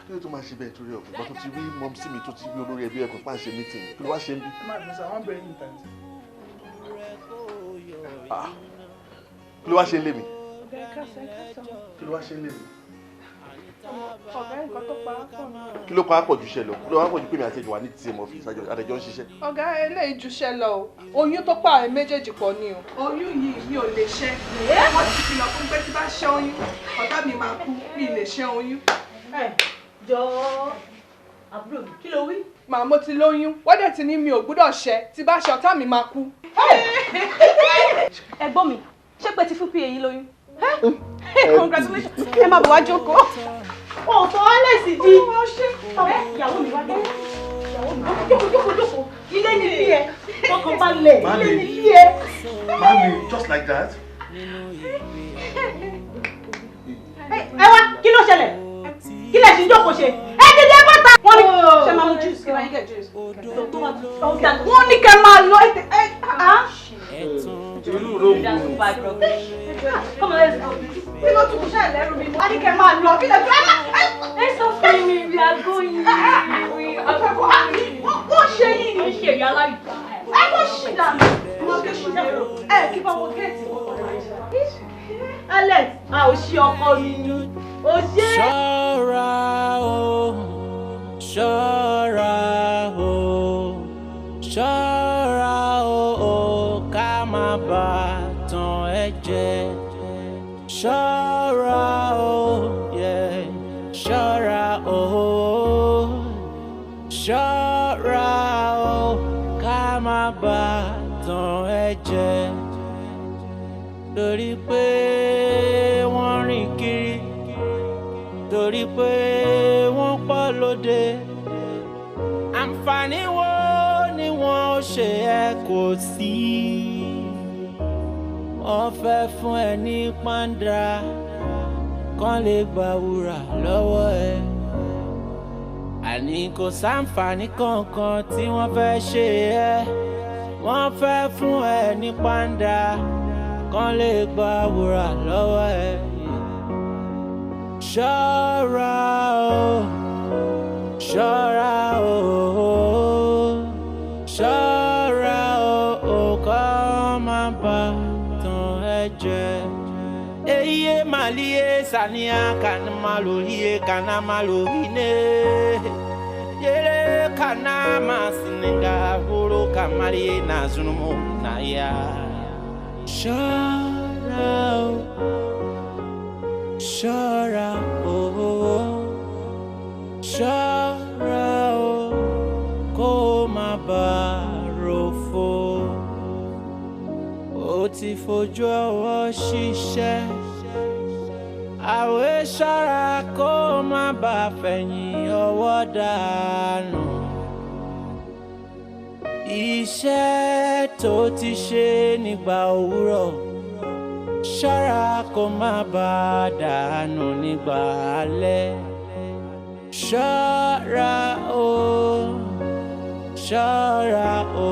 Kí ló tó máa ṣe bẹ́ẹ̀ torí ọ̀gbìn? Ìgbà tó ti rí mọ́mísí mi tó ti rí olórí ẹbí ẹ̀kọ́ pàṣẹ meeting. Kí ló wá ṣe ń bí? Kí ló wá ṣe ń lé mi? Kí ló wá ṣe ń lé mi? Ọ̀gá nǹkan tó pa á pọ̀ náà. Kí ló pa á pọ̀ ju iṣẹ́ lọ? Kí ló wá pọ̀ ju pé mi àti ẹ̀jọ̀ wà ní ti same office àdẹ̀jọ́ ń ṣiṣẹ́? Ọ̀gá eléyìí juṣẹ́ lọ o. Oyún tó pa àwọn méjèèjì pọ̀ ni o. Oyún yìí mi ò lè ṣẹ́. Wọ́n ti kìlọ̀ fún pé tí bá ṣẹ́ oyún, ọ̀tá mi máa kú, mi lè ṣẹ́ oyún. Jọ̀ọ́ àbúrò mi, kí ló wí? Màá mo ti lóyún, wọ́n dẹ̀ ti ní mi ò gbúdọ̀ ṣẹ́, tí bá ṣe ọ̀tá mi máa kú. Ẹ̀gbọ́n mi, ṣé pé ti fún PA yín lóyún? Congratulations, ẹ máa bọ̀ wá jókòó. Ọ̀tọ̀ Alex di. Ìyàwó mi wá dé. Ìyàwó mi jókòó. Ilé ni bí ẹ. Tọkàn bá lẹ̀. Ilé ni bí ẹ. Mami, just like that? Ẹ wá, kí ló ṣẹlẹ̀? Kí lẹ̀ ṣe jókòó ṣe? Ẹ dídé bọ́ta. Wọ́n ní ṣe máa mu juice. Kí máa ń get juice. Wọ́n ní kẹ́ máa lọ. Irú ló ń bọ̀. Kí ló tún ṣe ẹlẹ́rù mi mọ́? A ní kẹ́ máa lọ. Kí lè fẹ́ máa. Ẹ sọ fún mi, we are going. Wọ́n ṣe yín ni. Wọ́n ṣe ìyá aláìgbà. Ẹ kò ṣì dànù. Wọ́n fi ṣì dànù. Ẹ kí bá wọn géètì wọn padà. Alex, a ò ṣe ọkọ mi ni. O ṣe. Ṣọ́ra o, ṣọ́ra o, ṣọ́ra o, ká má bà tán ẹ jẹ́. Ṣọ́ra o, ṣọ́ra o, ṣọ́ra o, ká má bà tán ẹ jẹ́. torí pé wọ́n rìn kiri torí pé wọ́n pọ̀ lóde àǹfààní wo ni wọ́n ó ṣe ẹ́ kò sí wọ́n fẹ́ fún ẹ ní pàǹdà kán lè gba wúrà lọ́wọ́ ẹ àní kò sáǹfààní kankan tí wọ́n fẹ́ ṣe ẹ́ wọ́n fẹ́ fún ẹ ní pàǹdà kán lè gba wúrà lọ́wọ́ ẹ. Ṣọ́ra o, ṣọ́ra o, ṣọ́ra o, kó má bà tàn ẹ́ jẹ. Eye maliye sania kana malohiye kana malohine. Yere kana masininga huru kamaliye na zunumu na ya. Ṣọ́ra o, ṣọ́ra o, ṣọ́ra o, kó má bà ròfo. Ó ti fojú ọwọ́ ṣiṣẹ́. Àwẹ̀ ṣọ́ra kó má bà fẹ̀yìn ọwọ́ dànù. Iṣẹ́ tó ti ṣe nígbà òwúrọ̀ ṣọ́ra kó má bà dànù nígbà alẹ́. Ṣọ́ra o, ṣọ́ra o.